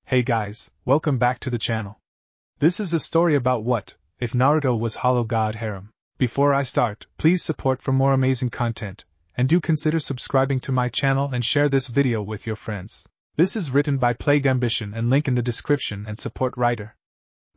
Hey guys, welcome back to the channel. This is a story about what if Naruto was Hollow God Harem. Before I start, please support for more amazing content, and do consider subscribing to my channel and share this video with your friends. This is written by PlaguedAmbition and link in the description and support writer.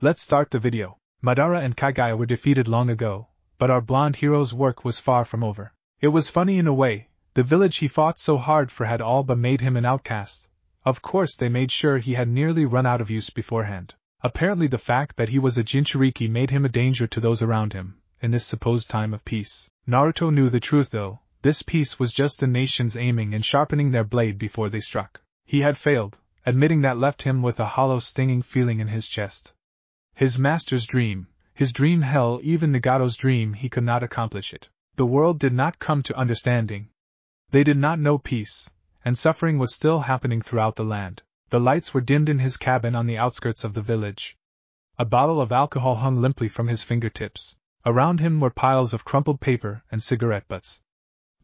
Let's start the video. Madara and Kaguya were defeated long ago, but our blonde hero's work was far from over. It was funny in a way, the village he fought so hard for had all but made him an outcast. Of course they made sure he had nearly run out of use beforehand. Apparently the fact that he was a Jinchuriki made him a danger to those around him, in this supposed time of peace. Naruto knew the truth though, this peace was just the nations aiming and sharpening their blade before they struck. He had failed, admitting that left him with a hollow stinging feeling in his chest. His master's dream, his dream hell, even Nagato's dream, he could not accomplish it. The world did not come to understanding. They did not know peace. And suffering was still happening throughout the land. The lights were dimmed in his cabin on the outskirts of the village. A bottle of alcohol hung limply from his fingertips. Around him were piles of crumpled paper and cigarette butts.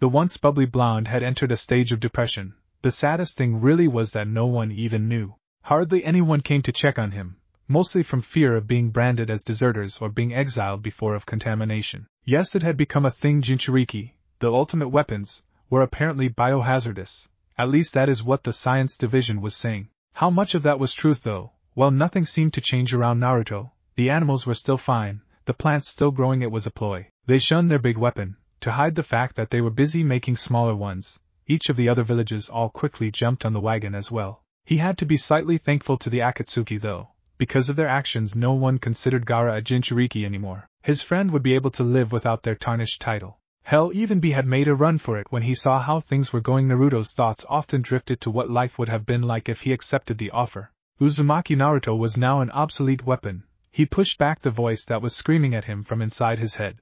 The once bubbly blonde had entered a stage of depression. The saddest thing really was that no one even knew. Hardly anyone came to check on him, mostly from fear of being branded as deserters or being exiled before of contamination. Yes, it had become a thing. Jinchuriki, the ultimate weapons, were apparently biohazardous. At least that is what the science division was saying. How much of that was truth though? Well, nothing seemed to change around Naruto. The animals were still fine, the plants still growing. It was a ploy. They shunned their big weapon, to hide the fact that they were busy making smaller ones. Each of the other villages all quickly jumped on the wagon as well. He had to be slightly thankful to the Akatsuki though. Because of their actions no one considered Gaara a Jinchuriki anymore. His friend would be able to live without their tarnished title. Hell, even B had made a run for it when he saw how things were going. Naruto's thoughts often drifted to what life would have been like if he accepted the offer. Uzumaki Naruto was now an obsolete weapon. He pushed back the voice that was screaming at him from inside his head.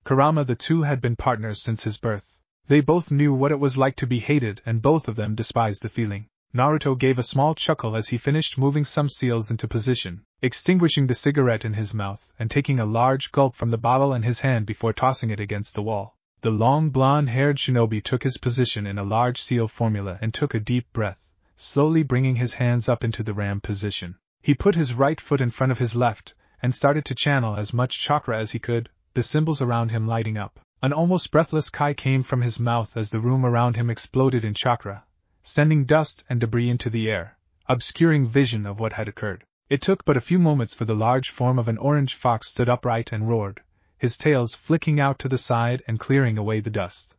Kurama, the two had been partners since his birth. They both knew what it was like to be hated and both of them despised the feeling. Naruto gave a small chuckle as he finished moving some seals into position, extinguishing the cigarette in his mouth and taking a large gulp from the bottle in his hand before tossing it against the wall. The long blonde-haired shinobi took his position in a large seal formula and took a deep breath, slowly bringing his hands up into the ram position. He put his right foot in front of his left, and started to channel as much chakra as he could, the symbols around him lighting up. An almost breathless kai came from his mouth as the room around him exploded in chakra, sending dust and debris into the air, obscuring vision of what had occurred. It took but a few moments for the large form of an orange fox stood upright and roared, his tails flicking out to the side and clearing away the dust.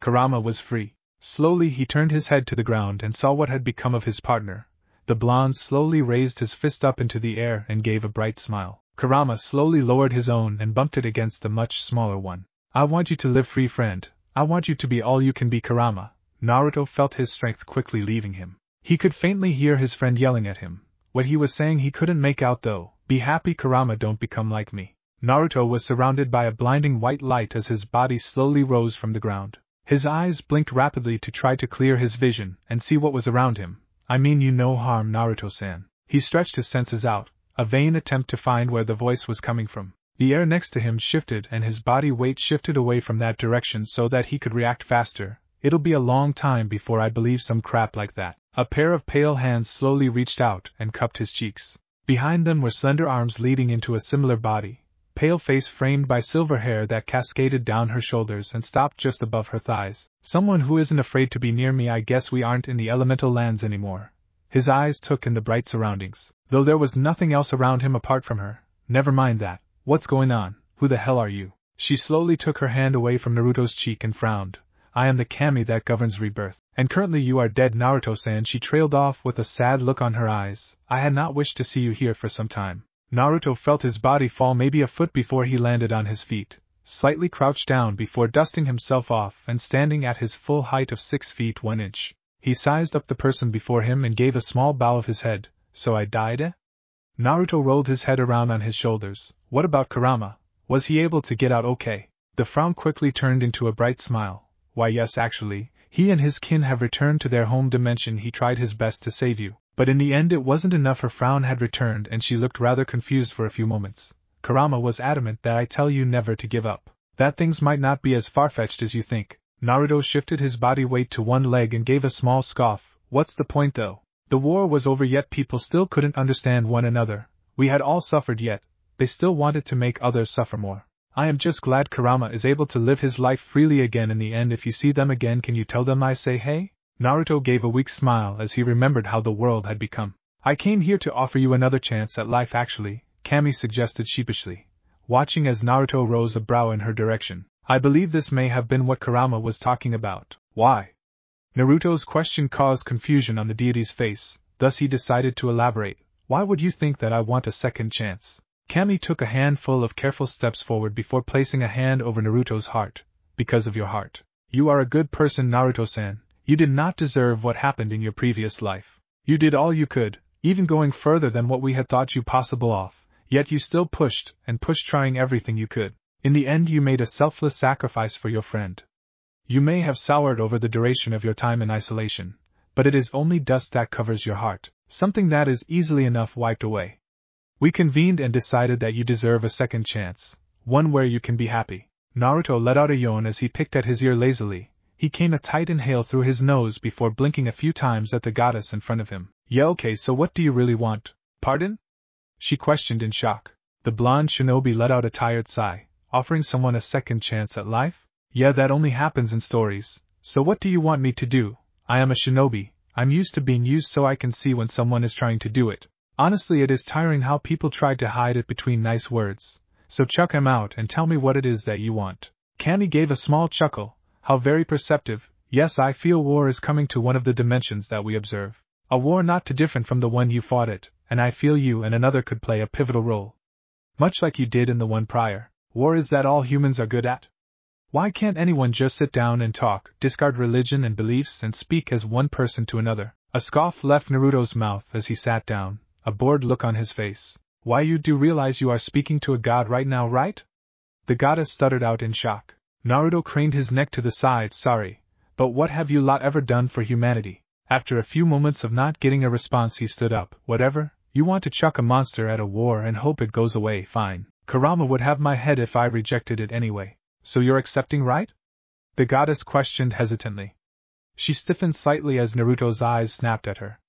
Kurama was free. Slowly he turned his head to the ground and saw what had become of his partner. The blonde slowly raised his fist up into the air and gave a bright smile. Kurama slowly lowered his own and bumped it against a much smaller one. I want you to live free, friend. I want you to be all you can be, Kurama. Naruto felt his strength quickly leaving him. He could faintly hear his friend yelling at him. What he was saying he couldn't make out though. Be happy, Kurama, don't become like me. Naruto was surrounded by a blinding white light as his body slowly rose from the ground. His eyes blinked rapidly to try to clear his vision and see what was around him. I mean you no harm, Naruto-san. He stretched his senses out, a vain attempt to find where the voice was coming from. The air next to him shifted and his body weight shifted away from that direction so that he could react faster. It'll be a long time before I believe some crap like that. A pair of pale hands slowly reached out and cupped his cheeks. Behind them were slender arms leading into a similar body. Pale face framed by silver hair that cascaded down her shoulders and stopped just above her thighs. Someone who isn't afraid to be near me. I guess we aren't in the elemental lands anymore. His eyes took in the bright surroundings, though there was nothing else around him apart from her. Never mind that. What's going on? Who the hell are you? She slowly took her hand away from Naruto's cheek and frowned. I am the kami that governs rebirth, and currently you are dead, Naruto-san. She trailed off with a sad look on her eyes. I had not wished to see you here for some time. Naruto felt his body fall maybe a foot before he landed on his feet, slightly crouched down before dusting himself off and standing at his full height of 6 feet 1 inch. He sized up the person before him and gave a small bow of his head. So I died, eh? Naruto rolled his head around on his shoulders. What about Kurama? Was he able to get out okay? The frown quickly turned into a bright smile. Why yes, actually, he and his kin have returned to their home dimension. He tried his best to save you. But in the end it wasn't enough. Her frown had returned and she looked rather confused for a few moments. Kurama was adamant that I tell you never to give up. That things might not be as far-fetched as you think. Naruto shifted his body weight to one leg and gave a small scoff. What's the point though? The war was over yet people still couldn't understand one another. We had all suffered yet they still wanted to make others suffer more. I am just glad Kurama is able to live his life freely again in the end. If you see them again, can you tell them I say hey? Naruto gave a weak smile as he remembered how the world had become. I came here to offer you another chance at life actually, Kami suggested sheepishly, watching as Naruto rose a brow in her direction. I believe this may have been what Kurama was talking about. Why? Naruto's question caused confusion on the deity's face, thus he decided to elaborate. Why would you think that I want a second chance? Kami took a handful of careful steps forward before placing a hand over Naruto's heart. Because of your heart. You are a good person, Naruto-san. You did not deserve what happened in your previous life. You did all you could, even going further than what we had thought you possible of, yet you still pushed, trying everything you could. In the end you made a selfless sacrifice for your friend. You may have soured over the duration of your time in isolation, but it is only dust that covers your heart, something that is easily enough wiped away. We convened and decided that you deserve a second chance, one where you can be happy. Naruto let out a yawn as he picked at his ear lazily. He came a tight inhale through his nose before blinking a few times at the goddess in front of him. Yeah, okay, so what do you really want? Pardon? She questioned in shock. The blonde shinobi let out a tired sigh, offering someone a second chance at life? Yeah, that only happens in stories. So what do you want me to do? I am a shinobi. I'm used to being used so I can see when someone is trying to do it. Honestly, it is tiring how people try to hide it between nice words. So chuck him out and tell me what it is that you want. Kami gave a small chuckle. How very perceptive. Yes, I feel war is coming to one of the dimensions that we observe. A war not too different from the one you fought it, and I feel you and another could play a pivotal role. Much like you did in the one prior. War is that all humans are good at? Why can't anyone just sit down and talk, discard religion and beliefs and speak as one person to another? A scoff left Naruto's mouth as he sat down, a bored look on his face. Why, you do realize you are speaking to a god right now, right? The goddess stuttered out in shock. Naruto craned his neck to the side. Sorry, but what have you lot ever done for humanity? After a few moments of not getting a response he stood up. Whatever, you want to chuck a monster at a war and hope it goes away, fine. Kurama would have my head if I rejected it anyway. So you're accepting, right? The goddess questioned hesitantly. She stiffened slightly as Naruto's eyes snapped at her.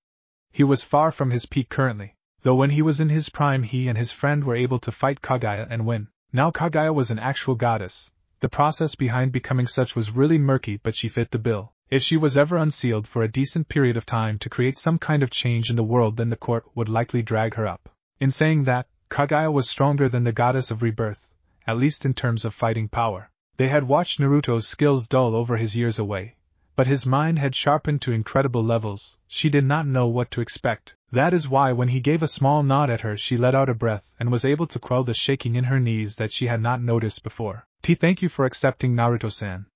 He was far from his peak currently, though when he was in his prime he and his friend were able to fight Kaguya and win. Now Kaguya was an actual goddess. The process behind becoming such was really murky, but she fit the bill. If she was ever unsealed for a decent period of time to create some kind of change in the world, then the court would likely drag her up. In saying that, Kaguya was stronger than the goddess of rebirth, at least in terms of fighting power. They had watched Naruto's skills dull over his years away, but his mind had sharpened to incredible levels. She did not know what to expect. That is why when he gave a small nod at her she let out a breath and was able to quell the shaking in her knees that she had not noticed before. Thank you for accepting, Naruto-san.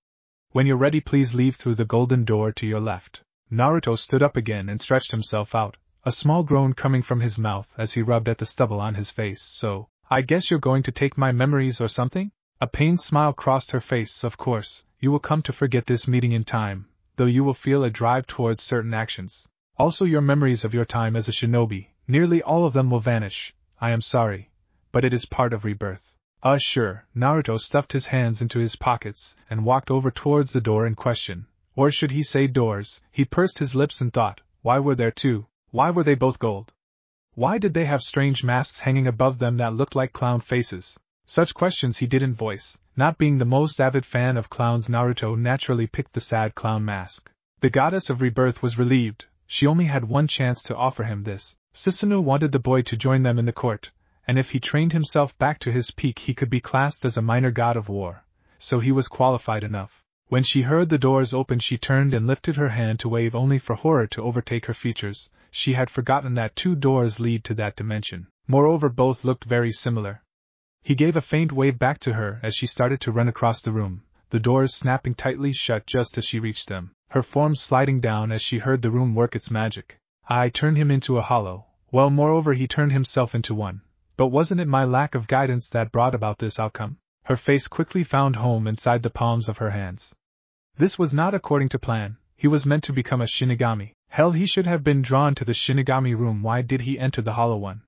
When you're ready, please leave through the golden door to your left. Naruto stood up again and stretched himself out, a small groan coming from his mouth as he rubbed at the stubble on his face. So, I guess you're going to take my memories or something? A pained smile crossed her face. Of course, you will come to forget this meeting in time, though you will feel a drive towards certain actions. Also your memories of your time as a shinobi, nearly all of them will vanish. I am sorry, but it is part of rebirth. Sure. Naruto stuffed his hands into his pockets and walked over towards the door in question. Or should he say doors? He pursed his lips and thought, why were there two? Why were they both gold? Why did they have strange masks hanging above them that looked like clown faces? Such questions he didn't voice. Not being the most avid fan of clowns, Naruto naturally picked the sad clown mask. The goddess of rebirth was relieved. She only had one chance to offer him this. Susanoo wanted the boy to join them in the court, and if he trained himself back to his peak he could be classed as a minor god of war, so he was qualified enough. When she heard the doors open she turned and lifted her hand to wave, only for horror to overtake her features. She had forgotten that two doors lead to that dimension. Moreover, both looked very similar. He gave a faint wave back to her as she started to run across the room, the doors snapping tightly shut just as she reached them, her form sliding down as she heard the room work its magic. I turned him into a hollow. Well, moreover he turned himself into one. But wasn't it my lack of guidance that brought about this outcome? Her face quickly found home inside the palms of her hands. This was not according to plan. He was meant to become a Shinigami. Hell, he should have been drawn to the Shinigami room. Why did he enter the hollow one?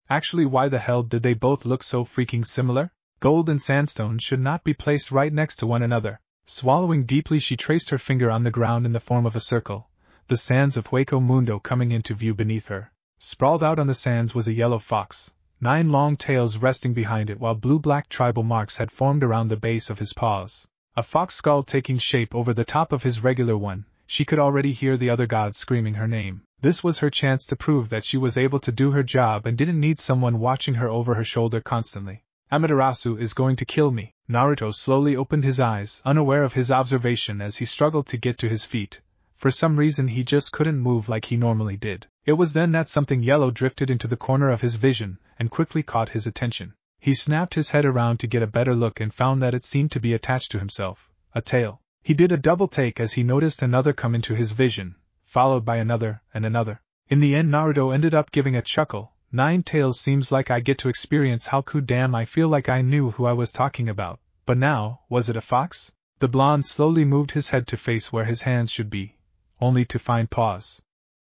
Actually, why the hell did they both look so freaking similar? Gold and sandstone should not be placed right next to one another. Swallowing deeply, she traced her finger on the ground in the form of a circle, the sands of Hueco Mundo coming into view beneath her. Sprawled out on the sands was a yellow fox, 9 long tails resting behind it while blue-black tribal marks had formed around the base of his paws. A fox skull taking shape over the top of his regular one. She could already hear the other gods screaming her name. This was her chance to prove that she was able to do her job and didn't need someone watching her over her shoulder constantly. Amaterasu is going to kill me. Naruto slowly opened his eyes, unaware of his observation as he struggled to get to his feet. For some reason he just couldn't move like he normally did. It was then that something yellow drifted into the corner of his vision and quickly caught his attention. He snapped his head around to get a better look and found that it seemed to be attached to himself, a tail. He did a double take as he noticed another come into his vision, followed by another and another. In the end Naruto ended up giving a chuckle. 9 tails seems like I get to experience how cool damn I feel like I knew who I was talking about. But now, was it a fox? The blonde slowly moved his head to face where his hands should be, only to find paws.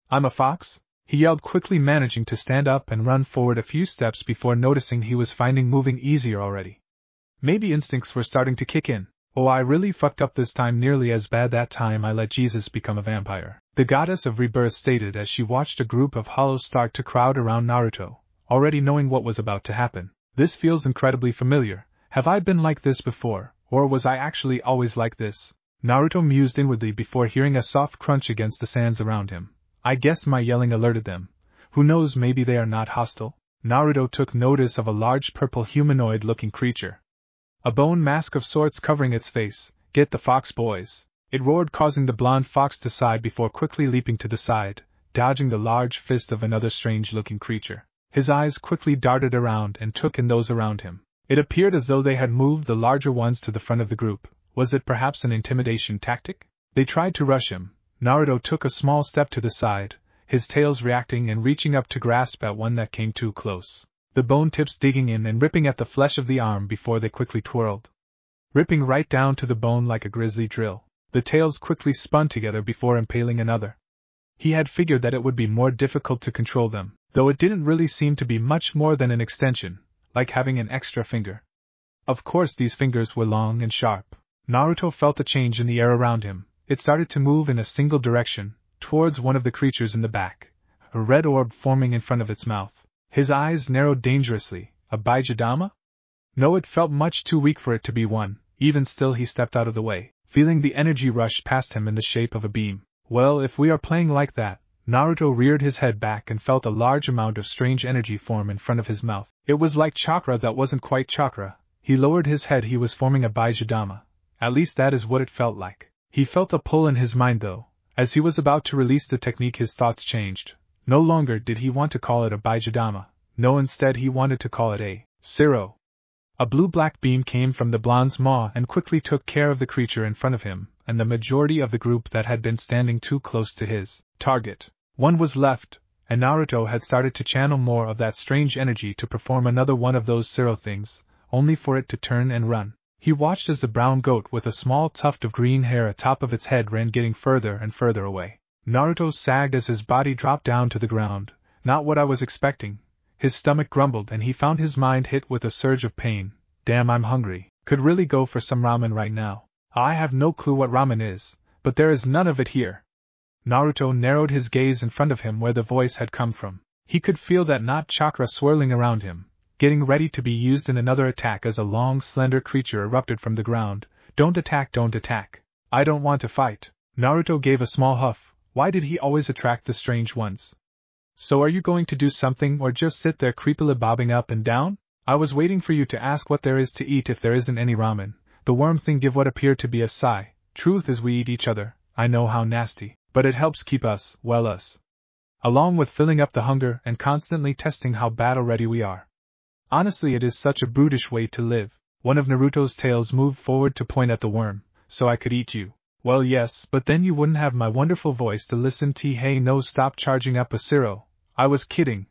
I'm a fox? He yelled quickly, managing to stand up and run forward a few steps before noticing he was finding moving easier already. Maybe instincts were starting to kick in. Oh, I really fucked up this time, nearly as bad that time I let Jesus become a vampire, the goddess of rebirth stated as she watched a group of hollows start to crowd around Naruto, already knowing what was about to happen. This feels incredibly familiar. Have I been like this before, or was I actually always like this? Naruto mused inwardly before hearing a soft crunch against the sands around him. I guess my yelling alerted them. Who knows, maybe they are not hostile? Naruto took notice of a large purple humanoid-looking creature. A bone mask of sorts covering its face. Get the fox, boys! It roared, causing the blonde fox to sigh before quickly leaping to the side, dodging the large fist of another strange-looking creature. His eyes quickly darted around and took in those around him. It appeared as though they had moved the larger ones to the front of the group. Was it perhaps an intimidation tactic? They tried to rush him. Naruto took a small step to the side, his tails reacting and reaching up to grasp at one that came too close. The bone tips digging in and ripping at the flesh of the arm before they quickly twirled, ripping right down to the bone like a grisly drill. The tails quickly spun together before impaling another. He had figured that it would be more difficult to control them, though it didn't really seem to be much more than an extension, like having an extra finger. Of course these fingers were long and sharp. Naruto felt a change in the air around him. It started to move in a single direction, towards one of the creatures in the back, a red orb forming in front of its mouth. His eyes narrowed dangerously. A Baijidama? No, it felt much too weak for it to be one. Even still he stepped out of the way, feeling the energy rush past him in the shape of a beam. Well, if we are playing like that. Naruto reared his head back and felt a large amount of strange energy form in front of his mouth. It was like chakra that wasn't quite chakra. He lowered his head. He was forming a Baijidama. At least that is what it felt like. He felt a pull in his mind though. As he was about to release the technique, his thoughts changed. No longer did he want to call it a Baijidama. No, instead he wanted to call it a Siro. A blue-black beam came from the blonde's maw and quickly took care of the creature in front of him, and the majority of the group that had been standing too close to his target. One was left, and Naruto had started to channel more of that strange energy to perform another one of those Siro things, only for it to turn and run. He watched as the brown goat with a small tuft of green hair atop of its head ran, getting further and further away. Naruto sagged as his body dropped down to the ground. Not what I was expecting. His stomach grumbled and he found his mind hit with a surge of pain. Damn, I'm hungry. Could really go for some ramen right now. I have no clue what ramen is, but there is none of it here. Naruto narrowed his gaze in front of him where the voice had come from. He could feel that not chakra swirling around him, getting ready to be used in another attack as a long, slender creature erupted from the ground. Don't attack, don't attack. I don't want to fight. Naruto gave a small huff. Why did he always attract the strange ones? So are you going to do something or just sit there creepily bobbing up and down? I was waiting for you to ask what there is to eat if there isn't any ramen. The worm thing gave what appeared to be a sigh. Truth is we eat each other. I know how nasty, but it helps keep us, well us. Along with filling up the hunger and constantly testing how battle-ready we are. Honestly, it is such a brutish way to live. One of Naruto's tails moved forward to point at the worm. So I could eat you. Well, yes, but then you wouldn't have my wonderful voice to listen to. Hey, no, stop charging up a Siro. I was kidding.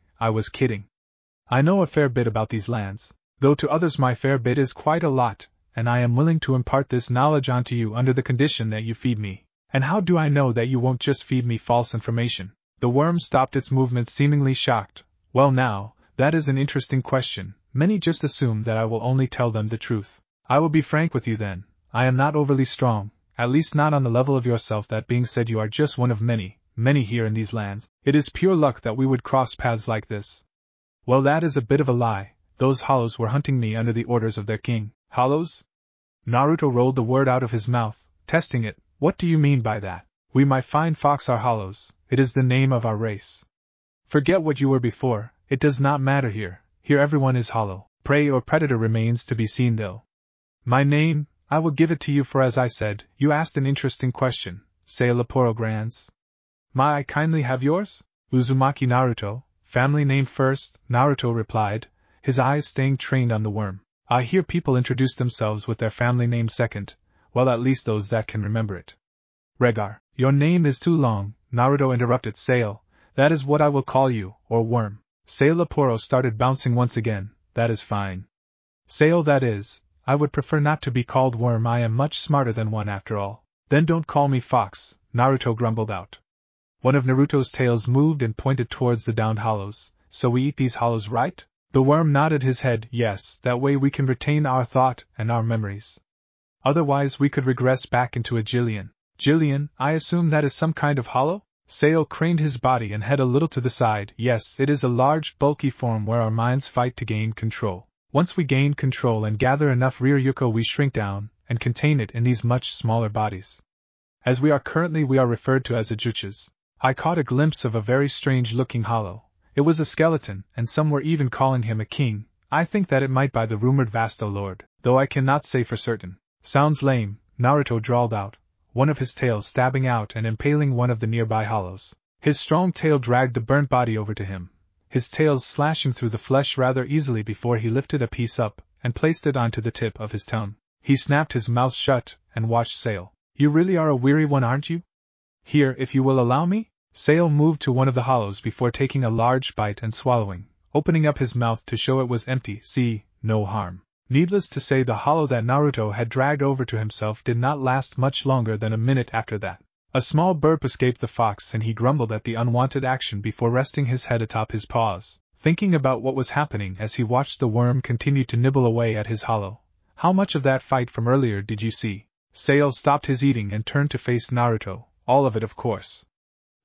I know a fair bit about these lands, though to others my fair bit is quite a lot, and I am willing to impart this knowledge onto you under the condition that you feed me. And how do I know that you won't just feed me false information? The worm stopped its movements, seemingly shocked. Well now, that is an interesting question. Many just assume that I will only tell them the truth. I will be frank with you then. I am not overly strong, at least not on the level of yourself. That being said, you are just one of many, many here in these lands. It is pure luck that we would cross paths like this. Well, that is a bit of a lie. Those hollows were hunting me under the orders of their king. Hollows? Naruto rolled the word out of his mouth, testing it. What do you mean by that? We, my fine fox, are hollows. It is the name of our race. Forget what you were before. It does not matter here. Here everyone is hollow. Prey or predator remains to be seen though. My name? I will give it to you, for as I said, you asked an interesting question. Say Laporo Grands. May I kindly have yours? Uzumaki Naruto, family name first, Naruto replied, his eyes staying trained on the worm. I hear people introduce themselves with their family name second, well, at least those that can remember it. Regar, your name is too long, Naruto interrupted. Sail, that is what I will call you, or worm. Sail Laporo started bouncing once again. That is fine. Sail, that is. I would prefer not to be called worm. I am much smarter than one after all. Then don't call me fox, Naruto grumbled out. One of Naruto's tails moved and pointed towards the downed hollows. So we eat these hollows, right? The worm nodded his head. Yes, that way we can retain our thought and our memories. Otherwise we could regress back into a Jillian. Jillian, I assume that is some kind of hollow? Sail craned his body and head a little to the side. Yes, it is a large, bulky form where our minds fight to gain control. Once we gain control and gather enough Ryuryuko, we shrink down and contain it in these much smaller bodies. As we are currently, we are referred to as ajuchas. I caught a glimpse of a very strange-looking hollow. It was a skeleton, and some were even calling him a king. I think that it might be the rumored Vasto Lord, though I cannot say for certain. Sounds lame, Naruto drawled out, one of his tails stabbing out and impaling one of the nearby hollows. His strong tail dragged the burnt body over to him, his tails slashing through the flesh rather easily before he lifted a piece up and placed it onto the tip of his tongue. He snapped his mouth shut and watched Sail. You really are a weary one, aren't you? Here, if you will allow me? Sail moved to one of the hollows before taking a large bite and swallowing, opening up his mouth to show it was empty. See, no harm. Needless to say, the hollow that Naruto had dragged over to himself did not last much longer than a minute after that. A small burp escaped the fox and he grumbled at the unwanted action before resting his head atop his paws, thinking about what was happening as he watched the worm continue to nibble away at his hollow. How much of that fight from earlier did you see? Sail stopped his eating and turned to face Naruto. All of it, of course.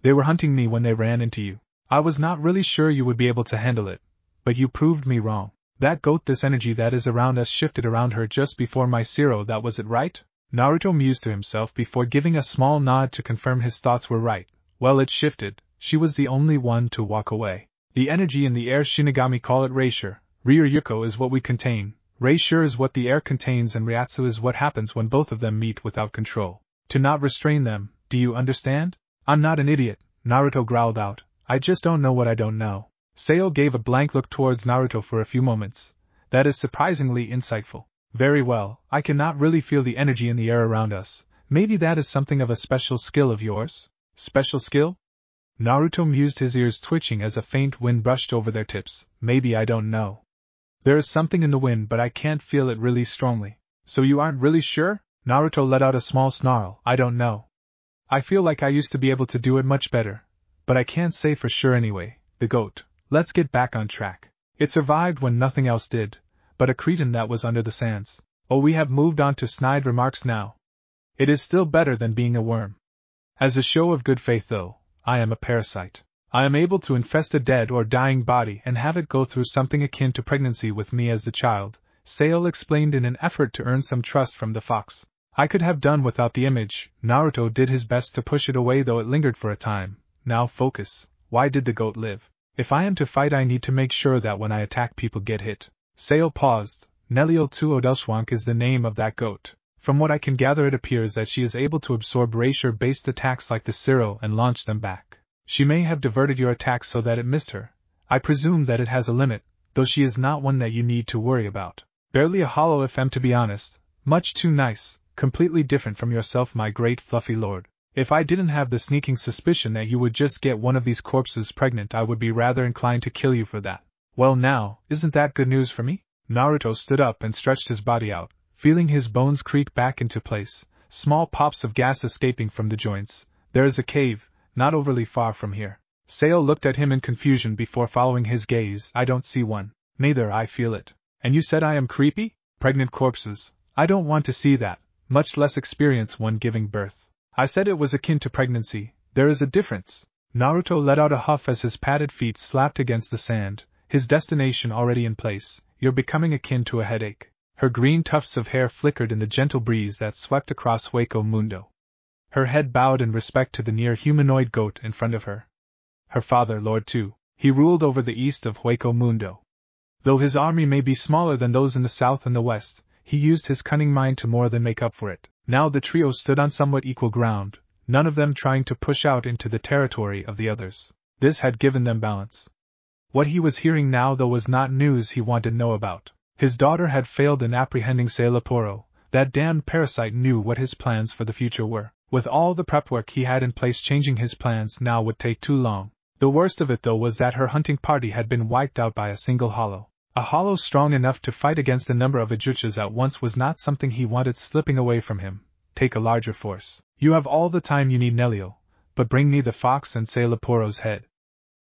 They were hunting me when they ran into you. I was not really sure you would be able to handle it, but you proved me wrong. That goat, this energy that is around us shifted around her just before my zero, that was it, right? Naruto mused to himself before giving a small nod to confirm his thoughts were right. Well, it shifted. She was the only one to walk away. The energy in the air, Shinigami call it Reisure. Ryuryuko is what we contain. Reisure is what the air contains, and Ryatsu is what happens when both of them meet without control. To not restrain them, do you understand? I'm not an idiot, Naruto growled out. I just don't know what I don't know. Sail gave a blank look towards Naruto for a few moments. That is surprisingly insightful. Very well, I cannot really feel the energy in the air around us. Maybe that is something of a special skill of yours? Special skill? Naruto mused, his ears twitching as a faint wind brushed over their tips. Maybe, I don't know. There is something in the wind, but I can't feel it really strongly. So you aren't really sure? Naruto let out a small snarl. I don't know. I feel like I used to be able to do it much better. But I can't say for sure anyway. The goat. Let's get back on track. It survived when nothing else did, but a cretin that was under the sands. Oh, we have moved on to snide remarks now. It is still better than being a worm. As a show of good faith though, I am a parasite. I am able to infest a dead or dying body and have it go through something akin to pregnancy with me as the child, Sail explained in an effort to earn some trust from the fox. I could have done without the image. Naruto did his best to push it away, though it lingered for a time. Now focus. Why did the goat live? If I am to fight, I need to make sure that when I attack people get hit. Sail paused. Nelio Tuodelswank is the name of that goat. From what I can gather, it appears that she is able to absorb Reisure-based attacks like the Zero and launch them back. She may have diverted your attack so that it missed her. I presume that it has a limit, though she is not one that you need to worry about. Barely a hollow if I'm to be honest. Much too nice. Completely different from yourself, my great fluffy lord. If I didn't have the sneaking suspicion that you would just get one of these corpses pregnant, I would be rather inclined to kill you for that. Well now, isn't that good news for me? Naruto stood up and stretched his body out, feeling his bones creak back into place, small pops of gas escaping from the joints. There is a cave, not overly far from here. Sail looked at him in confusion before following his gaze. I don't see one. Neither I feel it. And you said I am creepy? Pregnant corpses. I don't want to see that. Much less experience one giving birth. I said it was akin to pregnancy, There is a difference. Naruto let out a huff as his padded feet slapped against the sand, his destination already in place. You're becoming akin to a headache. Her green tufts of hair flickered in the gentle breeze that swept across Hueco Mundo. Her head bowed in respect to the near-humanoid goat in front of her. Her father, Lord Tu, he ruled over the east of Hueco Mundo. Though his army may be smaller than those in the south and the west, he used his cunning mind to more than make up for it. Now the trio stood on somewhat equal ground, none of them trying to push out into the territory of the others. This had given them balance. What he was hearing now, though, was not news he wanted to know about. His daughter had failed in apprehending Sailaporo. That damned parasite knew what his plans for the future were. With all the prep work he had in place, changing his plans now would take too long. The worst of it, though, was that her hunting party had been wiped out by a single hollow. A hollow strong enough to fight against a number of Ajuchas at once was not something he wanted slipping away from him. Take a larger force. You have all the time you need, Nelio, but bring me the fox and Sailaporo's head.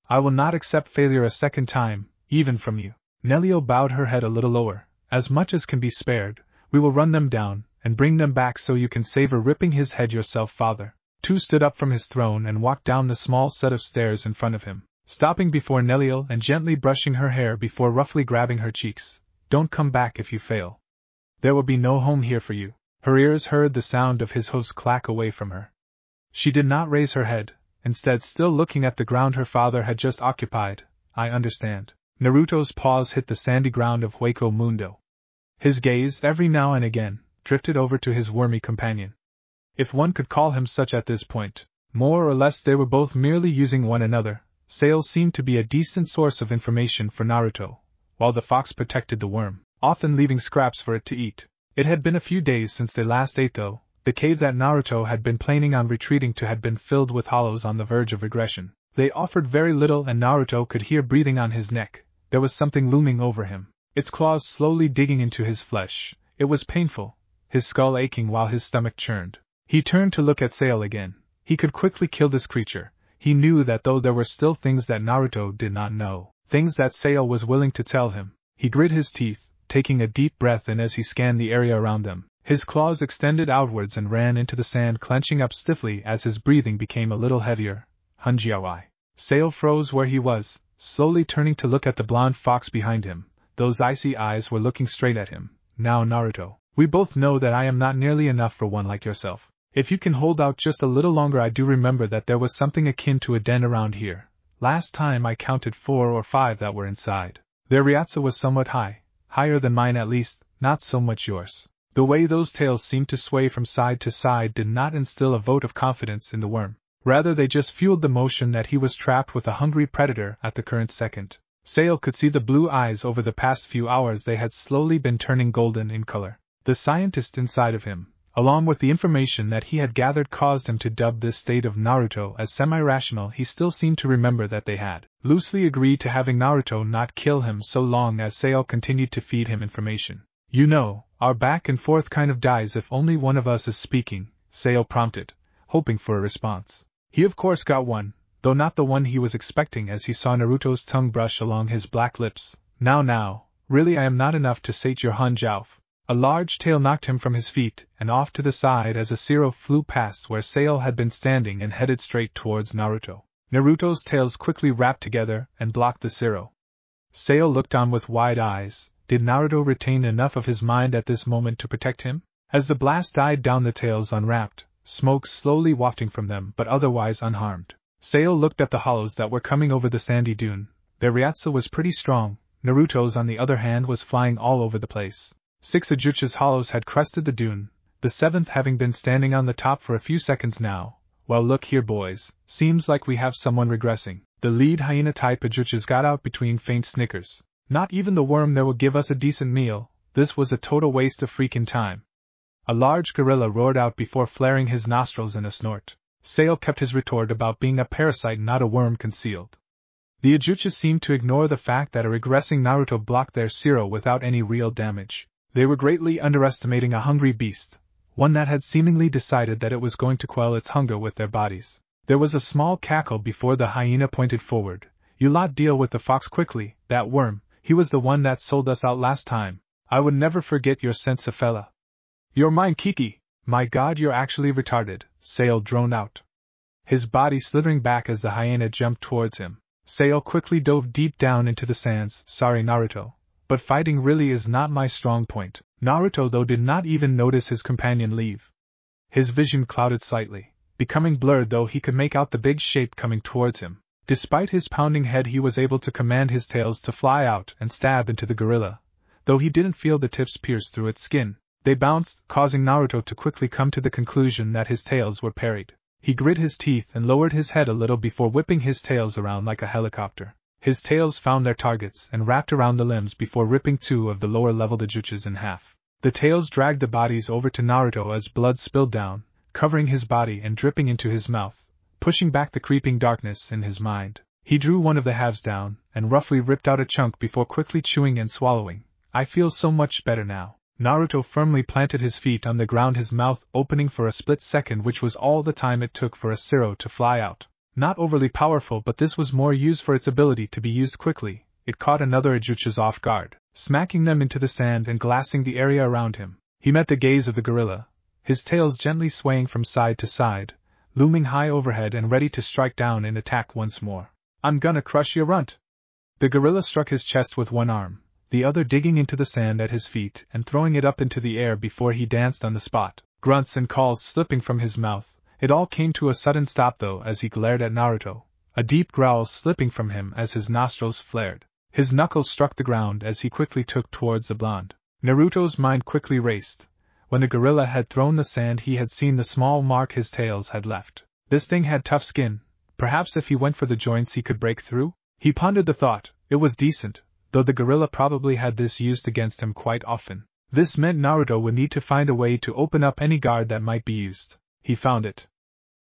I will not accept failure a second time, even from you. Nelio bowed her head a little lower. As much as can be spared, we will run them down, and bring them back so you can savor ripping his head yourself, father. Tu stood up from his throne and walked down the small set of stairs in front of him, stopping before Nelio and gently brushing her hair before roughly grabbing her cheeks. Don't come back if you fail. There will be no home here for you. Her ears heard the sound of his hoofs clack away from her. She did not raise her head, instead still looking at the ground her father had just occupied. I understand. Naruto's paws hit the sandy ground of Hueco Mundo. His gaze, every now and again, drifted over to his wormy companion. If one could call him such at this point, more or less they were both merely using one another. Sail seemed to be a decent source of information for Naruto, while the fox protected the worm, often leaving scraps for it to eat. It had been a few days since they last ate, though. The cave that Naruto had been planning on retreating to had been filled with hollows on the verge of regression. They offered very little, and Naruto could hear breathing on his neck. There was something looming over him, its claws slowly digging into his flesh. It was painful, his skull aching while his stomach churned. He turned to look at Sail again. He could quickly kill this creature. He knew that, though there were still things that Naruto did not know, things that Sail was willing to tell him. He grit his teeth, taking a deep breath in as he scanned the area around them. His claws extended outwards and ran into the sand, clenching up stiffly as his breathing became a little heavier. Hunjiawai. Sail froze where he was, slowly turning to look at the blonde fox behind him. Those icy eyes were looking straight at him. Now, Naruto, we both know that I am not nearly enough for one like yourself. If you can hold out just a little longer, I do remember that there was something akin to a den around here. Last time I counted 4 or 5 that were inside. Their Ryatsu was somewhat high, higher than mine at least, not so much yours. The way those tails seemed to sway from side to side did not instill a vote of confidence in the worm. Rather, they just fueled the notion that he was trapped with a hungry predator at the current second. Sail could see the blue eyes. Over the past few hours they had slowly been turning golden in color. The scientist inside of him, along with the information that he had gathered, caused him to dub this state of Naruto as semi-rational. He still seemed to remember that they had loosely agreed to having Naruto not kill him so long as Sail continued to feed him information. You know, our back and forth kind of dies if only one of us is speaking, Sail prompted, hoping for a response. He of course got one, though not the one he was expecting, as he saw Naruto's tongue brush along his black lips. Now, really I am not enough to sate your Hanjauf. A large tail knocked him from his feet and off to the side as a Zero flew past where Sail had been standing and headed straight towards Naruto. Naruto's tails quickly wrapped together and blocked the Zero. Sail looked on with wide eyes. Did Naruto retain enough of his mind at this moment to protect him? As the blast died down, the tails unwrapped, smoke slowly wafting from them, but otherwise unharmed. Sail looked at the hollows that were coming over the sandy dune. Their Ryatsu was pretty strong. Naruto's, on the other hand, was flying all over the place. 6 Ajucha's hollows had crested the dune, the 7th having been standing on the top for a few seconds now. Well, look here, boys, seems like we have someone regressing. The lead hyena-type Ajuchas got out between faint snickers. Not even the worm there will give us a decent meal. This was a total waste of freaking time. A large gorilla roared out before flaring his nostrils in a snort. Sail kept his retort about being a parasite, not a worm, concealed. The Ajuchas seemed to ignore the fact that a regressing Naruto blocked their Zero without any real damage. They were greatly underestimating a hungry beast, one that had seemingly decided that it was going to quell its hunger with their bodies. There was a small cackle before the hyena pointed forward. You lot deal with the fox quickly, that worm. He was the one that sold us out last time. I would never forget your sense of fella. You're mine, Kiki. My god, you're actually retarded, Sail droned out. his body slithering back as the hyena jumped towards him. Sail quickly dove deep down into the sands. Sorry, Naruto, but fighting really is not my strong point. Naruto, though, did not even notice his companion leave. His vision clouded slightly, becoming blurred, though he could make out the big shape coming towards him. Despite his pounding head, he was able to command his tails to fly out and stab into the gorilla, though he didn't feel the tips pierce through its skin. They bounced, causing Naruto to quickly come to the conclusion that his tails were parried. He grit his teeth and lowered his head a little before whipping his tails around like a helicopter. His tails found their targets and wrapped around the limbs before ripping two of the lower-level taijutsus in half. The tails dragged the bodies over to Naruto as blood spilled down, covering his body and dripping into his mouth, pushing back the creeping darkness in his mind. He drew one of the halves down and roughly ripped out a chunk before quickly chewing and swallowing. I feel so much better now. Naruto firmly planted his feet on the ground, his mouth opening for a split second, which was all the time it took for a Zero to fly out. Not overly powerful, but this was more used for its ability to be used quickly. It caught another taijutsus off guard, smacking them into the sand and glassing the area around him. He met the gaze of the gorilla, his tails gently swaying from side to side, looming high overhead and ready to strike down and attack once more. I'm gonna crush your runt. The gorilla struck his chest with one arm, the other digging into the sand at his feet and throwing it up into the air before he danced on the spot, grunts and calls slipping from his mouth. It all came to a sudden stop, though, as he glared at Naruto, a deep growl slipping from him as his nostrils flared. His knuckles struck the ground as he quickly took towards the blonde. Naruto's mind quickly raced. When the gorilla had thrown the sand, he had seen the small mark his tails had left. This thing had tough skin. Perhaps if he went for the joints he could break through? He pondered the thought. It was decent, though the gorilla probably had this used against him quite often. This meant Naruto would need to find a way to open up any guard that might be used. He found it.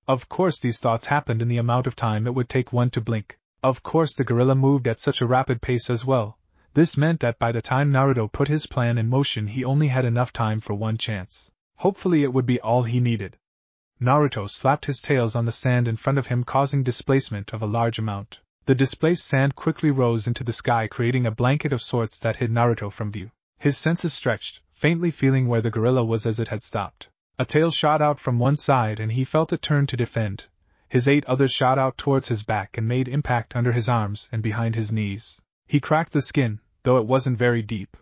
Of course, these thoughts happened in the amount of time it would take one to blink. Of course, the gorilla moved at such a rapid pace as well. This meant that by the time Naruto put his plan in motion, he only had enough time for one chance. Hopefully it would be all he needed. Naruto slapped his tails on the sand in front of him, causing displacement of a large amount. The displaced sand quickly rose into the sky, creating a blanket of sorts that hid Naruto from view. His senses stretched, faintly feeling where the gorilla was as it had stopped. A tail shot out from one side and he felt it turn to defend. His 8 others shot out towards his back and made impact under his arms and behind his knees. He cracked the skin, though it wasn't very deep.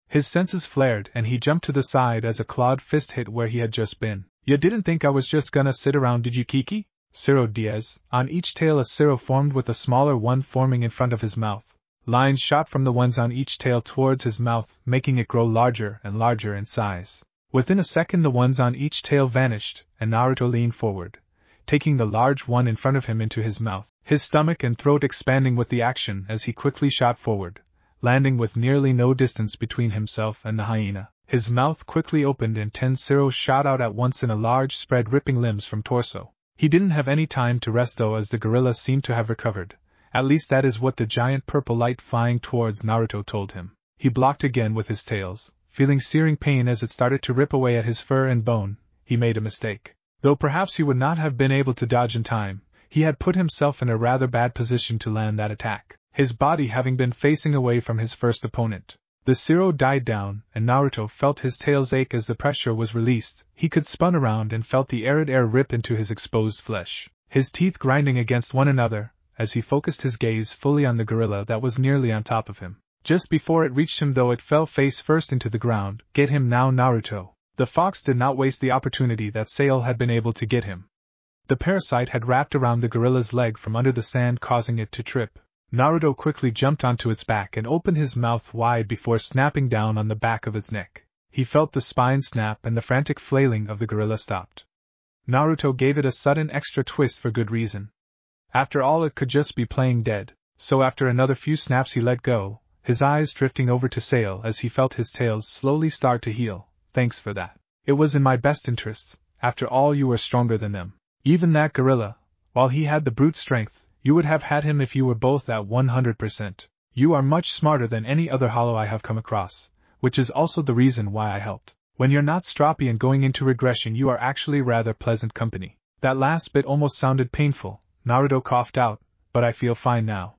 His senses flared and he jumped to the side as a clawed fist hit where he had just been. You didn't think I was just gonna sit around, did you, Kiki? Zero Diaz. On each tail a zero formed, with a smaller one forming in front of his mouth. Lines shot from the ones on each tail towards his mouth, making it grow larger and larger in size. Within a second the ones on each tail vanished, and Naruto leaned forward, taking the large one in front of him into his mouth, his stomach and throat expanding with the action as he quickly shot forward, landing with nearly no distance between himself and the hyena. His mouth quickly opened and 10 zeros shot out at once in a large spread, ripping limbs from torso. He didn't have any time to rest, though, as the gorilla seemed to have recovered. At least that is what the giant purple light flying towards Naruto told him. He blocked again with his tails, feeling searing pain as it started to rip away at his fur and bone. He made a mistake. Though perhaps he would not have been able to dodge in time, he had put himself in a rather bad position to land that attack, his body having been facing away from his first opponent. The zero died down, and Naruto felt his tails ache as the pressure was released. He could spun around and felt the arid air rip into his exposed flesh, his teeth grinding against one another, as he focused his gaze fully on the gorilla that was nearly on top of him. Just before it reached him, though, it fell face first into the ground. Get him now, Naruto. The fox did not waste the opportunity that Sail had been able to get him. The parasite had wrapped around the gorilla's leg from under the sand, causing it to trip. Naruto quickly jumped onto its back and opened his mouth wide before snapping down on the back of its neck. He felt the spine snap and the frantic flailing of the gorilla stopped. Naruto gave it a sudden extra twist for good reason. After all, it could just be playing dead, so after another few snaps he let go, his eyes drifting over to Sail as he felt his tails slowly start to heal. Thanks for that. It was in my best interests. After all, you were stronger than them. Even that gorilla, while he had the brute strength, you would have had him if you were both at 100%. You are much smarter than any other hollow I have come across, which is also the reason why I helped. When you're not stroppy and going into regression, you are actually rather pleasant company. That last bit almost sounded painful, Naruto coughed out, but I feel fine now.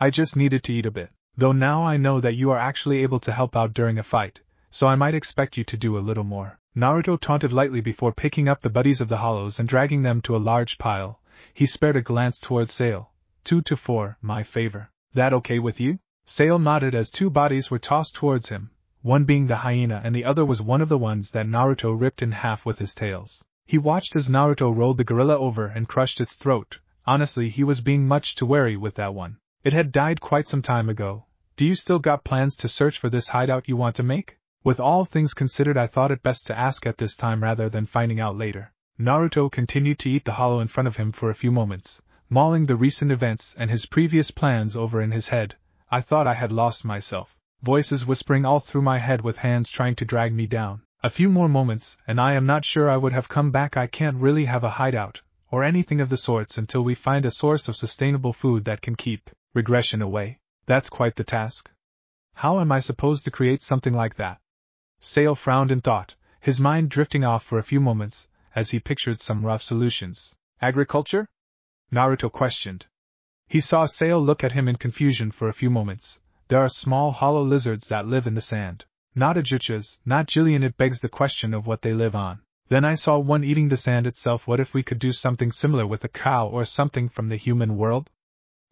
I just needed to eat a bit. Though now I know that you are actually able to help out during a fight, so I might expect you to do a little more. Naruto taunted lightly before picking up the buddies of the hollows and dragging them to a large pile, he spared a glance towards Sale. 2 to 4, my favor. That okay with you? Sale nodded as two bodies were tossed towards him, one being the hyena and the other was one of the ones that Naruto ripped in half with his tails. He watched as Naruto rolled the gorilla over and crushed its throat. Honestly, he was being much too wary with that one. It had died quite some time ago. Do you still got plans to search for this hideout you want to make? With all things considered, I thought it best to ask at this time rather than finding out later. Naruto continued to eat the hollow in front of him for a few moments, mulling the recent events and his previous plans over in his head. I thought I had lost myself. Voices whispering all through my head with hands trying to drag me down. A few more moments, and I am not sure I would have come back. I can't really have a hideout, or anything of the sorts until we find a source of sustainable food that can keep regression away. That's quite the task. How am I supposed to create something like that? Sale frowned in thought, his mind drifting off for a few moments, as he pictured some rough solutions. Agriculture? Naruto questioned. He saw Sale look at him in confusion for a few moments. There are small hollow lizards that live in the sand. Not ajuchas, not Jillian. It begs the question of what they live on. Then I saw one eating the sand itself. What if we could do something similar with a cow or something from the human world?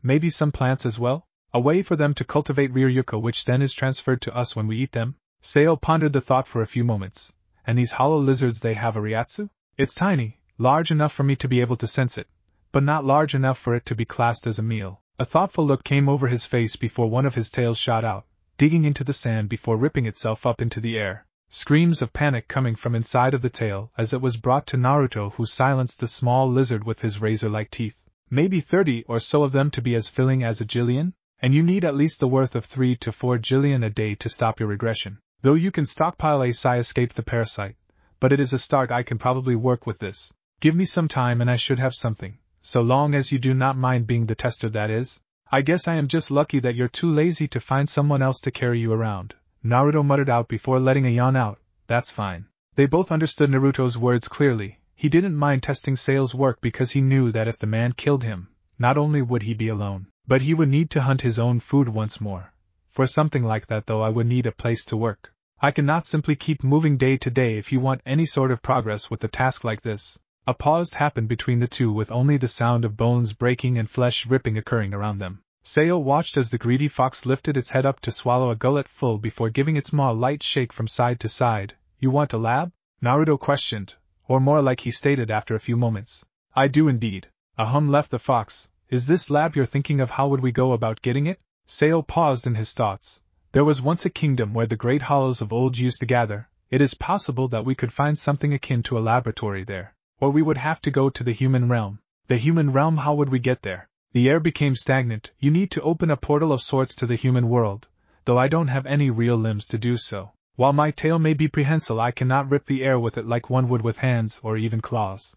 Maybe some plants as well? A way for them to cultivate Ryuko, which then is transferred to us when we eat them? Sale pondered the thought for a few moments. And these hollow lizards, they have a Ryatsu? It's tiny, large enough for me to be able to sense it, but not large enough for it to be classed as a meal. A thoughtful look came over his face before one of his tails shot out, digging into the sand before ripping itself up into the air. Screams of panic coming from inside of the tail as it was brought to Naruto, who silenced the small lizard with his razor-like teeth. Maybe 30 or so of them to be as filling as a Jillian? And you need at least the worth of 3 to 4 Jillian a day to stop your regression. Though you can stockpile a Sai escape the parasite. But it is a start. I can probably work with this. Give me some time and I should have something. So long as you do not mind being the tester, that is. I guess I am just lucky that you're too lazy to find someone else to carry you around. Naruto muttered out before letting a yawn out. That's fine. They both understood Naruto's words clearly. He didn't mind testing Sale's work because he knew that if the man killed him, not only would he be alone, but he would need to hunt his own food once more. For something like that, though, I would need a place to work. I cannot simply keep moving day to day if you want any sort of progress with a task like this. A pause happened between the two, with only the sound of bones breaking and flesh ripping occurring around them. Sale watched as the greedy fox lifted its head up to swallow a gullet full before giving its maw a light shake from side to side. You want a lab? Naruto questioned, or more like he stated after a few moments. I do indeed. A hum left the fox. Is this lab you're thinking of? How would we go about getting it? Sale paused in his thoughts. There was once a kingdom where the great hollows of old used to gather. It is possible that we could find something akin to a laboratory there. Or we would have to go to the human realm. The human realm? How would we get there? The air became stagnant. You need to open a portal of sorts to the human world, though I don't have any real limbs to do so. While my tail may be prehensile, I cannot rip the air with it like one would with hands or even claws.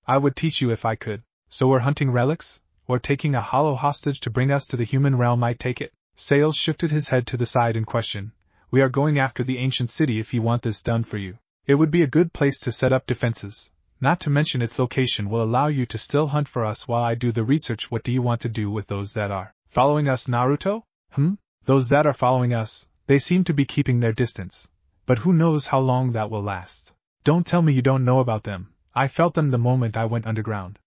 I would teach you if I could. So we're hunting relics? Or taking a hollow hostage to bring us to the human realm, I take it? Sale shifted his head to the side in question. We are going after the ancient city if you want this done for you. It would be a good place to set up defenses. Not to mention its location will allow you to still hunt for us while I do the research. What do you want to do with those that are following us, Naruto? Those that are following us, they seem to be keeping their distance. But who knows how long that will last. Don't tell me you don't know about them. I felt them the moment I went underground.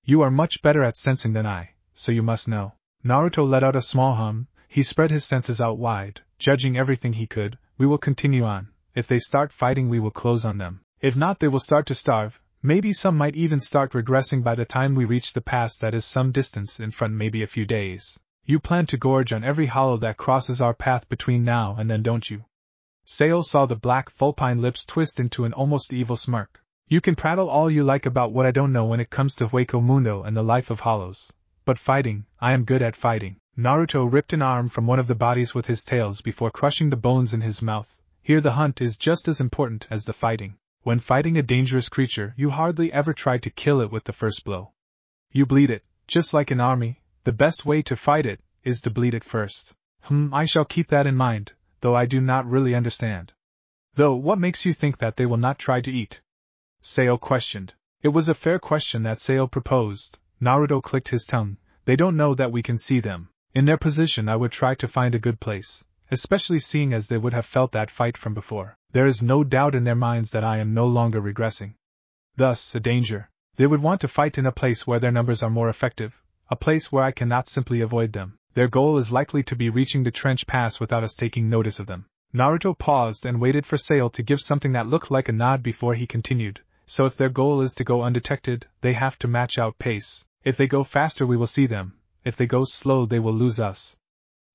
You are much better at sensing than I, so you must know. Naruto let out a small hum. He spread his senses out wide, judging everything he could. We will continue on. If they start fighting, we will close on them. If not, they will start to starve. Maybe some might even start regressing by the time we reach the pass that is some distance in front, maybe a few days. You plan to gorge on every hollow that crosses our path between now and then, don't you? Sale saw the black vulpine lips twist into an almost evil smirk. You can prattle all you like about what I don't know when it comes to Hueco Mundo and the life of hollows. But fighting, I am good at fighting. Naruto ripped an arm from one of the bodies with his tails before crushing the bones in his mouth. Here the hunt is just as important as the fighting. When fighting a dangerous creature, you hardly ever try to kill it with the first blow. You bleed it, just like an army. The best way to fight it is to bleed it first. I shall keep that in mind, though I do not really understand. Though, what makes you think that they will not try to eat? Sale questioned. It was a fair question that Sale proposed. Naruto clicked his tongue. They don't know that we can see them. In their position, I would try to find a good place, especially seeing as they would have felt that fight from before. There is no doubt in their minds that I am no longer regressing. Thus, a danger. They would want to fight in a place where their numbers are more effective, a place where I cannot simply avoid them. Their goal is likely to be reaching the trench pass without us taking notice of them. Naruto paused and waited for Sale to give something that looked like a nod before he continued. So if their goal is to go undetected, they have to match out pace. If they go faster we will see them, if they go slow they will lose us.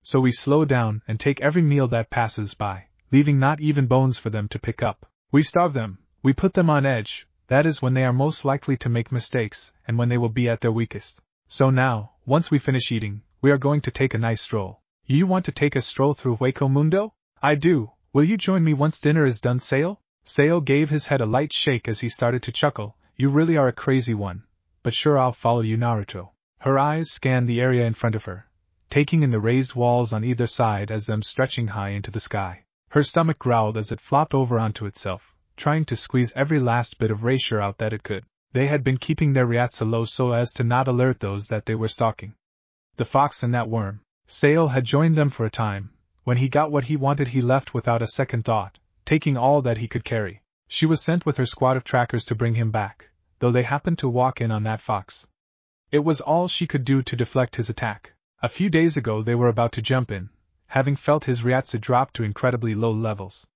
So we slow down and take every meal that passes by, leaving not even bones for them to pick up. We starve them, we put them on edge, that is when they are most likely to make mistakes, and when they will be at their weakest. So now, once we finish eating, we are going to take a nice stroll. You want to take a stroll through Hueco Mundo? I do. Will you join me once dinner is done, Sale? Sale gave his head a light shake as he started to chuckle. You really are a crazy one. But sure, I'll follow you, Naruto. Her eyes scanned the area in front of her, taking in the raised walls on either side as them stretching high into the sky. Her stomach growled as it flopped over onto itself, trying to squeeze every last bit of erasure out that it could. They had been keeping their Ryatsu low so as to not alert those that they were stalking. The fox and that worm. Sale had joined them for a time. When he got what he wanted he left without a second thought, taking all that he could carry. She was sent with her squad of trackers to bring him back, though they happened to walk in on that fox. It was all she could do to deflect his attack. A few days ago they were about to jump in, having felt his Ryatsu drop to incredibly low levels.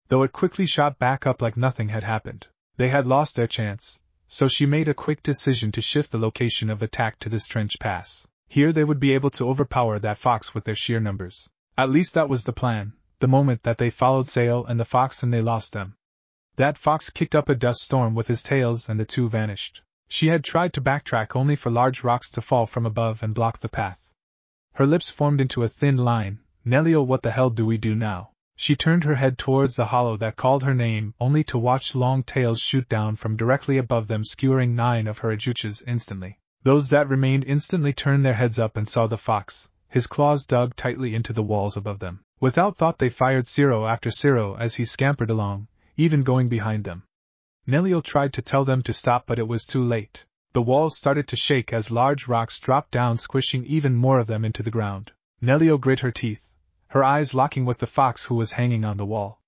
Though it quickly shot back up like nothing had happened, they had lost their chance, so she made a quick decision to shift the location of attack to this trench pass. Here they would be able to overpower that fox with their sheer numbers. At least that was the plan, the moment that they followed Sale and the fox and they lost them. That fox kicked up a dust storm with his tails and the two vanished. She had tried to backtrack only for large rocks to fall from above and block the path. Her lips formed into a thin line. Nelio, what the hell do we do now? She turned her head towards the hollow that called her name, only to watch long tails shoot down from directly above them, skewering 9 of her ajuchas instantly. Those that remained instantly turned their heads up and saw the fox, his claws dug tightly into the walls above them. Without thought they fired Zero after Zero as he scampered along, even going behind them. Nelio tried to tell them to stop, but it was too late. The walls started to shake as large rocks dropped down, squishing even more of them into the ground. Nelio grit her teeth, her eyes locking with the fox who was hanging on the wall.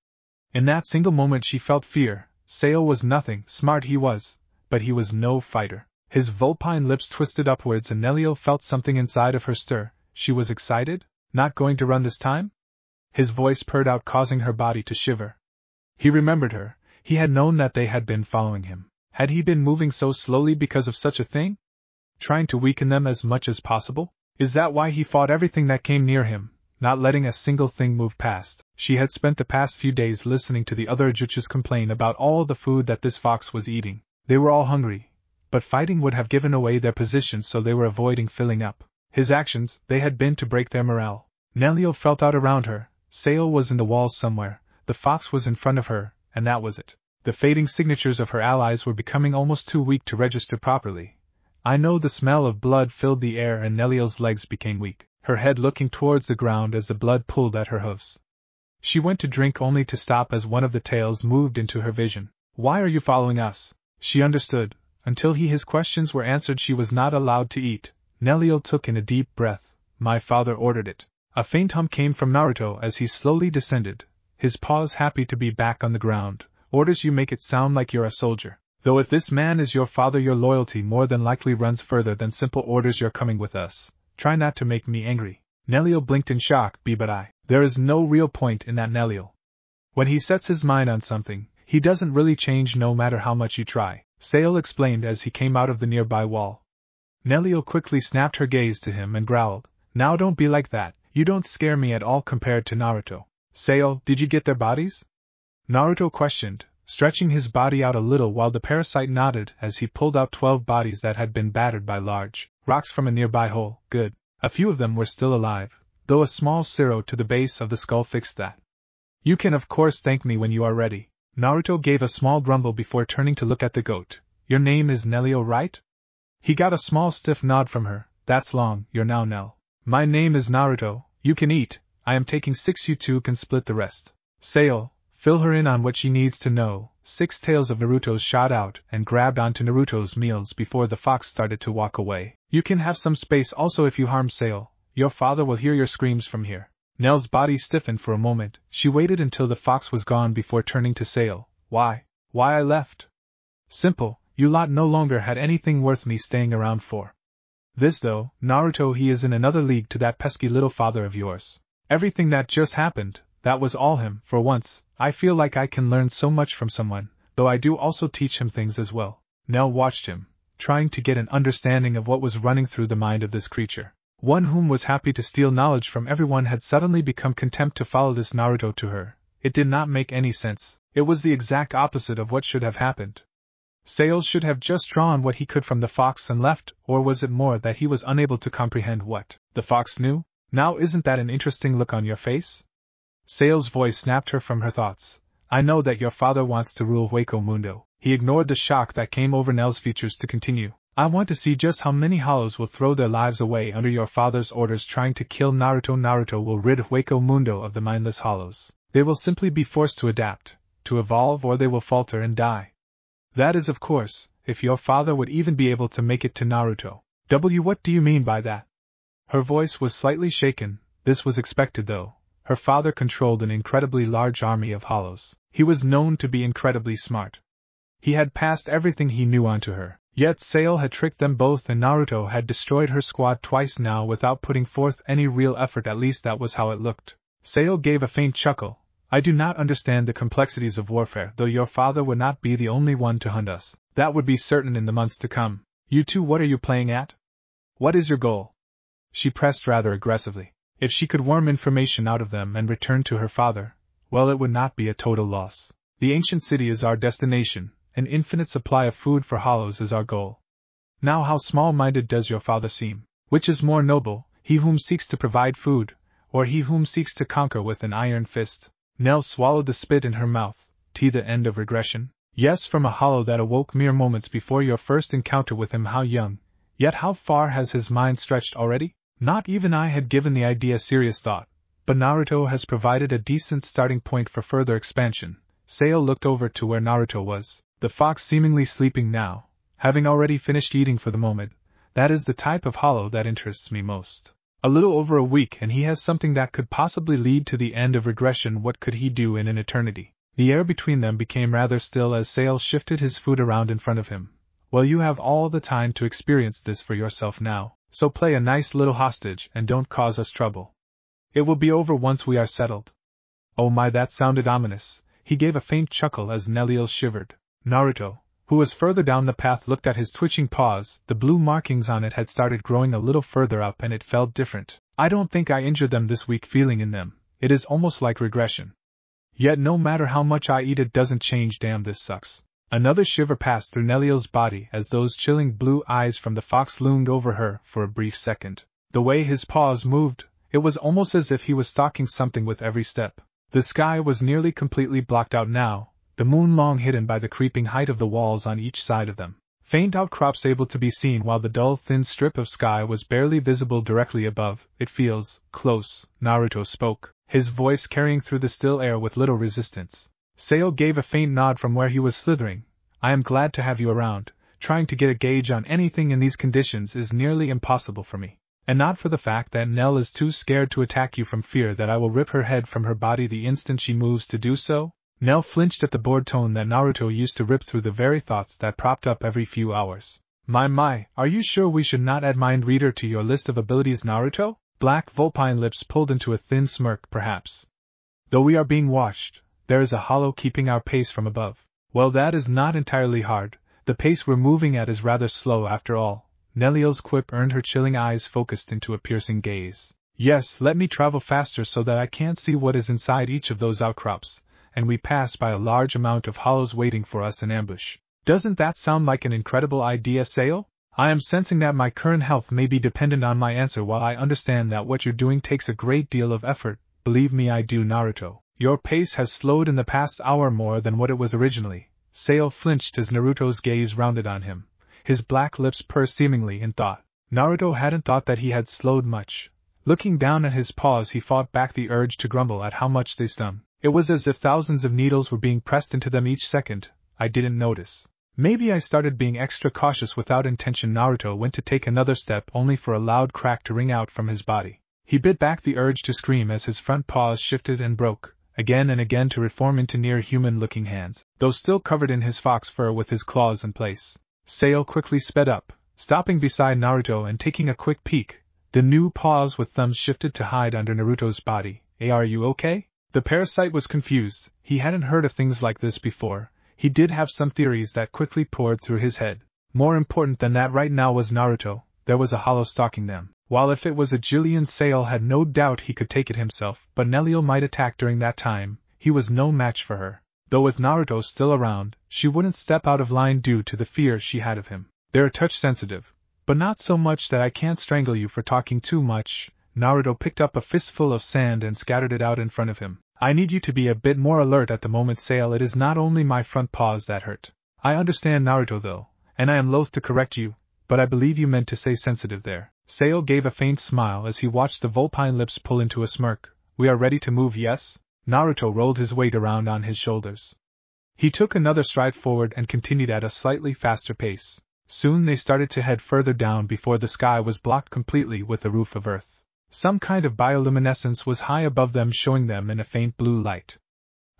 In that single moment she felt fear. Sale was nothing, smart he was, but he was no fighter. His vulpine lips twisted upwards and Nelio felt something inside of her stir. She was excited? Not going to run this time? His voice purred out, causing her body to shiver. He remembered her. He had known that they had been following him. Had he been moving so slowly because of such a thing? Trying to weaken them as much as possible? Is that why he fought everything that came near him, not letting a single thing move past? She had spent the past few days listening to the other ajuchas complain about all the food that this fox was eating. They were all hungry, but fighting would have given away their positions, so they were avoiding filling up. His actions, they had been to break their morale. Nelio felt out around her. Sale was in the walls somewhere, the fox was in front of her, and that was it. The fading signatures of her allies were becoming almost too weak to register properly. I know the smell of blood filled the air and Nelio's legs became weak, her head looking towards the ground as the blood pulled at her hooves. She went to drink only to stop as one of the tails moved into her vision. Why are you following us? She understood. Until his questions were answered she was not allowed to eat. Nelio took in a deep breath. My father ordered it. A faint hum came from Naruto as he slowly descended, his paws happy to be back on the ground. Orders? You make it sound like you're a soldier. Though if this man is your father, your loyalty more than likely runs further than simple orders. You're coming with us. Try not to make me angry. Nelio blinked in shock. But there is no real point in that, Nelio. When he sets his mind on something, he doesn't really change no matter how much you try, Sale explained as he came out of the nearby wall. Nelio quickly snapped her gaze to him and growled, now don't be like that, you don't scare me at all compared to Naruto. Sale, did you get their bodies? Naruto questioned, stretching his body out a little while the parasite nodded as he pulled out 12 bodies that had been battered by large rocks from a nearby hole. Good. A few of them were still alive, though a small Zero to the base of the skull fixed that. You can of course thank me when you are ready. Naruto gave a small grumble before turning to look at the goat. Your name is Nelio, right? He got a small stiff nod from her. That's long, you're now Nell. My name is Naruto, you can eat, I am taking 6, you two can split the rest. Sale, fill her in on what she needs to know. 6 tails of Naruto's shot out and grabbed onto Naruto's meals before the fox started to walk away. You can have some space also if you harm Sale, your father will hear your screams from here. Nell's body stiffened for a moment. She waited until the fox was gone before turning to Sale. Why I left? Simple, You lot no longer had anything worth me staying around for. This though, Naruto, he is in another league to that pesky little father of yours. Everything that just happened, that was all him. For once, I feel like I can learn so much from someone, though I do also teach him things as well. Nell watched him, trying to get an understanding of what was running through the mind of this creature. One whom was happy to steal knowledge from everyone had suddenly become content to follow this Naruto to her. It did not make any sense. It was the exact opposite of what should have happened. Sales should have just drawn what he could from the fox and left, or was it more that he was unable to comprehend what the fox knew? Now isn't that an interesting look on your face? Sales' voice snapped her from her thoughts. I know that your father wants to rule Hueco Mundo. He ignored the shock that came over Nell's features to continue. I want to see just how many hollows will throw their lives away under your father's orders trying to kill Naruto. Naruto will rid Hueco Mundo of the mindless hollows. They will simply be forced to adapt, to evolve, or they will falter and die. That is, of course, if your father would even be able to make it to Naruto. What do you mean by that? Her voice was slightly shaken. This was expected though. Her father controlled an incredibly large army of hollows. He was known to be incredibly smart. He had passed everything he knew on to her. Yet Sale had tricked them both and Naruto had destroyed her squad twice now without putting forth any real effort. At least that was how it looked. Sale gave a faint chuckle. I do not understand the complexities of warfare, though your father would not be the only one to hunt us. That would be certain in the months to come. You two, what are you playing at? What is your goal? She pressed rather aggressively. If she could worm information out of them and return to her father, well, it would not be a total loss. The ancient city is our destination. An infinite supply of food for hollows is our goal. Now how small-minded does your father seem? Which is more noble, he whom seeks to provide food, or he whom seeks to conquer with an iron fist? Nell swallowed the spit in her mouth. The end of regression? Yes, from a hollow that awoke mere moments before your first encounter with him. How young, yet how far has his mind stretched already? Not even I had given the idea serious thought, but Naruto has provided a decent starting point for further expansion. Sale looked over to where Naruto was. The fox seemingly sleeping now, having already finished eating for the moment. That is the type of hollow that interests me most. A little over a week and he has something that could possibly lead to the end of regression. What could he do in an eternity? The air between them became rather still as Sale shifted his food around in front of him. Well, you have all the time to experience this for yourself now, so play a nice little hostage and don't cause us trouble. It will be over once we are settled. Oh my, that sounded ominous. He gave a faint chuckle as Nellil shivered. Naruto, who was further down the path, looked at his twitching paws. The blue markings on it had started growing a little further up and it felt different. I don't think I injured them this week. Feeling in them. It is almost like regression. Yet no matter how much I eat it doesn't change. Damn, this sucks. Another shiver passed through Nellil's body as those chilling blue eyes from the fox loomed over her for a brief second. The way his paws moved, it was almost as if he was stalking something with every step. The sky was nearly completely blocked out now, the moon long hidden by the creeping height of the walls on each side of them. Faint outcrops able to be seen while the dull thin strip of sky was barely visible directly above. It feels close, Naruto spoke, his voice carrying through the still air with little resistance. Sale gave a faint nod from where he was slithering. I am glad to have you around. Trying to get a gauge on anything in these conditions is nearly impossible for me. And not for the fact that Nell is too scared to attack you from fear that I will rip her head from her body the instant she moves to do so. Nell flinched at the bored tone that Naruto used to rip through the very thoughts that propped up every few hours. My, are you sure we should not add mind reader to your list of abilities, Naruto? Black vulpine lips pulled into a thin smirk. Perhaps. Though we are being watched, there is a hollow keeping our pace from above. Well, that is not entirely hard. The pace we're moving at is rather slow after all. Nellil's quip earned her chilling eyes focused into a piercing gaze. Yes, let me travel faster so that I can't see what is inside each of those outcrops, and we pass by a large amount of hollows waiting for us in ambush. Doesn't that sound like an incredible idea, Sale? I am sensing that my current health may be dependent on my answer. While I understand that what you're doing takes a great deal of effort, believe me I do, Naruto. Your pace has slowed in the past hour more than what it was originally. Sale flinched as Naruto's gaze rounded on him. His black lips pursed seemingly in thought. Naruto hadn't thought that he had slowed much. Looking down at his paws, he fought back the urge to grumble at how much they stung. It was as if thousands of needles were being pressed into them each second. I didn't notice. Maybe I started being extra cautious without intention. Naruto went to take another step only for a loud crack to ring out from his body. He bit back the urge to scream as his front paws shifted and broke, again and again to reform into near human-looking hands, though still covered in his fox fur with his claws in place. Sail quickly sped up, stopping beside Naruto and taking a quick peek. The new paws with thumbs shifted to hide under Naruto's body. Hey, are you okay? The parasite was confused. He hadn't heard of things like this before. He did have some theories that quickly poured through his head. More important than that right now was Naruto. There was a hollow stalking them. While if it was a Jillian, Sail had no doubt he could take it himself, but Nelio might attack during that time. He was no match for her. Though with Naruto still around, she wouldn't step out of line due to the fear she had of him. They're a touch sensitive, but not so much that I can't strangle you for talking too much. Naruto picked up a fistful of sand and scattered it out in front of him. I need you to be a bit more alert at the moment, Sail. It is not only my front paws that hurt. I understand, Naruto, though, and I am loath to correct you, but I believe you meant to say sensitive there. Sail gave a faint smile as he watched the vulpine lips pull into a smirk. We are ready to move, yes? Naruto rolled his weight around on his shoulders. He took another stride forward and continued at a slightly faster pace. Soon they started to head further down before the sky was blocked completely with a roof of earth. Some kind of bioluminescence was high above them, showing them in a faint blue light.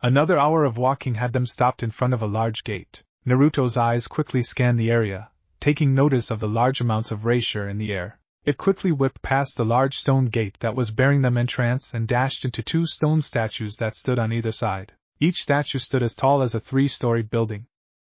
Another hour of walking had them stopped in front of a large gate. Naruto's eyes quickly scanned the area, taking notice of the large amounts of erasure in the air. It quickly whipped past the large stone gate that was bearing them entrance and dashed into two stone statues that stood on either side. Each statue stood as tall as a 3-story building.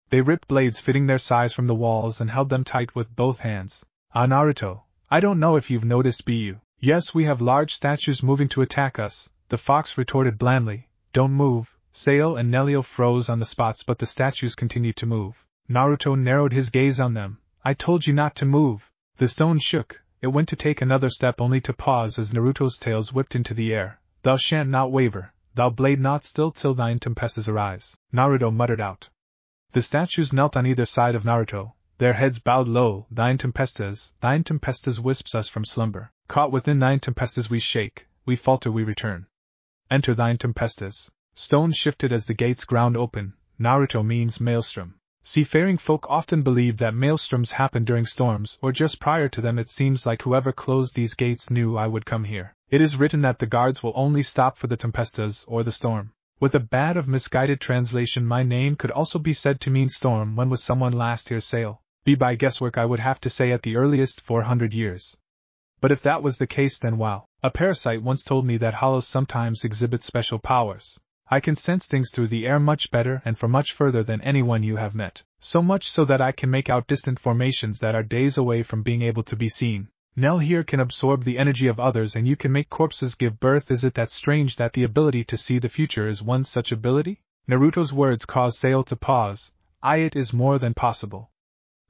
They ripped blades fitting their size from the walls and held them tight with both hands. Ah, Naruto, I don't know if you've noticed, you? Yes, we have large statues moving to attack us, the fox retorted blandly. Don't move. Sail and Nelio froze on the spots, but the statues continued to move. Naruto narrowed his gaze on them. I told you not to move. The stone shook. It went to take another step only to pause as Naruto's tails whipped into the air. Thou shalt not waver, thou blade not still till thine tempestus arrives, Naruto muttered out. The statues knelt on either side of Naruto, their heads bowed low. Thine tempestus wisps us from slumber. Caught within thine tempestus we shake, we falter, we return. Enter thine tempestus. Stone shifted as the gates ground open. Naruto means maelstrom. Seafaring folk often believe that maelstroms happen during storms or just prior to them. It seems like whoever closed these gates knew I would come here. It is written that the guards will only stop for the tempestus or the storm. With a bad of misguided translation, my name could also be said to mean storm. When was someone last here, Sail? Be by guesswork, I would have to say at the earliest 400 years. But if that was the case, then wow. A parasite once told me that hollows sometimes exhibit special powers. I can sense things through the air much better and for much further than anyone you have met. So much so that I can make out distant formations that are days away from being able to be seen. Nell here can absorb the energy of others, and you can make corpses give birth. Is it that strange that the ability to see the future is one such ability? Naruto's words caused Sail to pause. It is more than possible.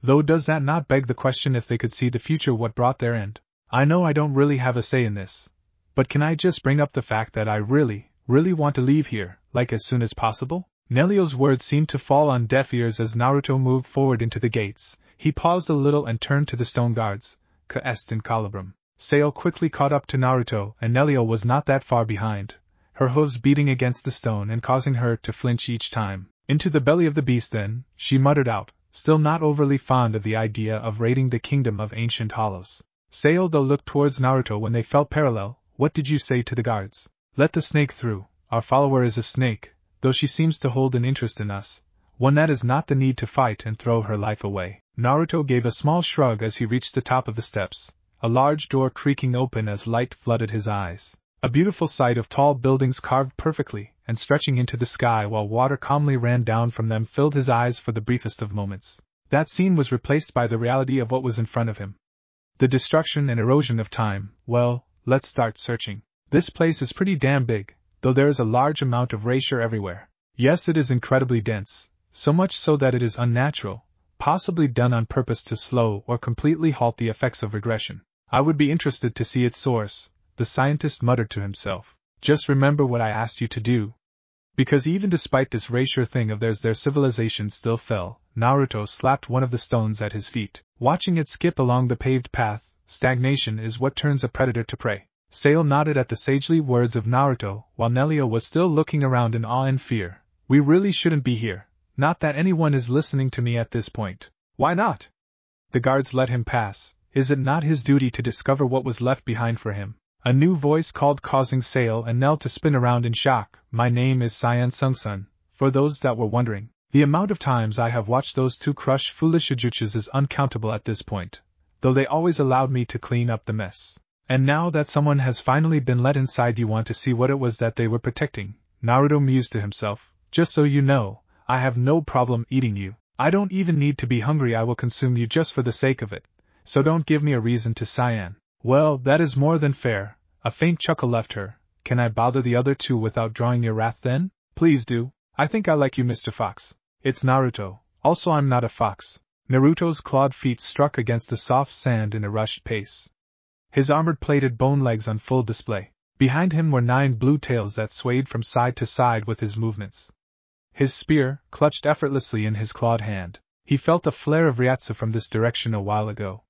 Though does that not beg the question, if they could see the future, what brought their end? I know I don't really have a say in this. But can I just bring up the fact that I really want to leave here, like as soon as possible? Nelio's words seemed to fall on deaf ears as Naruto moved forward into the gates. He paused a little and turned to the stone guards. Que est in calibrum. Sail quickly caught up to Naruto, and Nelio was not that far behind, her hooves beating against the stone and causing her to flinch each time. Into the belly of the beast then, she muttered out, still not overly fond of the idea of raiding the kingdom of ancient hollows. Sail though looked towards Naruto when they felt parallel. What did you say to the guards? Let the snake through. Our follower is a snake, though she seems to hold an interest in us, one that is not the need to fight and throw her life away. Naruto gave a small shrug as he reached the top of the steps, a large door creaking open as light flooded his eyes. A beautiful sight of tall buildings carved perfectly and stretching into the sky while water calmly ran down from them filled his eyes for the briefest of moments. That scene was replaced by the reality of what was in front of him. The destruction and erosion of time. Well, let's start searching. This place is pretty damn big, though there is a large amount of erasure everywhere. Yes, it is incredibly dense, so much so that it is unnatural, possibly done on purpose to slow or completely halt the effects of regression. I would be interested to see its source, the scientist muttered to himself. Just remember what I asked you to do. Because even despite this erasure thing of theirs, their civilization still fell. Naruto slapped one of the stones at his feet, watching it skip along the paved path. Stagnation is what turns a predator to prey. Sail nodded at the sagely words of Naruto, while Nelio was still looking around in awe and fear. We really shouldn't be here. Not that anyone is listening to me at this point. Why not? The guards let him pass. Is it not his duty to discover what was left behind for him? A new voice called, causing Sail and Nell to spin around in shock. My name is Cyan Sungsun, for those that were wondering. The amount of times I have watched those two crush foolish ajuchas is uncountable at this point, though they always allowed me to clean up the mess. And now that someone has finally been let inside, you want to see what it was that they were protecting, Naruto mused to himself. Just so you know, I have no problem eating you. I don't even need to be hungry, I will consume you just for the sake of it, so don't give me a reason to cyan. Well, that is more than fair. A faint chuckle left her. Can I bother the other two without drawing your wrath then? Please do. I think I like you, Mr. Fox. It's Naruto. Also, I'm not a fox. Naruto's clawed feet struck against the soft sand in a rushed pace. His armored-plated bone legs on full display. Behind him were 9 blue tails that swayed from side to side with his movements. His spear clutched effortlessly in his clawed hand. He felt a flare of Ryatsu from this direction a while ago.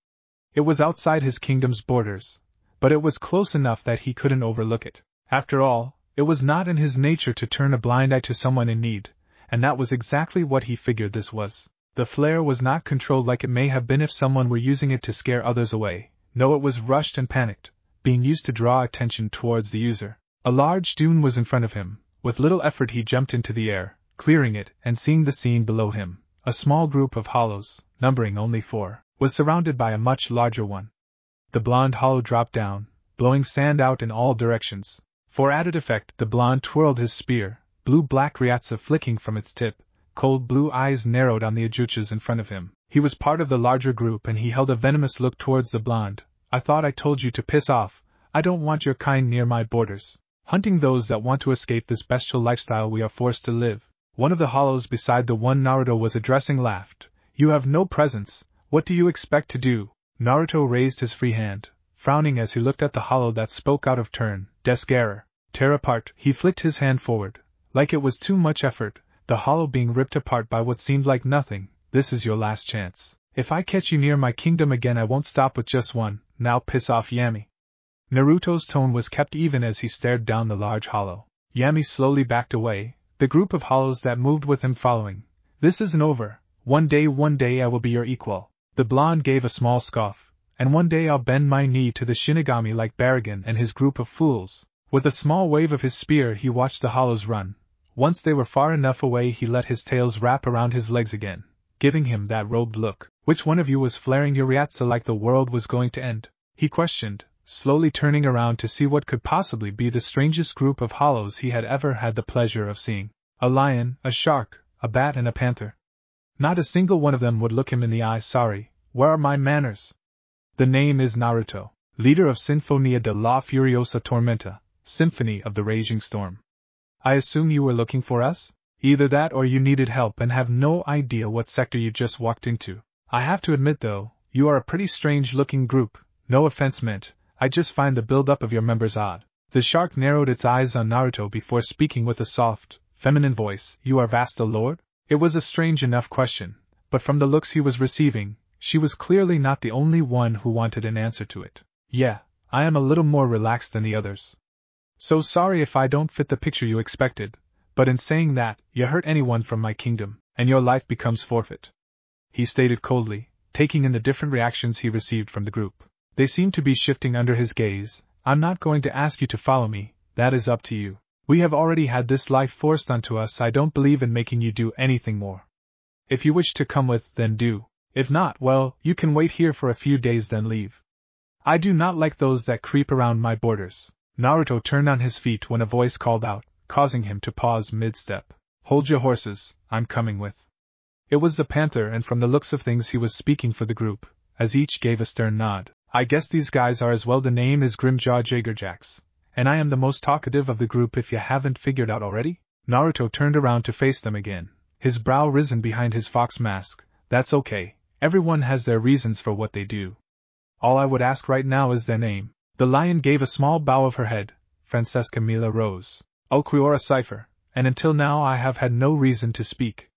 It was outside his kingdom's borders, but it was close enough that he couldn't overlook it. After all, it was not in his nature to turn a blind eye to someone in need, and that was exactly what he figured this was. The flare was not controlled like it may have been if someone were using it to scare others away. No, it was rushed and panicked, being used to draw attention towards the user. A large dune was in front of him. With little effort he jumped into the air, clearing it and seeing the scene below him. A small group of hollows, numbering only 4, was surrounded by a much larger one. The blonde hollow dropped down, blowing sand out in all directions. For added effect, the blonde twirled his spear, blue-black Ryatsu flicking from its tip. Cold blue eyes narrowed on the ajuchas in front of him. He was part of the larger group and he held a venomous look towards the blonde. I thought I told you to piss off. I don't want your kind near my borders. Hunting those that want to escape this bestial lifestyle we are forced to live. One of the hollows beside the one Naruto was addressing laughed. You have no presence. What do you expect to do? Naruto raised his free hand, frowning as he looked at the hollow that spoke out of turn. Desk error. Tear apart. He flicked his hand forward. Like it was too much effort, the hollow being ripped apart by what seemed like nothing. This is your last chance. If I catch you near my kingdom again, I won't stop with just one. Now piss off, Yami. Naruto's tone was kept even as he stared down the large hollow. Yami slowly backed away, the group of hollows that moved with him following. This isn't over. One day I will be your equal. The blonde gave a small scoff. And one day I'll bend my knee to the Shinigami like Baragon and his group of fools. With a small wave of his spear he watched the hollows run. Once they were far enough away he let his tails wrap around his legs again, giving him that robed look. Which one of you was flaring your Ryatsu like the world was going to end? He questioned, slowly turning around to see what could possibly be the strangest group of hollows he had ever had the pleasure of seeing. A lion, a shark, a bat and a panther. Not a single one of them would look him in the eye. Sorry, where are my manners? The name is Naruto, leader of Sinfonia de la Furiosa Tormenta, Symphony of the Raging Storm. I assume you were looking for us? Either that or you needed help and have no idea what sector you just walked into. I have to admit though, you are a pretty strange-looking group. No offense meant, I just find the build-up of your members odd. The shark narrowed its eyes on Naruto before speaking with a soft, feminine voice. You are Vasta Lord? It was a strange enough question, but from the looks he was receiving, she was clearly not the only one who wanted an answer to it. Yeah, I am a little more relaxed than the others. So sorry if I don't fit the picture you expected, but in saying that, you hurt anyone from my kingdom, and your life becomes forfeit. He stated coldly, taking in the different reactions he received from the group. They seemed to be shifting under his gaze. I'm not going to ask you to follow me, that is up to you. We have already had this life forced onto us. I don't believe in making you do anything more. If you wish to come with, then do. If not, well, you can wait here for a few days then leave. I do not like those that creep around my borders. Naruto turned on his feet when a voice called out, causing him to pause mid-step. Hold your horses, I'm coming with. It was the panther, and from the looks of things he was speaking for the group, as each gave a stern nod. I guess these guys are as well. The name is Grimjaw Jagerjacks, and I am the most talkative of the group if you haven't figured out already. Naruto turned around to face them again, his brow risen behind his fox mask. That's okay, everyone has their reasons for what they do. All I would ask right now is their name. The lion gave a small bow of her head. Francesca Mila Rose. Ulquiorra Cipher, and until now I have had no reason to speak.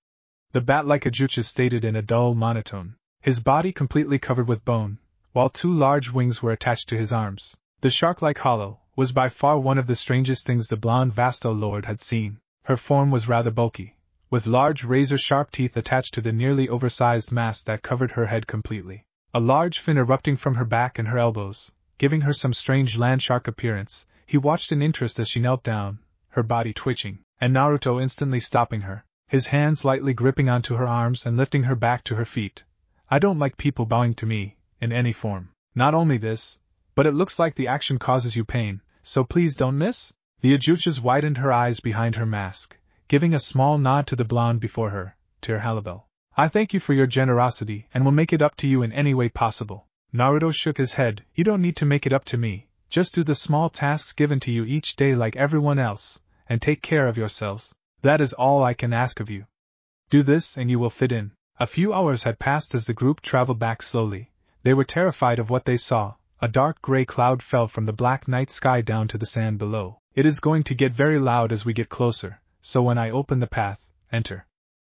The bat-like Ajucha stated in a dull monotone, his body completely covered with bone, while 2 large wings were attached to his arms. The shark-like hollow was by far one of the strangest things the blonde Vasta Lord had seen. Her form was rather bulky, with large razor-sharp teeth attached to the nearly oversized mask that covered her head completely. A large fin erupting from her back and her elbows, giving her some strange land shark appearance. He watched in interest as she knelt down, her body twitching, and Naruto instantly stopping her. his hands lightly gripping onto her arms and lifting her back to her feet. I don't like people bowing to me, in any form. Not only this, but it looks like the action causes you pain, so please don't miss? The Ajuchas widened her eyes behind her mask, giving a small nod to the blonde before her, Tir Halibel. I thank you for your generosity and will make it up to you in any way possible. Naruto shook his head. You don't need to make it up to me, just do the small tasks given to you each day like everyone else, and take care of yourselves. That is all I can ask of you. Do this and you will fit in. A few hours had passed as the group traveled back slowly. They were terrified of what they saw. A dark gray cloud fell from the black night sky down to the sand below. It is going to get very loud as we get closer, so when I open the path, enter.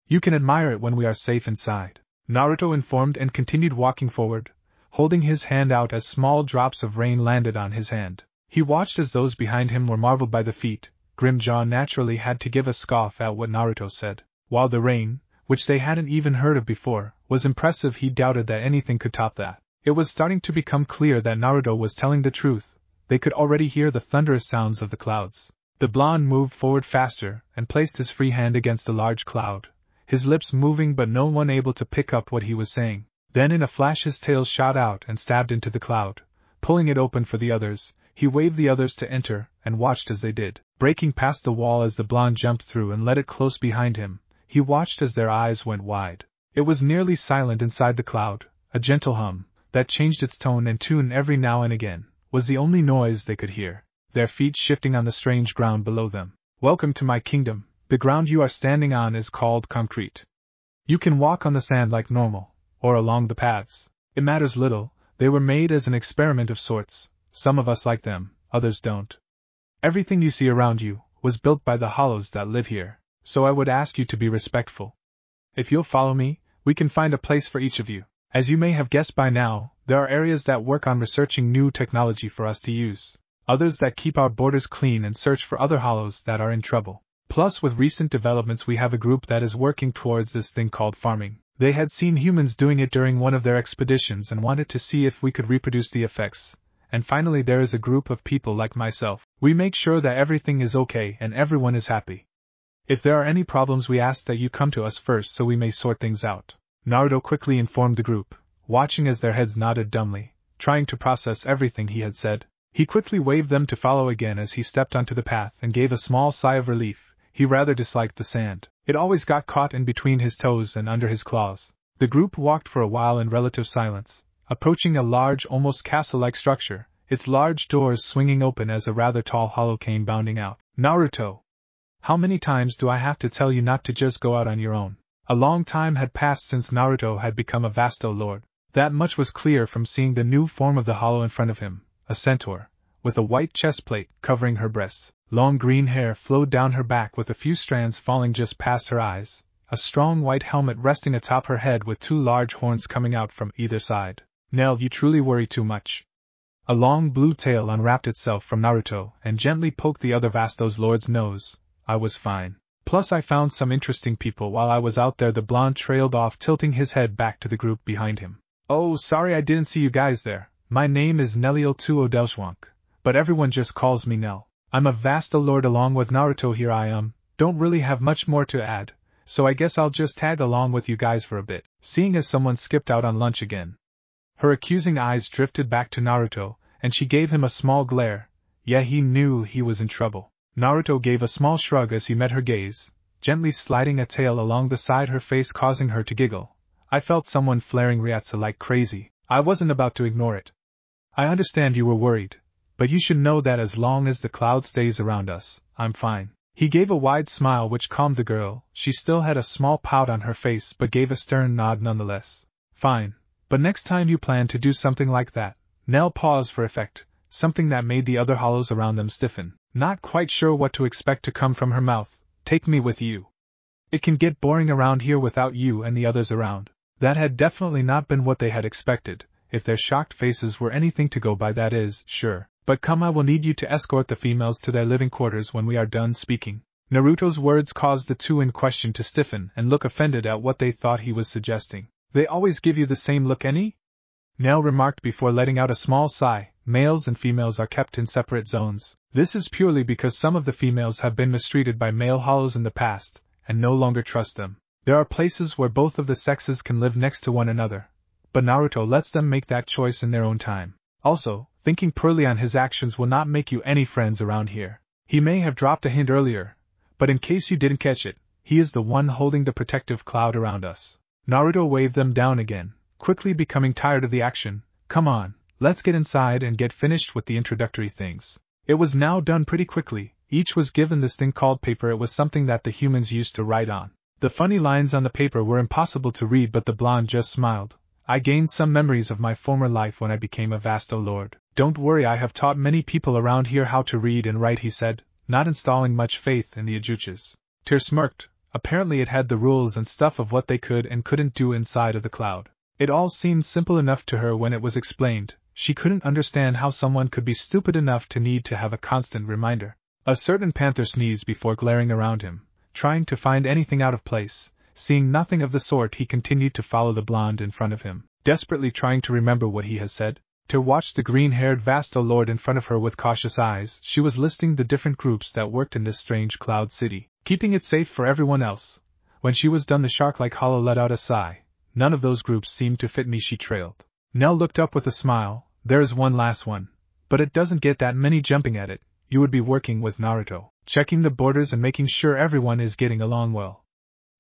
You can admire it when we are safe inside. Naruto informed and continued walking forward, holding his hand out as small drops of rain landed on his hand. He watched as those behind him were marveled by the feat. Grimjaw naturally had to give a scoff at what Naruto said. While the rain, which they hadn't even heard of before, was impressive, he doubted that anything could top that. It was starting to become clear that Naruto was telling the truth. They could already hear the thunderous sounds of the clouds. The blonde moved forward faster and placed his free hand against the large cloud, his lips moving but no one able to pick up what he was saying. Then in a flash his tail shot out and stabbed into the cloud, pulling it open for the others. He waved the others to enter and watched as they did. Breaking past the wall as the blonde jumped through and let it close behind him, he watched as their eyes went wide. It was nearly silent inside the cloud. A gentle hum, that changed its tone and tune every now and again, was the only noise they could hear, their feet shifting on the strange ground below them. Welcome to my kingdom. The ground you are standing on is called concrete. You can walk on the sand like normal, or along the paths. It matters little, they were made as an experiment of sorts. Some of us like them, others don't. Everything you see around you was built by the hollows that live here, so I would ask you to be respectful. If you'll follow me, we can find a place for each of you. As you may have guessed by now, there are areas that work on researching new technology for us to use, others that keep our borders clean and search for other hollows that are in trouble. Plus, with recent developments, we have a group that is working towards this thing called farming. They had seen humans doing it during one of their expeditions and wanted to see if we could reproduce the effects. And finally, there is a group of people like myself. We make sure that everything is okay and everyone is happy. If there are any problems, we ask that you come to us first so we may sort things out. Naruto quickly informed the group, watching as their heads nodded dumbly, trying to process everything he had said. He quickly waved them to follow again as he stepped onto the path and gave a small sigh of relief. He rather disliked the sand. It always got caught in between his toes and under his claws. The group walked for a while in relative silence, approaching a large, almost castle-like structure, its large doors swinging open as a rather tall hollow came bounding out. Naruto! How many times do I have to tell you not to just go out on your own? A long time had passed since Naruto had become a Vasto Lord. That much was clear from seeing the new form of the hollow in front of him, a centaur, with a white chestplate covering her breasts. Long green hair flowed down her back with a few strands falling just past her eyes, a strong white helmet resting atop her head with two large horns coming out from either side. Nell, you truly worry too much. A long blue tail unwrapped itself from Naruto and gently poked the other Vastos Lord's nose. I was fine. Plus I found some interesting people while I was out there. The blonde trailed off, tilting his head back to the group behind him. Oh, sorry I didn't see you guys there. My name is Nelio Tuodelschwank, but everyone just calls me Nell. I'm a Vasto Lord along with Naruto. Here I am. Don't really have much more to add, so I guess I'll just tag along with you guys for a bit. Seeing as someone skipped out on lunch again, her accusing eyes drifted back to Naruto, and she gave him a small glare. Yeah, he knew he was in trouble. Naruto gave a small shrug as he met her gaze, gently sliding a tail along the side her face, causing her to giggle. I felt someone flaring Ryatsu like crazy. I wasn't about to ignore it. I understand you were worried, but you should know that as long as the cloud stays around us, I'm fine. He gave a wide smile which calmed the girl. She still had a small pout on her face but gave a stern nod nonetheless. Fine, but next time you plan to do something like that. Nell paused for effect, something that made the other hollows around them stiffen. Not quite sure what to expect to come from her mouth. Take me with you. It can get boring around here without you and the others around. That had definitely not been what they had expected. If their shocked faces were anything to go by, that is, sure. But come, I will need you to escort the females to their living quarters when we are done speaking. Naruto's words caused the two in question to stiffen and look offended at what they thought he was suggesting. They always give you the same look, any? Nell remarked before letting out a small sigh. Males and females are kept in separate zones. This is purely because some of the females have been mistreated by male hollows in the past, and no longer trust them. There are places where both of the sexes can live next to one another, but Naruto lets them make that choice in their own time. Also, thinking poorly on his actions will not make you any friends around here. He may have dropped a hint earlier, but in case you didn't catch it, he is the one holding the protective cloud around us. Naruto waved them down again, quickly becoming tired of the action. Come on, let's get inside and get finished with the introductory things. It was now done pretty quickly. Each was given this thing called paper. It was something that the humans used to write on. The funny lines on the paper were impossible to read, but the blonde just smiled. I gained some memories of my former life when I became a Vasto Lord. Don't worry, I have taught many people around here how to read and write, he said, not installing much faith in the Ajuches. Tyr smirked. Apparently it had the rules and stuff of what they could and couldn't do inside of the cloud. It all seemed simple enough to her when it was explained. She couldn't understand how someone could be stupid enough to need to have a constant reminder. A certain panther sneezed before glaring around him, trying to find anything out of place. Seeing nothing of the sort, he continued to follow the blonde in front of him, desperately trying to remember what he has said. To watch the green-haired Vasto Lord in front of her with cautious eyes, she was listing the different groups that worked in this strange cloud city, keeping it safe for everyone else. When she was done, the shark-like hollow let out a sigh. None of those groups seemed to fit me, she trailed. Nell looked up with a smile. There is one last one, but it doesn't get that many jumping at it. You would be working with Naruto, checking the borders and making sure everyone is getting along well.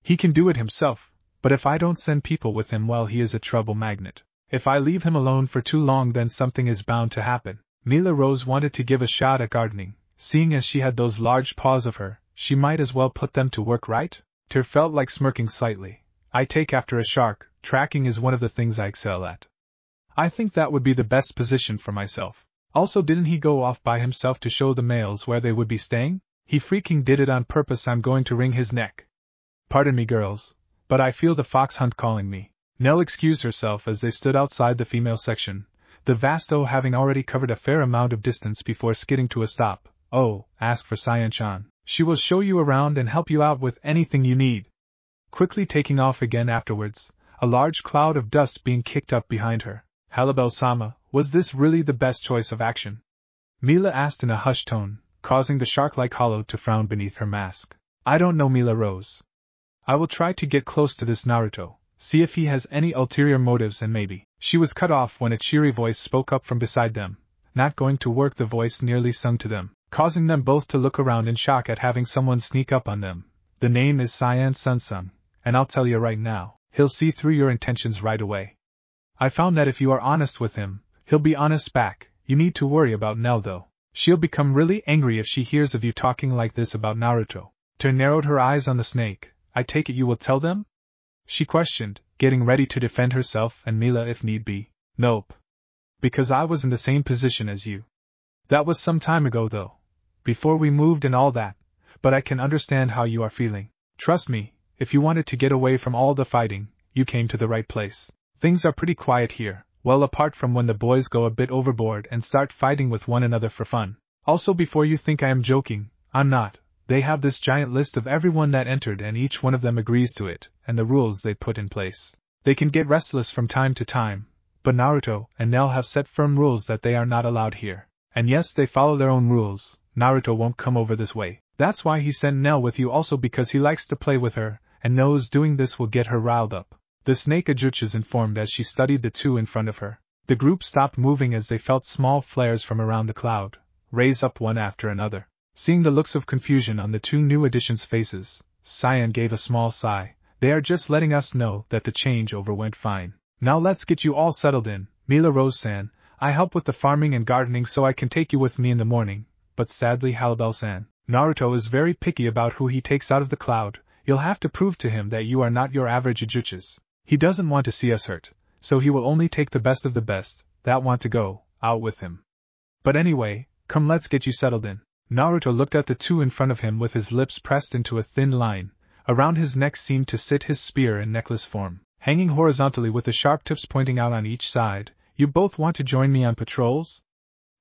He can do it himself, but if I don't send people with him, well, he is a trouble magnet. If I leave him alone for too long, then something is bound to happen. Mila Rose wanted to give a shot at gardening. Seeing as she had those large paws of her, she might as well put them to work, right? Tyr felt like smirking slightly. I take after a shark. Tracking is one of the things I excel at. I think that would be the best position for myself. Also, didn't he go off by himself to show the males where they would be staying? He freaking did it on purpose. I'm going to wring his neck. Pardon me, girls, but I feel the fox hunt calling me. Nell excused herself as they stood outside the female section, the Vasto having already covered a fair amount of distance before skidding to a stop. Oh, ask for Cyan-chan. She will show you around and help you out with anything you need. Quickly taking off again afterwards, a large cloud of dust being kicked up behind her. Halibel-sama, was this really the best choice of action? Mila asked in a hushed tone, causing the shark-like hollow to frown beneath her mask. I don't know, Mila Rose. I will try to get close to this Naruto, see if he has any ulterior motives, and maybe. She was cut off when a cheery voice spoke up from beside them. Not going to work, the voice nearly sung to them, causing them both to look around in shock at having someone sneak up on them. The name is Cyan Sun-sung, and I'll tell you right now, he'll see through your intentions right away. I found that if you are honest with him, he'll be honest back. You need to worry about Nell though. She'll become really angry if she hears of you talking like this about Naruto. Tyr narrowed her eyes on the snake. I take it you will tell them? She questioned, getting ready to defend herself and Mila if need be. Nope. Because I was in the same position as you. That was some time ago though. Before we moved and all that. But I can understand how you are feeling. Trust me, if you wanted to get away from all the fighting, you came to the right place. Things are pretty quiet here, well apart from when the boys go a bit overboard and start fighting with one another for fun. Also, before you think I am joking, I'm not. They have this giant list of everyone that entered and each one of them agrees to it, and the rules they put in place. They can get restless from time to time, but Naruto and Nell have set firm rules that they are not allowed here. And yes, they follow their own rules. Naruto won't come over this way. That's why he sent Nell with you, also because he likes to play with her, and knows doing this will get her riled up. The snake Ajuches informed as she studied the two in front of her. The group stopped moving as they felt small flares from around the cloud raise up one after another. Seeing the looks of confusion on the two new additions' faces, Cyan gave a small sigh. They are just letting us know that the changeover went fine. Now let's get you all settled in. Mila Rose-san, I help with the farming and gardening so I can take you with me in the morning. But sadly, Halibel-san, Naruto is very picky about who he takes out of the cloud. You'll have to prove to him that you are not your average Ajuches. He doesn't want to see us hurt, so he will only take the best of the best that want to go out with him. But anyway, come, let's get you settled in. Naruto looked at the two in front of him with his lips pressed into a thin line. Around his neck seemed to sit his spear in necklace form, hanging horizontally with the sharp tips pointing out on each side. You both want to join me on patrols?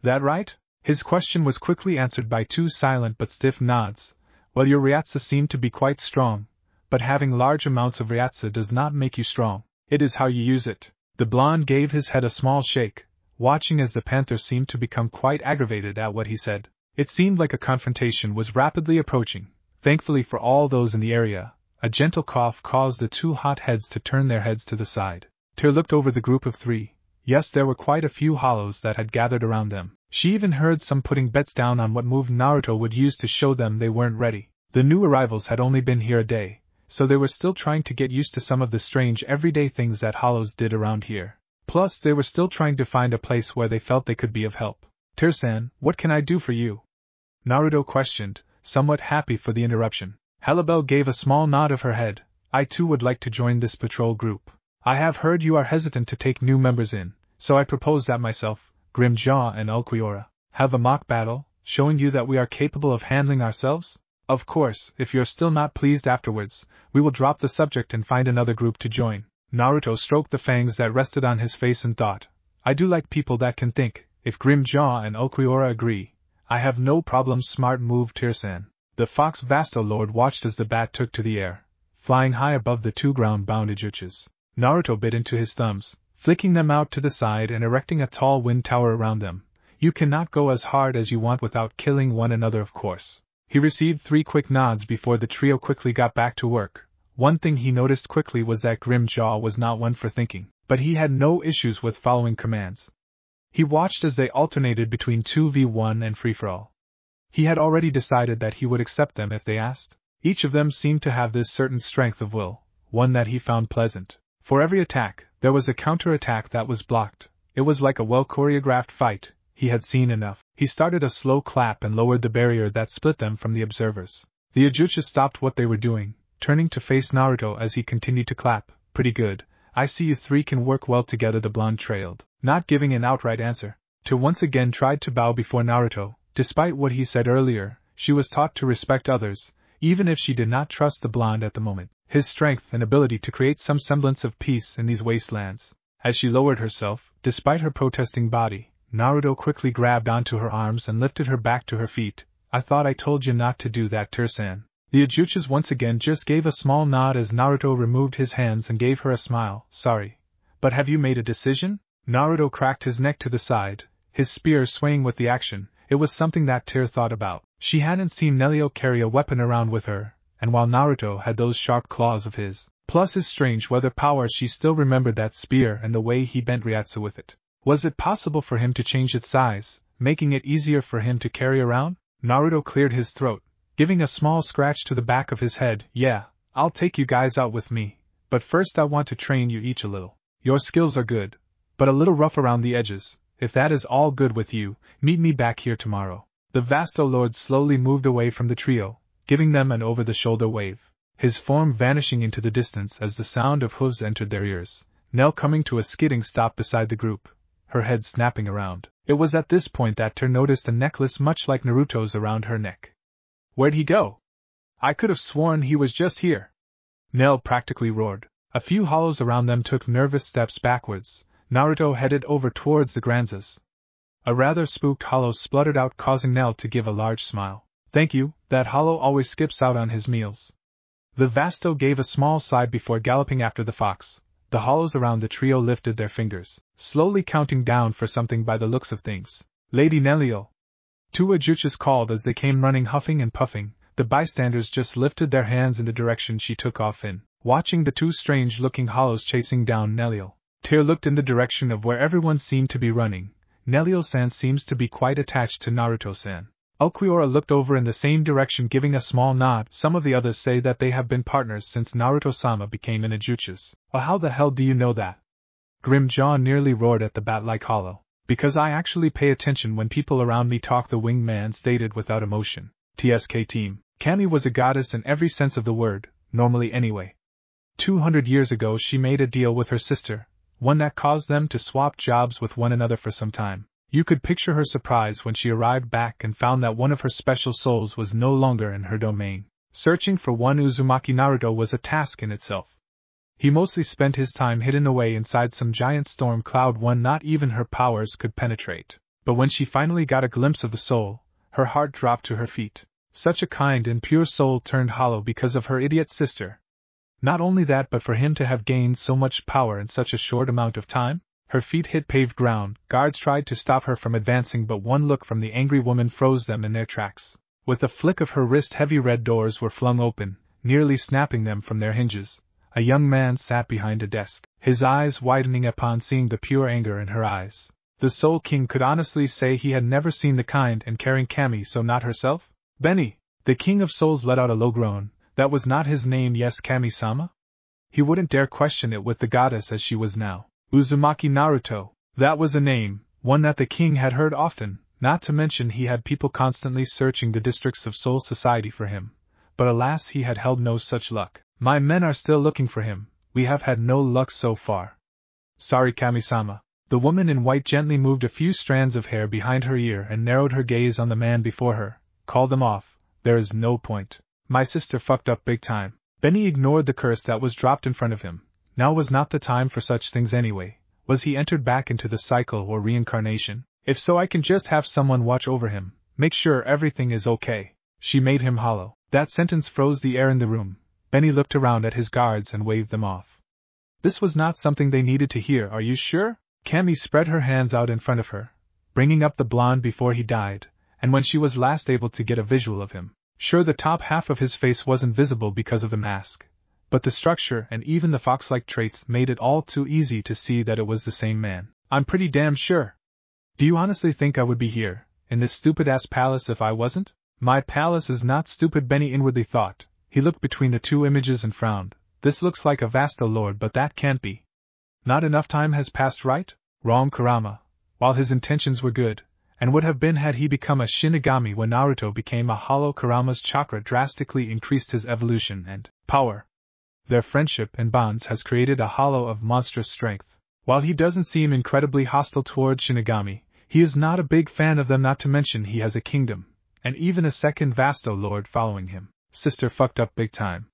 That right? His question was quickly answered by two silent but stiff nods. Well, your Ryatsu seem to be quite strong, but having large amounts of Ryatsu does not make you strong. It is how you use it. The blonde gave his head a small shake, watching as the panther seemed to become quite aggravated at what he said. It seemed like a confrontation was rapidly approaching. Thankfully for all those in the area, A gentle cough caused the two hot heads to turn their heads to the side. Tear looked over the group of three. Yes, there were quite a few hollows that had gathered around them. She even heard some putting bets down on what move Naruto would use to show them they weren't ready. The new arrivals had only been here a day, so they were still trying to get used to some of the strange everyday things that hollows did around here. Plus, they were still trying to find a place where they felt they could be of help. Tear-san, what can I do for you? Naruto questioned, somewhat happy for the interruption. Halibel gave a small nod of her head. I too would like to join this patrol group. I have heard you are hesitant to take new members in, so I propose that myself, Grimjaw and Ulquiorra have a mock battle, showing you that we are capable of handling ourselves? Of course, if you're still not pleased afterwards, we will drop the subject and find another group to join. Naruto stroked the fangs that rested on his face and thought, I do like people that can think. If Grimjaw and Ulquiorra agree, I have no problem. Smart move, Tear-san. The Fox Vasto Lord watched as the bat took to the air, flying high above the two ground-bound Ijuchas. Naruto bit into his thumbs, flicking them out to the side and erecting a tall wind tower around them. You cannot go as hard as you want without killing one another, of course. He received 3 quick nods before the trio quickly got back to work. One thing he noticed quickly was that Grimjaw was not one for thinking, but he had no issues with following commands. He watched as they alternated between 2v1 and free-for-all. He had already decided that he would accept them if they asked. Each of them seemed to have this certain strength of will, one that he found pleasant. For every attack, there was a counter-attack that was blocked. It was like a well-choreographed fight. He had seen enough. He started a slow clap and lowered the barrier that split them from the observers. The Ijuchas stopped what they were doing, turning to face Naruto as he continued to clap. Pretty good. I see you three can work well together, the blonde trailed, not giving an outright answer. To once again tried to bow before Naruto. Despite what he said earlier, she was taught to respect others, even if she did not trust the blonde at the moment. His strength and ability to create some semblance of peace in these wastelands. As she lowered herself, despite her protesting body, Naruto quickly grabbed onto her arms and lifted her back to her feet. I thought I told you not to do that, Tear-san. The Ijuchas once again just gave a small nod as Naruto removed his hands and gave her a smile. Sorry. But have you made a decision? Naruto cracked his neck to the side, his spear swaying with the action. It was something that Tear thought about. She hadn't seen Nelio carry a weapon around with her, and while Naruto had those sharp claws of his, plus his strange weather powers, she still remembered that spear and the way he bent Ryatsu with it. Was it possible for him to change its size, making it easier for him to carry around? Naruto cleared his throat, giving a small scratch to the back of his head. Yeah, I'll take you guys out with me, but first I want to train you each a little. Your skills are good, but a little rough around the edges. If that is all good with you, meet me back here tomorrow. The Vasto Lord slowly moved away from the trio, giving them an over-the-shoulder wave, his form vanishing into the distance as the sound of hooves entered their ears. Nell coming to a skidding stop beside the group, her head snapping around. It was at this point that Tear noticed a necklace much like Naruto's around her neck. Where'd he go? I could have sworn he was just here. Nell practically roared. A few hollows around them took nervous steps backwards. Naruto headed over towards the Granzas. A rather spooked hollow spluttered out, causing Nell to give a large smile. Thank you, that hollow always skips out on his meals. The Vasto gave a small sigh before galloping after the fox. The hollows around the trio lifted their fingers, slowly counting down for something by the looks of things. Lady Nelio! 2 Ijuchas called as they came running, huffing and puffing. The bystanders just lifted their hands in the direction she took off in, watching the 2 strange-looking hollows chasing down Nelio. Tear looked in the direction of where everyone seemed to be running. Nelio-san seems to be quite attached to Naruto-san. Ulquiorra looked over in the same direction, giving a small nod. Some of the others say that they have been partners since Naruto-sama became an Ijuchas. Oh, how the hell do you know that? Grimjaw nearly roared at the bat-like hollow. Because I actually pay attention when people around me talk, the winged man stated without emotion. TSK team. Kami was a goddess in every sense of the word, normally anyway. 200 years ago she made a deal with her sister, one that caused them to swap jobs with one another for some time. You could picture her surprise when she arrived back and found that one of her special souls was no longer in her domain. Searching for one Uzumaki Naruto was a task in itself. He mostly spent his time hidden away inside some giant storm cloud one not even her powers could penetrate. But when she finally got a glimpse of the soul, her heart dropped to her feet. Such a kind and pure soul turned hollow because of her idiot sister. Not only that, but for him to have gained so much power in such a short amount of time? Her feet hit paved ground. Guards tried to stop her from advancing, but one look from the angry woman froze them in their tracks. With a flick of her wrist, heavy red doors were flung open. nearly snapping them from their hinges. A young man sat behind a desk, his eyes widening upon seeing the pure anger in her eyes. The Soul King could honestly say he had never seen the kind and caring Cammy, so not herself? Benny! The King of Souls let out a low groan. That was not his name, yes, Kami-sama? He wouldn't dare question it with the goddess as she was now. Uzumaki Naruto. That was a name, one that the king had heard often, not to mention he had people constantly searching the districts of Soul Society for him. But alas, he had held no such luck. My men are still looking for him. We have had no luck so far. Sorry, Kami-sama. The woman in white gently moved a few strands of hair behind her ear and narrowed her gaze on the man before her. Call them off. There is no point. My sister fucked up big time. Benny ignored the curse that was dropped in front of him. Now was not the time for such things anyway. Was he entered back into the cycle or reincarnation? If so, I can just have someone watch over him, make sure everything is okay. She made him hollow. That sentence froze the air in the room. Benny looked around at his guards and waved them off. This was not something they needed to hear, are you sure? Cammy spread her hands out in front of her, bringing up the blonde before he died, and when she was last able to get a visual of him. Sure, the top half of his face wasn't visible because of the mask, but the structure and even the fox-like traits made it all too easy to see that it was the same man. I'm pretty damn sure. Do you honestly think I would be here, in this stupid-ass palace, if I wasn't? My palace is not stupid, Benny inwardly thought. He looked between the two images and frowned. This looks like a Vasto Lord, but that can't be. Not enough time has passed, right? Wrong, Kurama. While his intentions were good, and would have been had he become a Shinigami when Naruto became a hollow, Kurama's chakra drastically increased his evolution and power. Their friendship and bonds has created a hollow of monstrous strength. While he doesn't seem incredibly hostile towards Shinigami, he is not a big fan of them, not to mention he has a kingdom, and even a second Vasto Lord following him. Sister fucked up big time.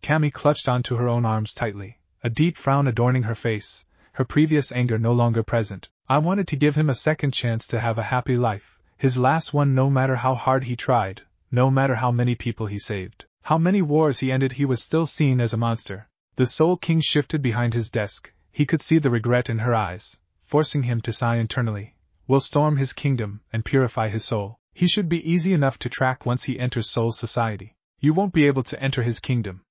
Cammy clutched onto her own arms tightly, a deep frown adorning her face, her previous anger no longer present. I wanted to give him a second chance to have a happy life, his last one, no matter how hard he tried, no matter how many people he saved, how many wars he ended, he was still seen as a monster. The Soul King shifted behind his desk. He could see the regret in her eyes, forcing him to sigh internally. We'll storm his kingdom and purify his soul. He should be easy enough to track once he enters Soul Society. You won't be able to enter his kingdom.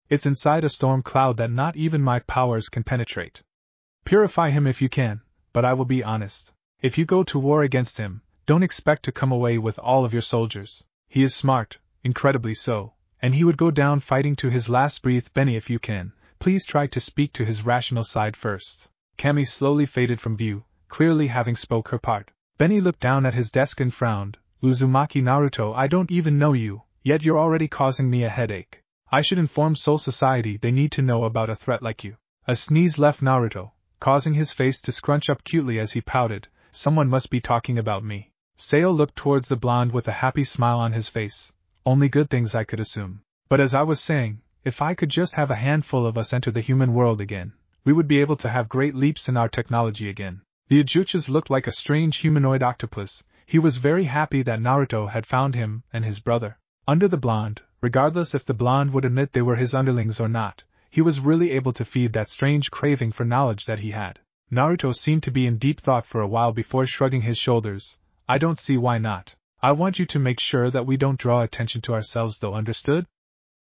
It's inside a storm cloud that not even my powers can penetrate. Purify him if you can, but I will be honest. If you go to war against him, don't expect to come away with all of your soldiers. He is smart, incredibly so, and he would go down fighting to his last breath. Benny, if you can, please try to speak to his rational side first. Cammy slowly faded from view, clearly having spoke her part. Benny looked down at his desk and frowned. Uzumaki Naruto, I don't even know you, yet you're already causing me a headache. I should inform Soul Society, they need to know about a threat like you. A sneeze left Naruto, causing his face to scrunch up cutely as he pouted. Someone must be talking about me. Sayo looked towards the blonde with a happy smile on his face. Only good things I could assume. But as I was saying, if I could just have a handful of us enter the human world again, we would be able to have great leaps in our technology again. The Ajuchas looked like a strange humanoid octopus. He was very happy that Naruto had found him and his brother. Under the blonde, regardless if the blonde would admit they were his underlings or not, he was really able to feed that strange craving for knowledge that he had. Naruto seemed to be in deep thought for a while before shrugging his shoulders. I don't see why not. I want you to make sure that we don't draw attention to ourselves though, understood?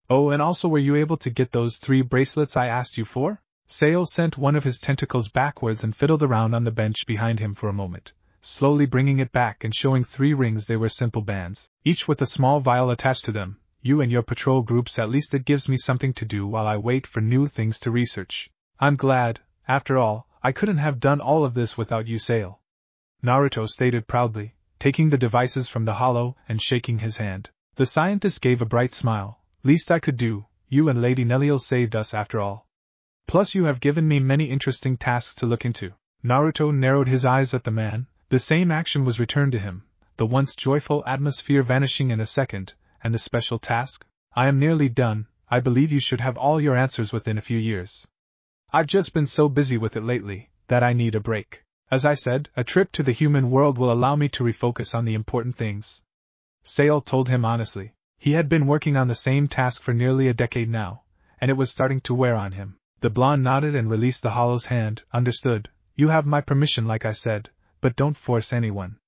Oh, and also, were you able to get those 3 bracelets I asked you for? Sayo sent one of his tentacles backwards and fiddled around on the bench behind him for a moment, slowly bringing it back and showing 3 rings. They were simple bands, each with a small vial attached to them. You and your patrol groups, at least it gives me something to do while I wait for new things to research. I'm glad, after all, I couldn't have done all of this without you, Sayo. Naruto stated proudly, taking the devices from the hollow and shaking his hand. The scientist gave a bright smile. Least I could do, you and Lady Neliel saved us after all. Plus you have given me many interesting tasks to look into. Naruto narrowed his eyes at the man. The same action was returned to him, the once joyful atmosphere vanishing in a second. And the special task? I am nearly done. I believe you should have all your answers within a few years. I've just been so busy with it lately, that I need a break. As I said, a trip to the human world will allow me to refocus on the important things. Sayo told him honestly. He had been working on the same task for nearly a decade now, and it was starting to wear on him. The blonde nodded and released the hollow's hand. Understood. You have my permission like I said, but don't force anyone.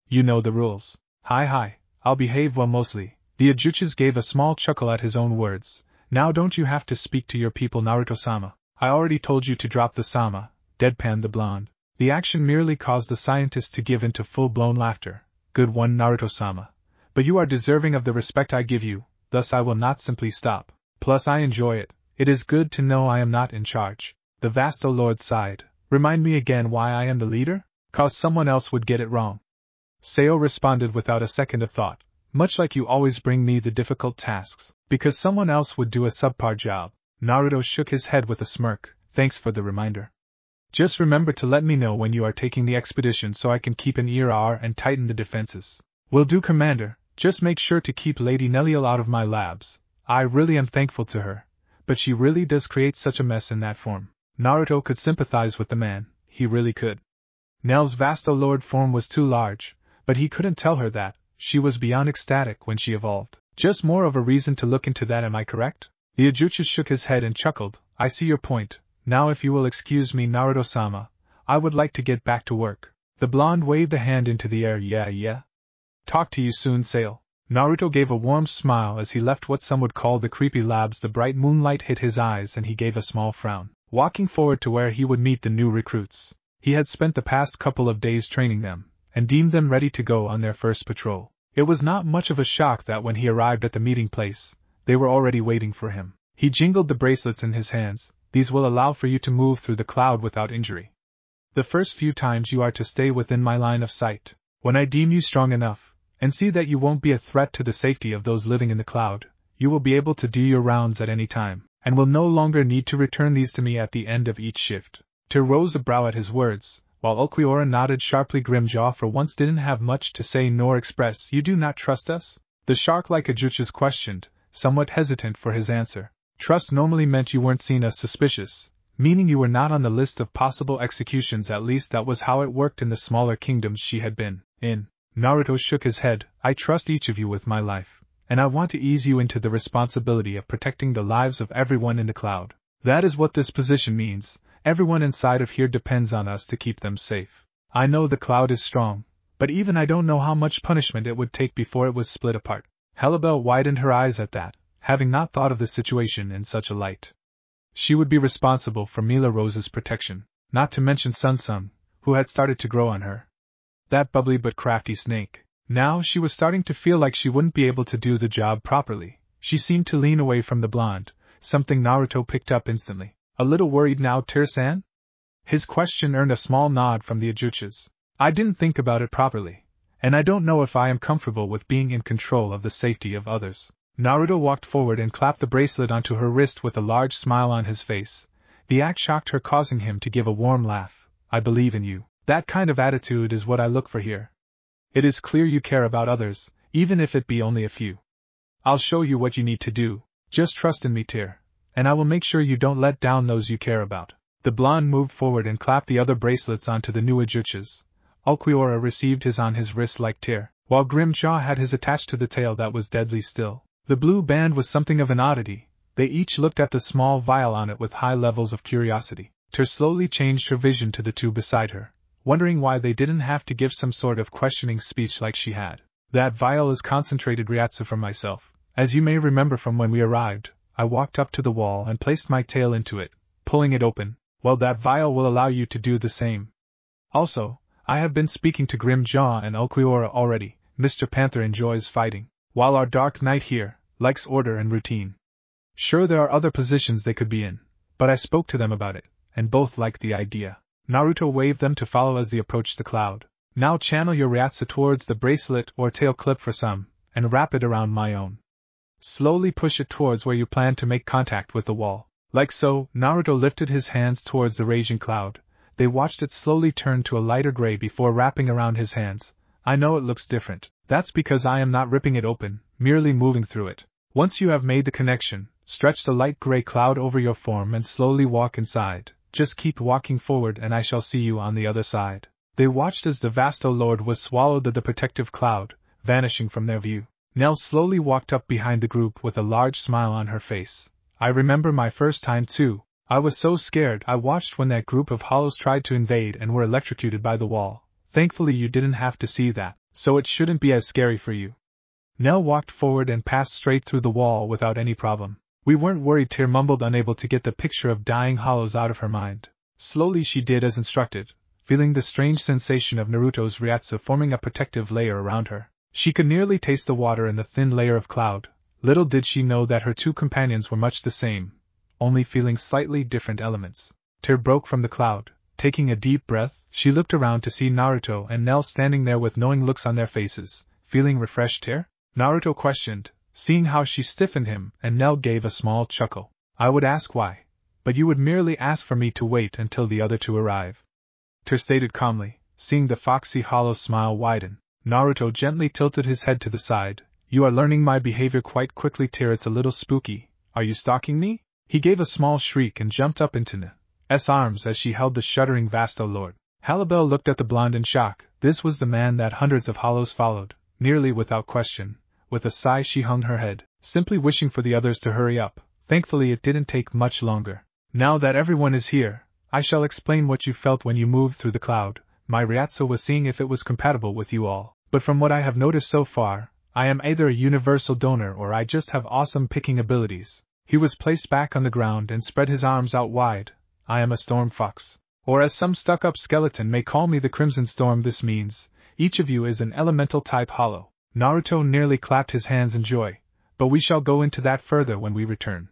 You know the rules. Hi, I'll behave well mostly. The Ajuchas gave a small chuckle at his own words. Now don't you have to speak to your people, Naruto-sama? I already told you to drop the sama, deadpanned the blonde. The action merely caused the scientist to give into full-blown laughter. Good one, Naruto-sama. But you are deserving of the respect I give you, thus I will not simply stop. Plus I enjoy it. It is good to know I am not in charge. The Vasto Lord sighed. Remind me again why I am the leader? 'Cause someone else would get it wrong. Seo responded without a second of thought. Much like you always bring me the difficult tasks, because someone else would do a subpar job. Naruto shook his head with a smirk. Thanks for the reminder. Just remember to let me know when you are taking the expedition so I can keep an ear out and tighten the defenses. Will do, Commander. Just make sure to keep Lady Neliel out of my labs. I really am thankful to her, but she really does create such a mess in that form. Naruto could sympathize with the man, he really could. Nell's Vasto Lord form was too large, but he couldn't tell her that. She was beyond ecstatic when she evolved. Just more of a reason to look into that, am I correct? The Ajuchi shook his head and chuckled. I see your point. Now if you will excuse me, Naruto-sama, I would like to get back to work. The blonde waved a hand into the air. Yeah. Talk to you soon, Sale. Naruto gave a warm smile as he left what some would call the creepy labs. The bright moonlight hit his eyes and he gave a small frown, walking forward to where he would meet the new recruits. He had spent the past couple of days training them, and deemed them ready to go on their first patrol. It was not much of a shock that when he arrived at the meeting place, they were already waiting for him. He jingled the bracelets in his hands. These will allow for you to move through the cloud without injury. The first few times you are to stay within my line of sight. When I deem you strong enough, and see that you won't be a threat to the safety of those living in the cloud, you will be able to do your rounds at any time, and will no longer need to return these to me at the end of each shift. Tyr rose a brow at his words, while Ulquiorra nodded sharply. Grimjaw for once didn't have much to say nor express. You do not trust us? The shark-like Ajuchis questioned, somewhat hesitant for his answer. Trust normally meant you weren't seen as suspicious, meaning you were not on the list of possible executions. At least that was how it worked in the smaller kingdoms she had been in. Naruto shook his head. I trust each of you with my life, and I want to ease you into the responsibility of protecting the lives of everyone in the cloud. That is what this position means. Everyone inside of here depends on us to keep them safe. I know the cloud is strong, but even I don't know how much punishment it would take before it was split apart. Helibel widened her eyes at that, having not thought of the situation in such a light. She would be responsible for Mila Rose's protection, not to mention Sun, who had started to grow on her. That bubbly but crafty snake. Now she was starting to feel like she wouldn't be able to do the job properly. She seemed to lean away from the blonde, something Naruto picked up instantly. A little worried now, Tyr-san? His question earned a small nod from the Ajuchis. I didn't think about it properly, and I don't know if I am comfortable with being in control of the safety of others. Naruto walked forward and clapped the bracelet onto her wrist with a large smile on his face. The act shocked her, causing him to give a warm laugh. I believe in you. That kind of attitude is what I look for here. It is clear you care about others, even if it be only a few. I'll show you what you need to do. Just trust in me, Tyr, and I will make sure you don't let down those you care about. The blonde moved forward and clapped the other bracelets onto the new Ajuchis. Ulquiorra received his on his wrist like Tyr, while Grimjaw had his attached to the tail that was deadly still. The blue band was something of an oddity. They each looked at the small vial on it with high levels of curiosity. Tyr slowly changed her vision to the two beside her, wondering why they didn't have to give some sort of questioning speech like she had. That vial is concentrated Ryatsu for myself. As you may remember from when we arrived, I walked up to the wall and placed my tail into it, pulling it open. Well, that vial will allow you to do the same. Also, I have been speaking to Grimjaw and Ulquiorra already. Mr. Panther enjoys fighting, while our Dark Knight here likes order and routine. Sure, there are other positions they could be in, but I spoke to them about it, and both liked the idea. Naruto waved them to follow as they approached the cloud. Now channel your Ryatsu towards the bracelet or tail clip for some, and wrap it around my own. Slowly push it towards where you plan to make contact with the wall. Like so. Naruto lifted his hands towards the raging cloud. They watched it slowly turn to a lighter gray before wrapping around his hands. I know it looks different. That's because I am not ripping it open, merely moving through it. Once you have made the connection, stretch the light gray cloud over your form and slowly walk inside. Just keep walking forward and I shall see you on the other side. They watched as the Vasto Lord was swallowed in the protective cloud, vanishing from their view. Nell slowly walked up behind the group with a large smile on her face. I remember my first time too. I was so scared. I watched when that group of hollows tried to invade and were electrocuted by the wall. Thankfully you didn't have to see that, so it shouldn't be as scary for you. Nell walked forward and passed straight through the wall without any problem. We weren't worried, Tear mumbled, unable to get the picture of dying hollows out of her mind. Slowly she did as instructed, feeling the strange sensation of Naruto's Ryatsu forming a protective layer around her. She could nearly taste the water in the thin layer of cloud. Little did she know that her two companions were much the same, only feeling slightly different elements. Tear broke from the cloud. Taking a deep breath, she looked around to see Naruto and Nell standing there with knowing looks on their faces. Feeling refreshed, Tear? Naruto questioned, seeing how she stiffened him, and Nell gave a small chuckle. I would ask why, but you would merely ask for me to wait until the other two arrive. Tear stated calmly, seeing the foxy hollow smile widen. Naruto gently tilted his head to the side. You are learning my behavior quite quickly, Tear. It's a little spooky. Are you stalking me? He gave a small shriek and jumped up into Nell's arms as she held the shuddering Vasto Lord. Halibel looked at the blonde in shock. This was the man that hundreds of hollows followed, nearly without question. With a sigh she hung her head, simply wishing for the others to hurry up. Thankfully it didn't take much longer. Now that everyone is here, I shall explain what you felt when you moved through the cloud. My Ryatsu was seeing if it was compatible with you all, but from what I have noticed so far, I am either a universal donor or I just have awesome picking abilities. He was placed back on the ground and spread his arms out wide. I am a storm fox. Or as some stuck-up skeleton may call me, the Crimson Storm. This means, each of you is an elemental type hollow. Naruto nearly clapped his hands in joy, but we shall go into that further when we return.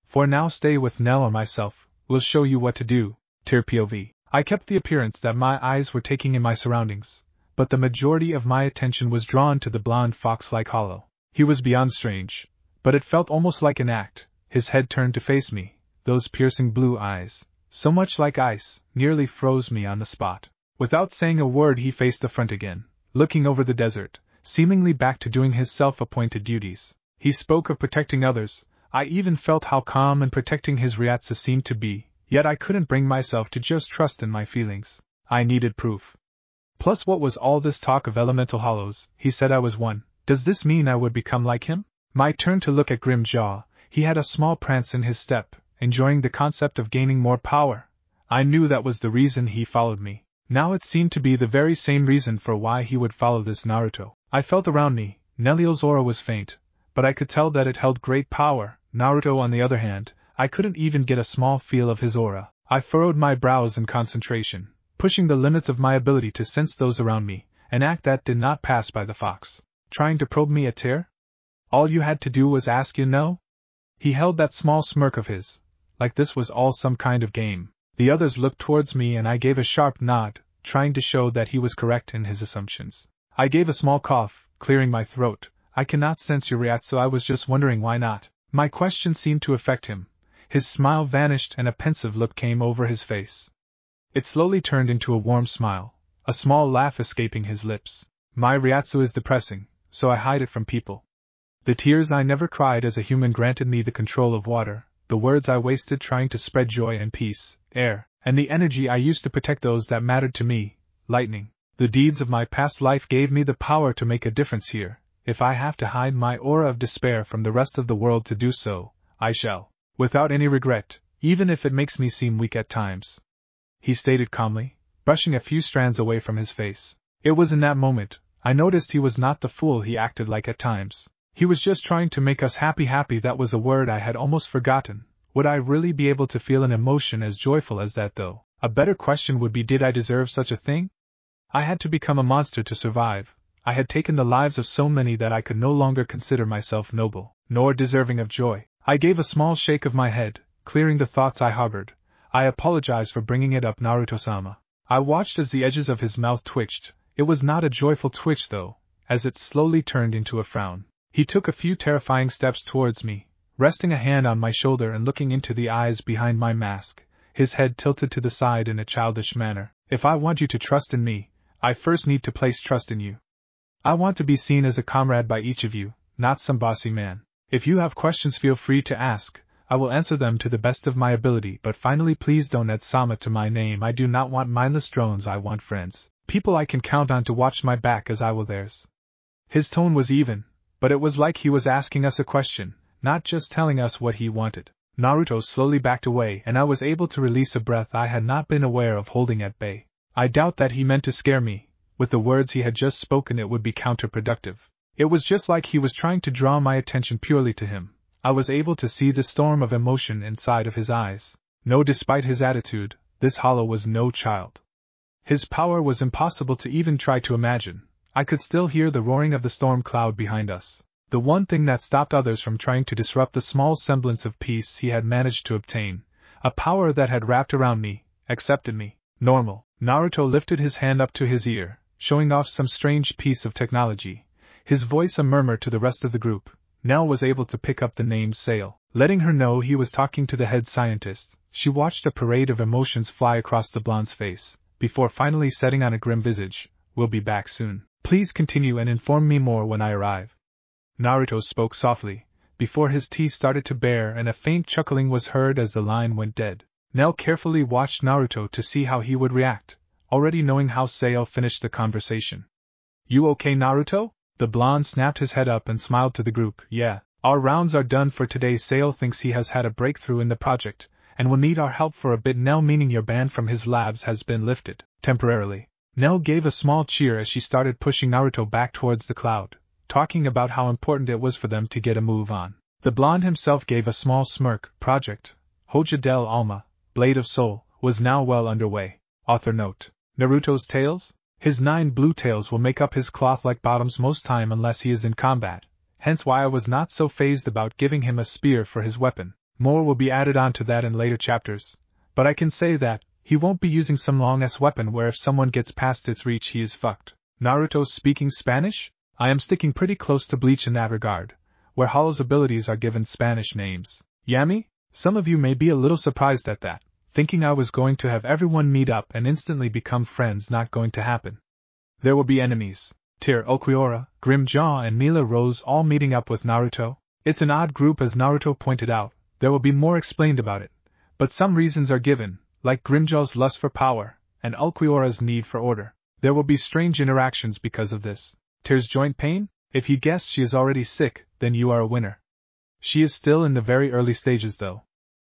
For now stay with Nell or myself, we'll show you what to do. Tear POV. I kept the appearance that my eyes were taking in my surroundings, but the majority of my attention was drawn to the blonde fox-like hollow. He was beyond strange, but it felt almost like an act. His head turned to face me, those piercing blue eyes, so much like ice, nearly froze me on the spot. Without saying a word he faced the front again, looking over the desert, seemingly back to doing his self-appointed duties. He spoke of protecting others. I even felt how calm and protecting his Ryatsu seemed to be, yet I couldn't bring myself to just trust in my feelings. I needed proof. Plus, what was all this talk of elemental hollows? He said I was one. Does this mean I would become like him? My turn to look at Grimjaw. He had a small prance in his step, enjoying the concept of gaining more power. I knew that was the reason he followed me. Now it seemed to be the very same reason for why he would follow this Naruto. I felt around me. Nelio's aura was faint, but I could tell that it held great power. Naruto, on the other hand, I couldn't even get a small feel of his aura. I furrowed my brows in concentration, pushing the limits of my ability to sense those around me, an act that did not pass by the fox. Trying to probe me, a Tear? All you had to do was ask, you know? He held that small smirk of his, like this was all some kind of game. The others looked towards me and I gave a sharp nod, trying to show that he was correct in his assumptions. I gave a small cough, clearing my throat. I cannot sense your Ryatsu. I was just wondering why not. My question seemed to affect him. His smile vanished and a pensive look came over his face. It slowly turned into a warm smile, a small laugh escaping his lips. My Ryatsu is depressing, so I hide it from people. The tears I never cried as a human granted me the control of water, the words I wasted trying to spread joy and peace, air, and the energy I used to protect those that mattered to me, lightning. The deeds of my past life gave me the power to make a difference here. If I have to hide my aura of despair from the rest of the world to do so, I shall, without any regret, even if it makes me seem weak at times. He stated calmly, brushing a few strands away from his face. It was in that moment, I noticed he was not the fool he acted like at times. He was just trying to make us happy. That was a word I had almost forgotten. Would I really be able to feel an emotion as joyful as that though? A better question would be, did I deserve such a thing? I had to become a monster to survive. I had taken the lives of so many that I could no longer consider myself noble, nor deserving of joy. I gave a small shake of my head, clearing the thoughts I harbored. I apologize for bringing it up, Naruto-sama. I watched as the edges of his mouth twitched. It was not a joyful twitch though, as it slowly turned into a frown. He took a few terrifying steps towards me, resting a hand on my shoulder and looking into the eyes behind my mask, his head tilted to the side in a childish manner. If I want you to trust in me, I first need to place trust in you. I want to be seen as a comrade by each of you, not some bossy man. If you have questions, feel free to ask. I will answer them to the best of my ability, but finally please don't add Sama to my name. I do not want mindless drones. I want friends. People I can count on to watch my back as I will theirs. His tone was even, but it was like he was asking us a question, not just telling us what he wanted. Naruto slowly backed away and I was able to release a breath I had not been aware of holding at bay. I doubt that he meant to scare me. With the words he had just spoken, it would be counterproductive. It was just like he was trying to draw my attention purely to him. I was able to see the storm of emotion inside of his eyes. No, despite his attitude, this hollow was no child. His power was impossible to even try to imagine. I could still hear the roaring of the storm cloud behind us. The one thing that stopped others from trying to disrupt the small semblance of peace he had managed to obtain. A power that had wrapped around me, accepted me. Normal. Naruto lifted his hand up to his ear, showing off some strange piece of technology. His voice a murmur to the rest of the group. Nell was able to pick up the name Sale. Letting her know he was talking to the head scientist, she watched a parade of emotions fly across the blonde's face, before finally setting on a grim visage. We'll be back soon. Please continue and inform me more when I arrive. Naruto spoke softly, before his teeth started to bare and a faint chuckling was heard as the line went dead. Nell carefully watched Naruto to see how he would react, already knowing how Sale finished the conversation. You okay, Naruto? The blonde snapped his head up and smiled to the group. Yeah, our rounds are done for today. Sale thinks he has had a breakthrough in the project, and will need our help for a bit. Nell, meaning your ban from his labs has been lifted, temporarily. Nell gave a small cheer as she started pushing Naruto back towards the cloud, talking about how important it was for them to get a move on. The blonde himself gave a small smirk. Project Hoja del Alma, Blade of Soul, was now well underway. Author note: Naruto's tails? His 9 blue tails will make up his cloth-like bottoms most time unless he is in combat, hence why I was not so fazed about giving him a spear for his weapon. More will be added on to that in later chapters, but I can say that he won't be using some long-ass weapon where if someone gets past its reach he is fucked. Naruto speaking Spanish? I am sticking pretty close to Bleach in that regard, where Hollow's abilities are given Spanish names. Yami? Some of you may be a little surprised at that, thinking I was going to have everyone meet up and instantly become friends. Not going to happen. There will be enemies. Tyr, Okuiora, Grimjaw and Mila Rose all meeting up with Naruto. It's an odd group as Naruto pointed out. There will be more explained about it, but some reasons are given, like Grimjaw's lust for power, and Okuiora's need for order. There will be strange interactions because of this. Tyr's joint pain? If you guessed she is already sick, then you are a winner. She is still in the very early stages though.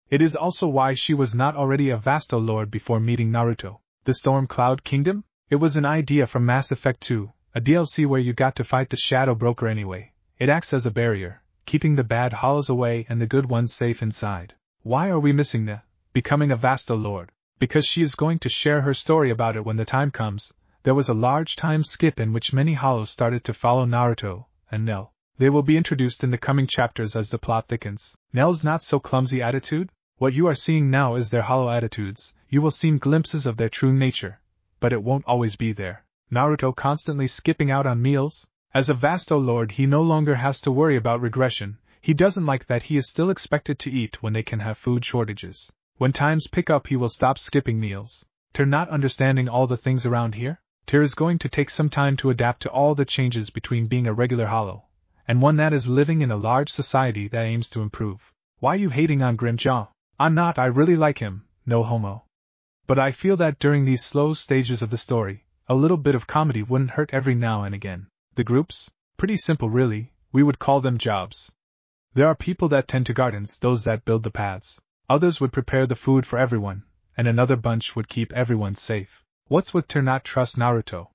It is also why she was not already a Vasto Lord before meeting Naruto. The Storm Cloud Kingdom? It was an idea from Mass Effect 2, a DLC where you got to fight the Shadow Broker anyway. It acts as a barrier, keeping the bad hollows away and the good ones safe inside. Why are we missing the becoming a Vasto Lord? Because she is going to share her story about it when the time comes. There was a large time skip in which many hollows started to follow Naruto and Nell. They will be introduced in the coming chapters as the plot thickens. Nell's not so clumsy attitude? What you are seeing now is their hollow attitudes. You will see glimpses of their true nature, but it won't always be there. Naruto constantly skipping out on meals? As a Vasto Lord he no longer has to worry about regression. He doesn't like that. He is still expected to eat when they can have food shortages. When times pick up he will stop skipping meals. Tyr not understanding all the things around here? Tyr is going to take some time to adapt to all the changes between being a regular hollow, and one that is living in a large society that aims to improve. Why you hating on Grimjaw? I'm not, I really like him, no homo. But I feel that during these slow stages of the story, a little bit of comedy wouldn't hurt every now and again. The groups? Pretty simple really, we would call them jobs. There are people that tend to gardens, those that build the paths. Others would prepare the food for everyone, and another bunch would keep everyone safe. What's with Tyr not trust Naruto?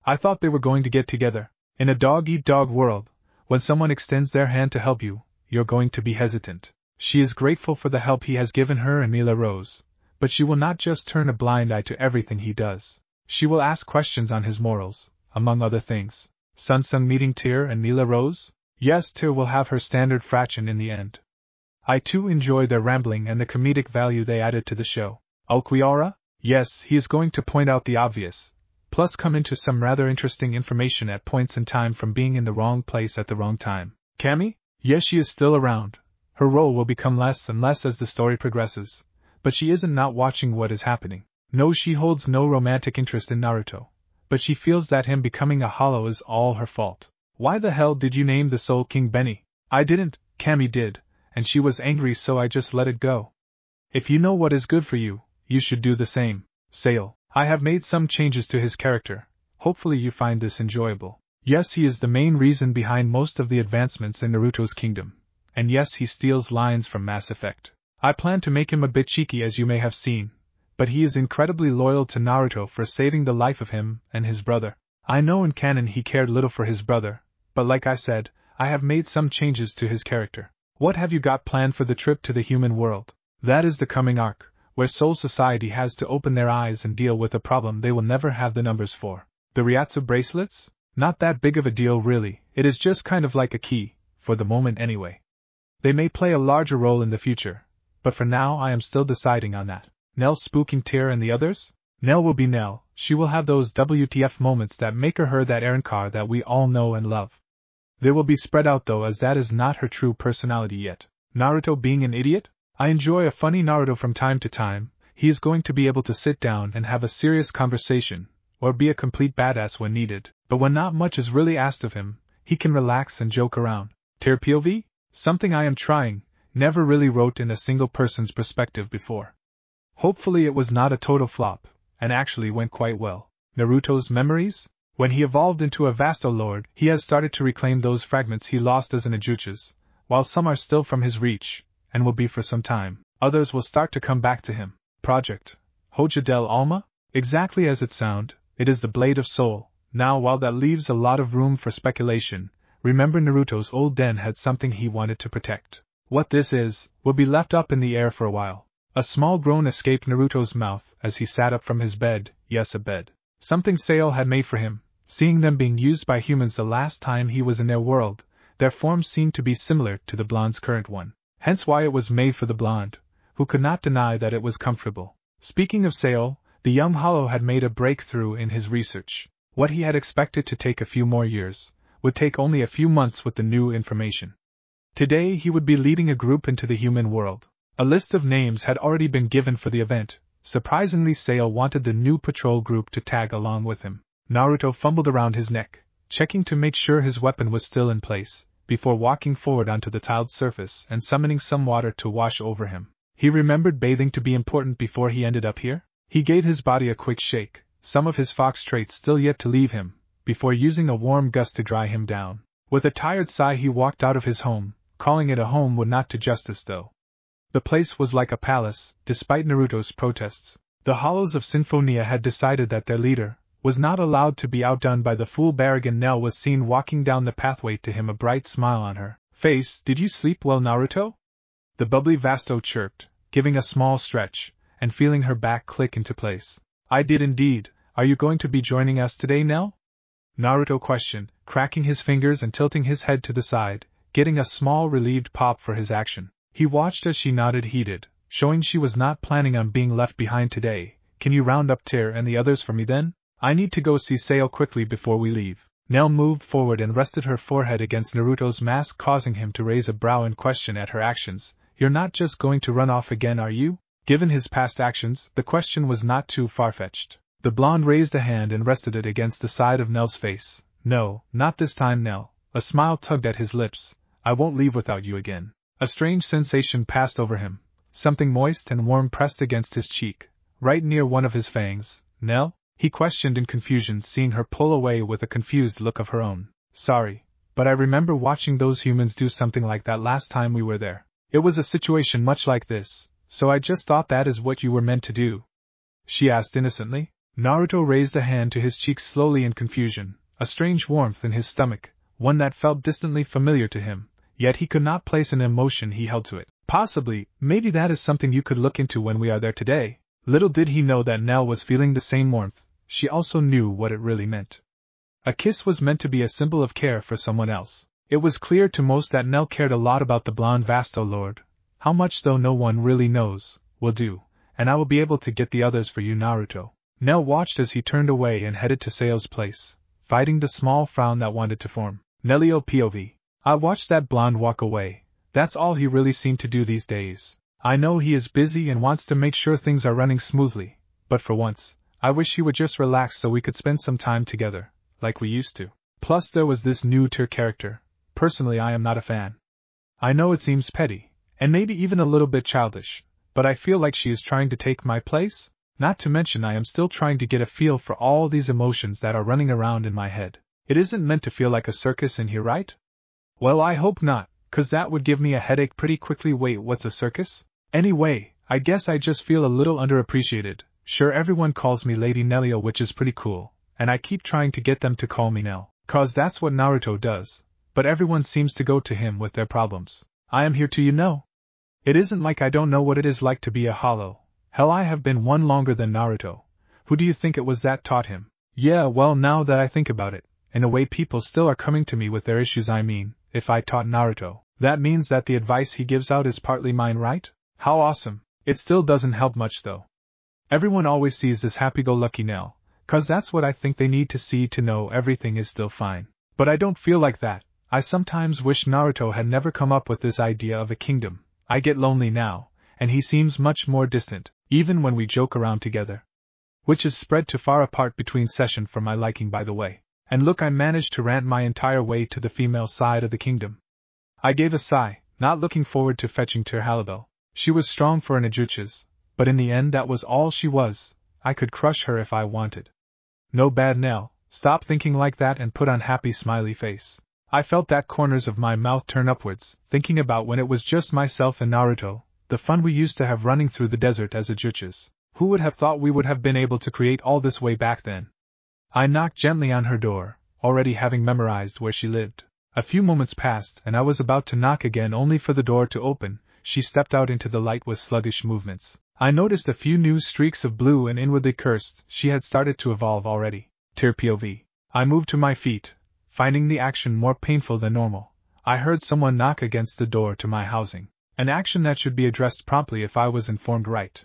I thought they were going to get together. In a dog-eat-dog world, when someone extends their hand to help you, you're going to be hesitant. She is grateful for the help he has given her and Mila Rose, but she will not just turn a blind eye to everything he does. She will ask questions on his morals, among other things. Sunsung meeting Tyr and Mila Rose? Yes, Tyr will have her standard fraction in the end. I too enjoy their rambling and the comedic value they added to the show. Okuiora? Yes, he is going to point out the obvious, plus come into some rather interesting information at points in time from being in the wrong place at the wrong time. Cammy? Yes, she is still around. Her role will become less and less as the story progresses, but she isn't not watching what is happening. No, she holds no romantic interest in Naruto, but she feels that him becoming a hollow is all her fault. Why the hell did you name the Soul King Benny? I didn't, Cammy did, and she was angry so I just let it go. If you know what is good for you, you should do the same. Sale, I have made some changes to his character. Hopefully you find this enjoyable. Yes, he is the main reason behind most of the advancements in Naruto's kingdom. And yes, he steals lines from Mass Effect. I plan to make him a bit cheeky as you may have seen, but he is incredibly loyal to Naruto for saving the life of him and his brother. I know in canon he cared little for his brother, but like I said, I have made some changes to his character. What have you got planned for the trip to the human world? That is the coming arc, where Soul Society has to open their eyes and deal with a problem they will never have the numbers for. The Ryatsu bracelets? Not that big of a deal really, it is just kind of like a key, for the moment anyway. They may play a larger role in the future, but for now I am still deciding on that. Nell spooking Tyr and the others? Nell will be Nell, she will have those WTF moments that make her that Aaron that we all know and love. They will be spread out though, as that is not her true personality yet. Naruto being an idiot? I enjoy a funny Naruto from time to time. He is going to be able to sit down and have a serious conversation, or be a complete badass when needed, but when not much is really asked of him, he can relax and joke around. Tyr POV? Something I am trying, never really wrote in a single person's perspective before. Hopefully it was not a total flop, and actually went quite well. Naruto's memories? When he evolved into a Vasto Lord, he has started to reclaim those fragments he lost as an Ajuchas, while some are still from his reach, and will be for some time. Others will start to come back to him. Project Hoja del Alma? Exactly as it sounds, it is the Blade of Soul. Now while that leaves a lot of room for speculation, remember Naruto's old den had something he wanted to protect. What this is, will be left up in the air for a while. A small groan escaped Naruto's mouth as he sat up from his bed, yes, a bed. Something Sail had made for him. Seeing them being used by humans the last time he was in their world, their forms seemed to be similar to the blonde's current one. Hence why it was made for the blonde, who could not deny that it was comfortable. Speaking of Sail, the young Hollow had made a breakthrough in his research. What he had expected to take a few more years, would take only a few months with the new information. Today he would be leading a group into the human world. A list of names had already been given for the event. Surprisingly, Sail wanted the new patrol group to tag along with him. Naruto fumbled around his neck, checking to make sure his weapon was still in place, before walking forward onto the tiled surface and summoning some water to wash over him. He remembered bathing to be important before he ended up here. He gave his body a quick shake, some of his fox traits still yet to leave him, before using a warm gust to dry him down. With a tired sigh he walked out of his home. Calling it a home would not do justice though. The place was like a palace, despite Naruto's protests. The Hollows of Symphonia had decided that their leader was not allowed to be outdone by the fool Barragan. Nell was seen walking down the pathway to him, a bright smile on her face. Did you sleep well, Naruto? The bubbly Vasto chirped, giving a small stretch, and feeling her back click into place. I did indeed. Are you going to be joining us today, Nell? Naruto questioned, cracking his fingers and tilting his head to the side, getting a small relieved pop for his action. He watched as she nodded heated, showing she was not planning on being left behind today. Can you round up Tyr and the others for me then? I need to go see Sail quickly before we leave. Nell moved forward and rested her forehead against Naruto's mask, causing him to raise a brow in question at her actions. You're not just going to run off again, are you? Given his past actions, the question was not too far-fetched. The blonde raised a hand and rested it against the side of Nell's face. No, not this time, Nell. A smile tugged at his lips. I won't leave without you again. A strange sensation passed over him. Something moist and warm pressed against his cheek, right near one of his fangs. Nell? He questioned in confusion, seeing her pull away with a confused look of her own. Sorry, but I remember watching those humans do something like that last time we were there. It was a situation much like this, so I just thought that is what you were meant to do. She asked innocently. Naruto raised a hand to his cheek slowly in confusion, a strange warmth in his stomach, one that felt distantly familiar to him, yet he could not place an emotion he held to it. Possibly, maybe that is something you could look into when we are there today. Little did he know that Nell was feeling the same warmth. She also knew what it really meant. A kiss was meant to be a symbol of care for someone else. It was clear to most that Nell cared a lot about the blonde Vasto Lord. How much, though, no one really knows, will do, and I will be able to get the others for you, Naruto. Nell watched as he turned away and headed to Sail's place, fighting the small frown that wanted to form. Nellio POV. I watched that blonde walk away. That's all he really seemed to do these days. I know he is busy and wants to make sure things are running smoothly, but for once, I wish he would just relax so we could spend some time together, like we used to. Plus there was this new Tyr character. Personally, I am not a fan. I know it seems petty, and maybe even a little bit childish, but I feel like she is trying to take my place. Not to mention I am still trying to get a feel for all these emotions that are running around in my head. It isn't meant to feel like a circus in here, right? Well, I hope not, 'cause that would give me a headache pretty quickly. Wait, what's a circus? Anyway, I guess I just feel a little underappreciated. Sure, everyone calls me Lady Nellio, which is pretty cool, and I keep trying to get them to call me Nell, 'cause that's what Naruto does, but everyone seems to go to him with their problems. I am here to It isn't like I don't know what it is like to be a hollow. Hell, I have been one longer than Naruto. Who do you think it was that taught him? Yeah, well, now that I think about it, in a way people still are coming to me with their issues. I mean, if I taught Naruto, that means that the advice he gives out is partly mine, right? How awesome. It still doesn't help much though. Everyone always sees this happy-go-lucky Nell, 'cause that's what I think they need to see to know everything is still fine. But I don't feel like that. I sometimes wish Naruto had never come up with this idea of a kingdom. I get lonely now, and he seems much more distant, even when we joke around together. Which is spread too far apart between session for my liking, by the way. And look, I managed to rant my entire way to the female side of the kingdom. I gave a sigh, not looking forward to fetching Halibel. She was strong for an Ajuchas, but in the end that was all she was. I could crush her if I wanted. No bad, Nell, stop thinking like that and put on happy smiley face. I felt that corners of my mouth turn upwards, thinking about when it was just myself and Naruto, the fun we used to have running through the desert as Ajuchas. Who would have thought we would have been able to create all this way back then? I knocked gently on her door, already having memorized where she lived. A few moments passed and I was about to knock again only for the door to open. She stepped out into the light with sluggish movements. I noticed a few new streaks of blue and inwardly cursed she had started to evolve already. Tear POV. I moved to my feet, finding the action more painful than normal. I heard someone knock against the door to my housing, an action that should be addressed promptly if I was informed right.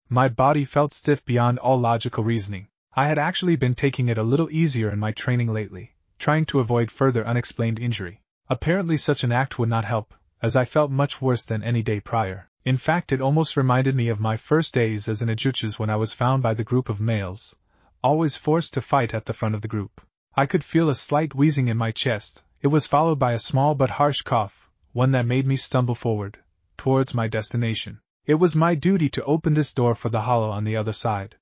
My body felt stiff beyond all logical reasoning. I had actually been taking it a little easier in my training lately, trying to avoid further unexplained injury. Apparently such an act would not help, as I felt much worse than any day prior. In fact, it almost reminded me of my first days as an Ajuchas when I was found by the group of males, always forced to fight at the front of the group. I could feel a slight wheezing in my chest. It was followed by a small but harsh cough, one that made me stumble forward, towards my destination. It was my duty to open this door for the hollow on the other side.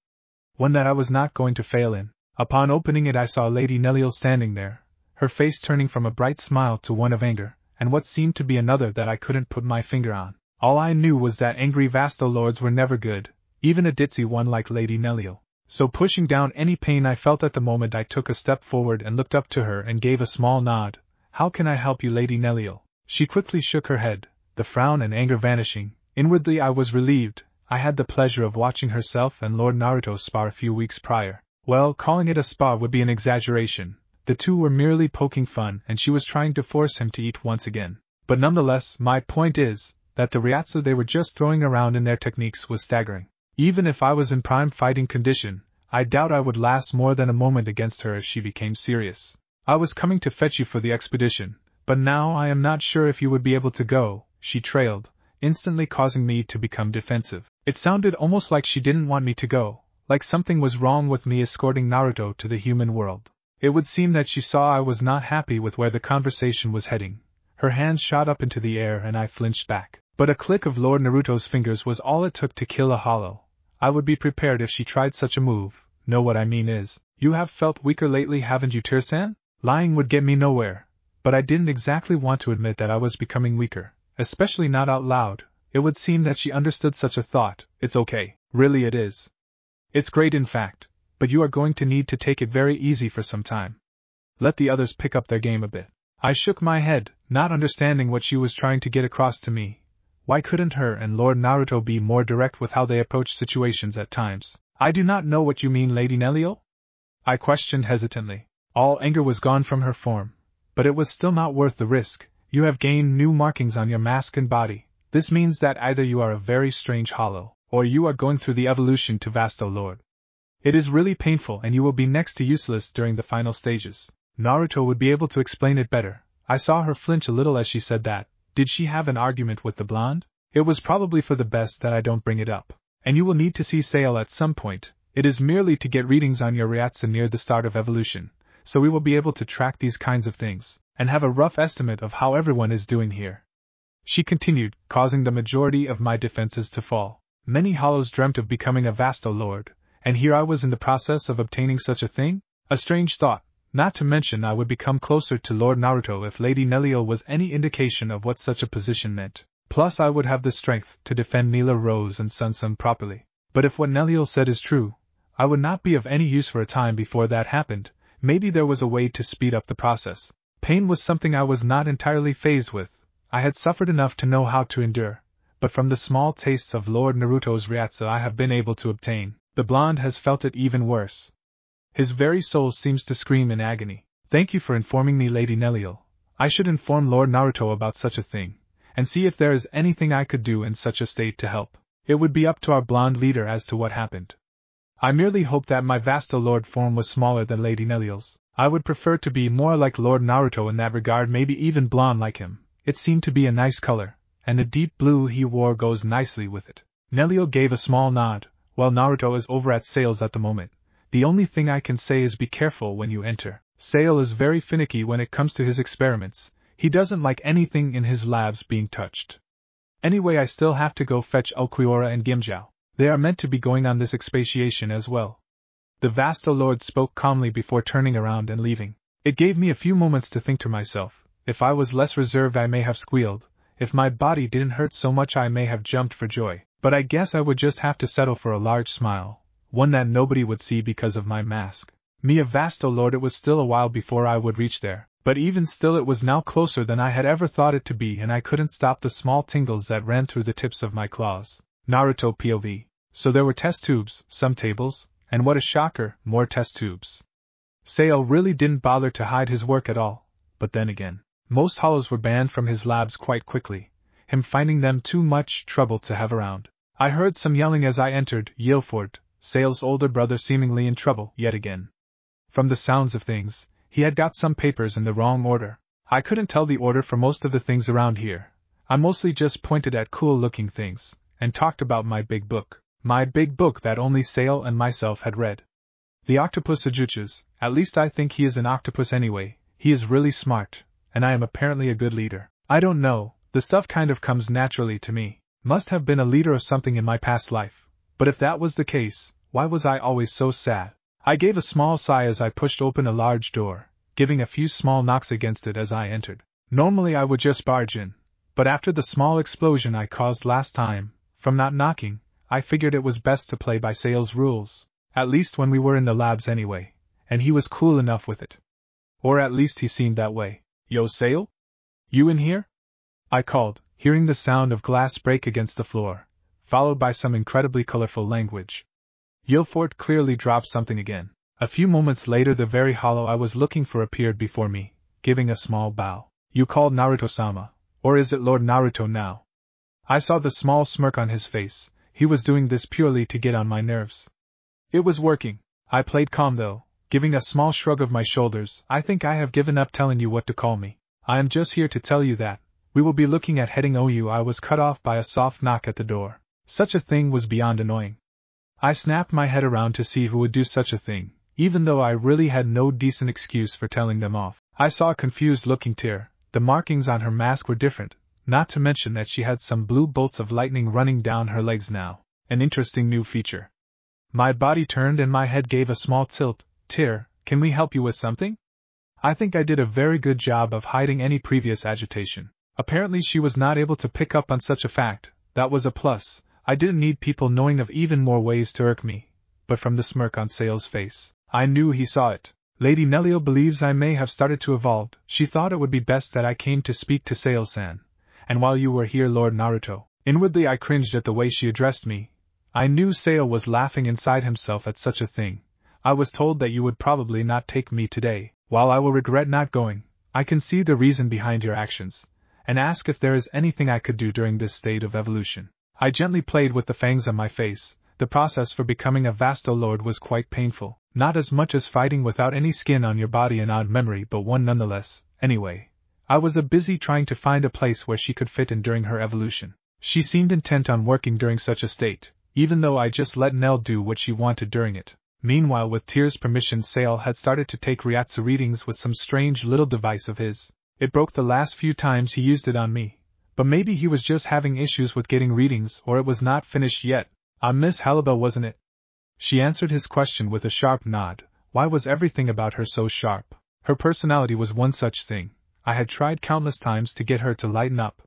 One that I was not going to fail in. Upon opening it I saw Lady Neliel standing there, her face turning from a bright smile to one of anger, and what seemed to be another that I couldn't put my finger on. All I knew was that angry Vasto lords were never good, even a ditzy one like Lady Neliel. So pushing down any pain I felt at the moment, I took a step forward and looked up to her and gave a small nod. How can I help you, Lady Neliel? She quickly shook her head, the frown and anger vanishing. Inwardly I was relieved. I had the pleasure of watching herself and Lord Naruto spar a few weeks prior. Well, calling it a spar would be an exaggeration. The two were merely poking fun and she was trying to force him to eat once again. But nonetheless, my point is that the Ryatsu they were just throwing around in their techniques was staggering. Even if I was in prime fighting condition, I doubt I would last more than a moment against her if she became serious. I was coming to fetch you for the expedition, but now I am not sure if you would be able to go, she trailed, instantly causing me to become defensive. It sounded almost like she didn't want me to go, like something was wrong with me escorting Naruto to the human world. It would seem that she saw I was not happy with where the conversation was heading. Her hands shot up into the air and I flinched back. But a click of Lord Naruto's fingers was all it took to kill a hollow. I would be prepared if she tried such a move. Know what I mean is, you have felt weaker lately, haven't you, Tear-san? Lying would get me nowhere. But I didn't exactly want to admit that I was becoming weaker, especially not out loud. It would seem that she understood such a thought. It's okay. Really it is. It's great in fact, but you are going to need to take it very easy for some time. Let the others pick up their game a bit. I shook my head, not understanding what she was trying to get across to me. Why couldn't her and Lord Naruto be more direct with how they approach situations at times? I do not know what you mean, Lady Neliel? I questioned hesitantly. All anger was gone from her form, but it was still not worth the risk. You have gained new markings on your mask and body. This means that either you are a very strange hollow, or you are going through the evolution to Vasto Lord. It is really painful and you will be next to useless during the final stages. Naruto would be able to explain it better. I saw her flinch a little as she said that. Did she have an argument with the blonde? It was probably for the best that I don't bring it up. And you will need to see Sale at some point. It is merely to get readings on your Ryatsu near the start of evolution, so we will be able to track these kinds of things, and have a rough estimate of how everyone is doing here. She continued, causing the majority of my defenses to fall. Many hollows dreamt of becoming a Vasto Lord, and here I was in the process of obtaining such a thing? A strange thought. Not to mention I would become closer to Lord Naruto if Lady Neliel was any indication of what such a position meant. Plus I would have the strength to defend Nila Rose and Sunsum properly. But if what Neliel said is true, I would not be of any use for a time before that happened. Maybe there was a way to speed up the process. Pain was something I was not entirely fazed with. I had suffered enough to know how to endure, but from the small tastes of Lord Naruto's ryatsu I have been able to obtain, the blonde has felt it even worse. His very soul seems to scream in agony. Thank you for informing me, Lady Neliel. I should inform Lord Naruto about such a thing, and see if there is anything I could do in such a state to help. It would be up to our blonde leader as to what happened. I merely hope that my Vasto Lord form was smaller than Lady Neliel's. I would prefer to be more like Lord Naruto in that regard, maybe even blonde like him. It seemed to be a nice color, and the deep blue he wore goes nicely with it. Neliel gave a small nod. Well, Naruto is over at sales at the moment. The only thing I can say is be careful when you enter. Sale is very finicky when it comes to his experiments. He doesn't like anything in his labs being touched. Anyway, I still have to go fetch Ulquiorra and Gimjiao. They are meant to be going on this expatiation as well. The Vasto Lord spoke calmly before turning around and leaving. It gave me a few moments to think to myself. If I was less reserved I may have squealed. If my body didn't hurt so much I may have jumped for joy. But I guess I would just have to settle for a large smile, one that nobody would see because of my mask. Me a Vasto Lord, it was still a while before I would reach there, but even still it was now closer than I had ever thought it to be, and I couldn't stop the small tingles that ran through the tips of my claws. Naruto POV. So there were test tubes, some tables, and what a shocker, more test tubes. Sale really didn't bother to hide his work at all, but then again, most hollows were banned from his labs quite quickly, him finding them too much trouble to have around. I heard some yelling as I entered. Yilford, Sale's older brother, seemingly in trouble yet again. From the sounds of things, he had got some papers in the wrong order. I couldn't tell the order for most of the things around here. I mostly just pointed at cool-looking things, and talked about my big book. My big book that only Sale and myself had read. The octopus Ajuchas, at least I think he is an octopus anyway. He is really smart, and I am apparently a good leader. I don't know, the stuff kind of comes naturally to me. Must have been a leader of something in my past life. But if that was the case, why was I always so sad? I gave a small sigh as I pushed open a large door, giving a few small knocks against it as I entered. Normally I would just barge in, but after the small explosion I caused last time, from not knocking, I figured it was best to play by Sale's rules, at least when we were in the labs anyway, and he was cool enough with it. Or at least he seemed that way. Yo, Sale? You in here? I called, hearing the sound of glass break against the floor, followed by some incredibly colorful language. Yilford clearly dropped something again. A few moments later the very hollow I was looking for appeared before me, giving a small bow. You called Naruto-sama, or is it Lord Naruto now? I saw the small smirk on his face. He was doing this purely to get on my nerves. It was working. I played calm though, giving a small shrug of my shoulders. I think I have given up telling you what to call me. I am just here to tell you that we will be looking at heading OU. I was cut off by a soft knock at the door. Such a thing was beyond annoying. I snapped my head around to see who would do such a thing, even though I really had no decent excuse for telling them off. I saw a confused-looking Tyr. The markings on her mask were different. Not to mention that she had some blue bolts of lightning running down her legs now, an interesting new feature. My body turned and my head gave a small tilt. Tyr, can we help you with something? I think I did a very good job of hiding any previous agitation. Apparently she was not able to pick up on such a fact. That was a plus. I didn't need people knowing of even more ways to irk me. But from the smirk on Sale's face, I knew he saw it. Lady Neliel believes I may have started to evolve. She thought it would be best that I came to speak to Sale-san. And while you were here, Lord Naruto. Inwardly I cringed at the way she addressed me. I knew Sale was laughing inside himself at such a thing. I was told that you would probably not take me today. While I will regret not going, I can see the reason behind your actions, and ask if there is anything I could do during this state of evolution. I gently played with the fangs on my face. The process for becoming a Vasto Lord was quite painful, not as much as fighting without any skin on your body, an odd memory, but one nonetheless. Anyway, I was busy trying to find a place where she could fit in during her evolution. She seemed intent on working during such a state, even though I just let Nell do what she wanted during it. Meanwhile, with Tyr's permission, Sale had started to take Ryatsu readings with some strange little device of his. It broke the last few times he used it on me. But maybe he was just having issues with getting readings, or it was not finished yet. Miss Halibel, wasn't it? She answered his question with a sharp nod. Why was everything about her so sharp? Her personality was one such thing. I had tried countless times to get her to lighten up.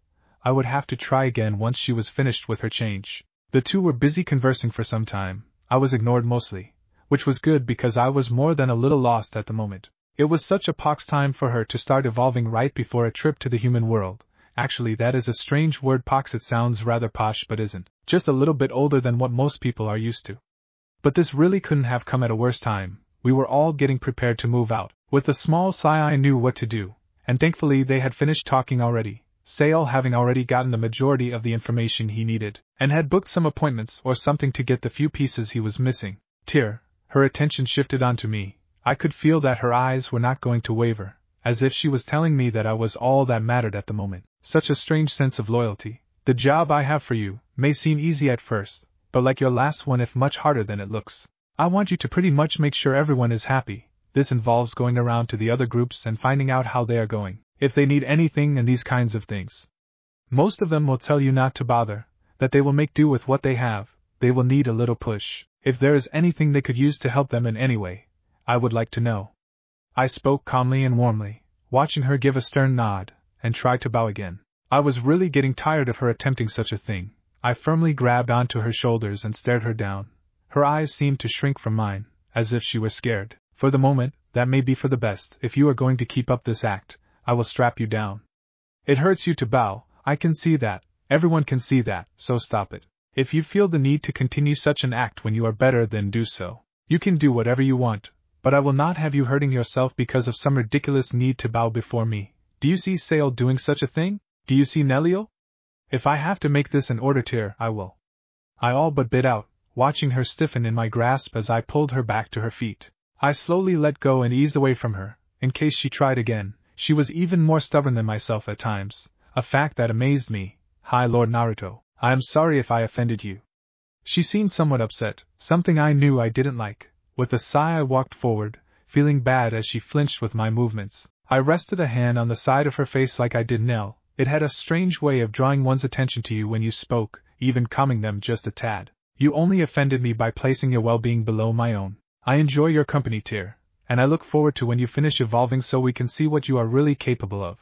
I would have to try again once she was finished with her change. The two were busy conversing for some time. I was ignored mostly, which was good because I was more than a little lost at the moment. It was such a pox time for her to start evolving right before a trip to the human world, Actually, that is a strange word. Pox. It sounds rather posh but isn't. Just a little bit older than what most people are used to. But this really couldn't have come at a worse time. We were all getting prepared to move out. With a small sigh I knew what to do, and thankfully they had finished talking already, Sale having already gotten the majority of the information he needed, and had booked some appointments or something to get the few pieces he was missing. Tear, her attention shifted onto me. I could feel that her eyes were not going to waver, as if she was telling me that I was all that mattered at the moment. Such a strange sense of loyalty. The job I have for you may seem easy at first, but like your last one, if much harder than it looks. I want you to pretty much make sure everyone is happy. This involves going around to the other groups and finding out how they are going, if they need anything and these kinds of things. Most of them will tell you not to bother, that they will make do with what they have. They will need a little push. If there is anything they could use to help them in any way, I would like to know. I spoke calmly and warmly, watching her give a stern nod, and try to bow again. I was really getting tired of her attempting such a thing. I firmly grabbed onto her shoulders and stared her down. Her eyes seemed to shrink from mine, as if she were scared. For the moment, that may be for the best. If you are going to keep up this act, I will strap you down. It hurts you to bow, I can see that. Everyone can see that, so stop it. If you feel the need to continue such an act when you are better, then do so. You can do whatever you want, but I will not have you hurting yourself because of some ridiculous need to bow before me. Do you see Sale doing such a thing? Do you see Nelio? If I have to make this an order, Tear, I will. I all but bit out, watching her stiffen in my grasp as I pulled her back to her feet. I slowly let go and eased away from her, in case she tried again. She was even more stubborn than myself at times, a fact that amazed me. Hi, Lord Naruto, I am sorry if I offended you. She seemed somewhat upset, something I knew I didn't like. With a sigh I walked forward, feeling bad as she flinched with my movements. I rested a hand on the side of her face like I did Nell. It had a strange way of drawing one's attention to you when you spoke, even calming them just a tad. You only offended me by placing your well-being below my own. I enjoy your company, Tear, and I look forward to when you finish evolving so we can see what you are really capable of.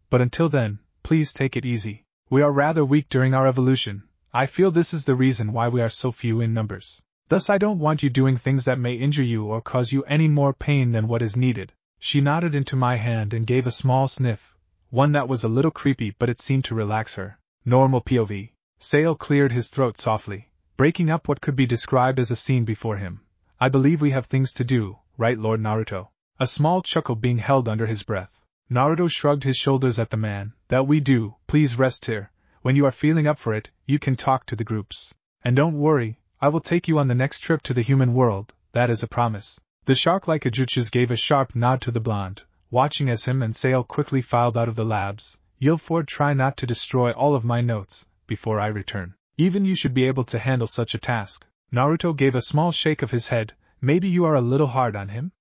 But until then, please take it easy. We are rather weak during our evolution. I feel this is the reason why we are so few in numbers. Thus I don't want you doing things that may injure you or cause you any more pain than what is needed. She nodded into my hand and gave a small sniff, one that was a little creepy but it seemed to relax her. Normal POV. Sale cleared his throat softly, breaking up what could be described as a scene before him. I believe we have things to do, right, Lord Naruto? A small chuckle being held under his breath. Naruto shrugged his shoulders at the man. That we do. Please rest here. When you are feeling up for it, you can talk to the groups. And don't worry, I will take you on the next trip to the human world, that is a promise. The shark-like Ajutsus gave a sharp nod to the blonde, watching as him and Sale quickly filed out of the labs. Yilford, try not to destroy all of my notes before I return. Even you should be able to handle such a task. Naruto gave a small shake of his head. Maybe you are a little hard on him?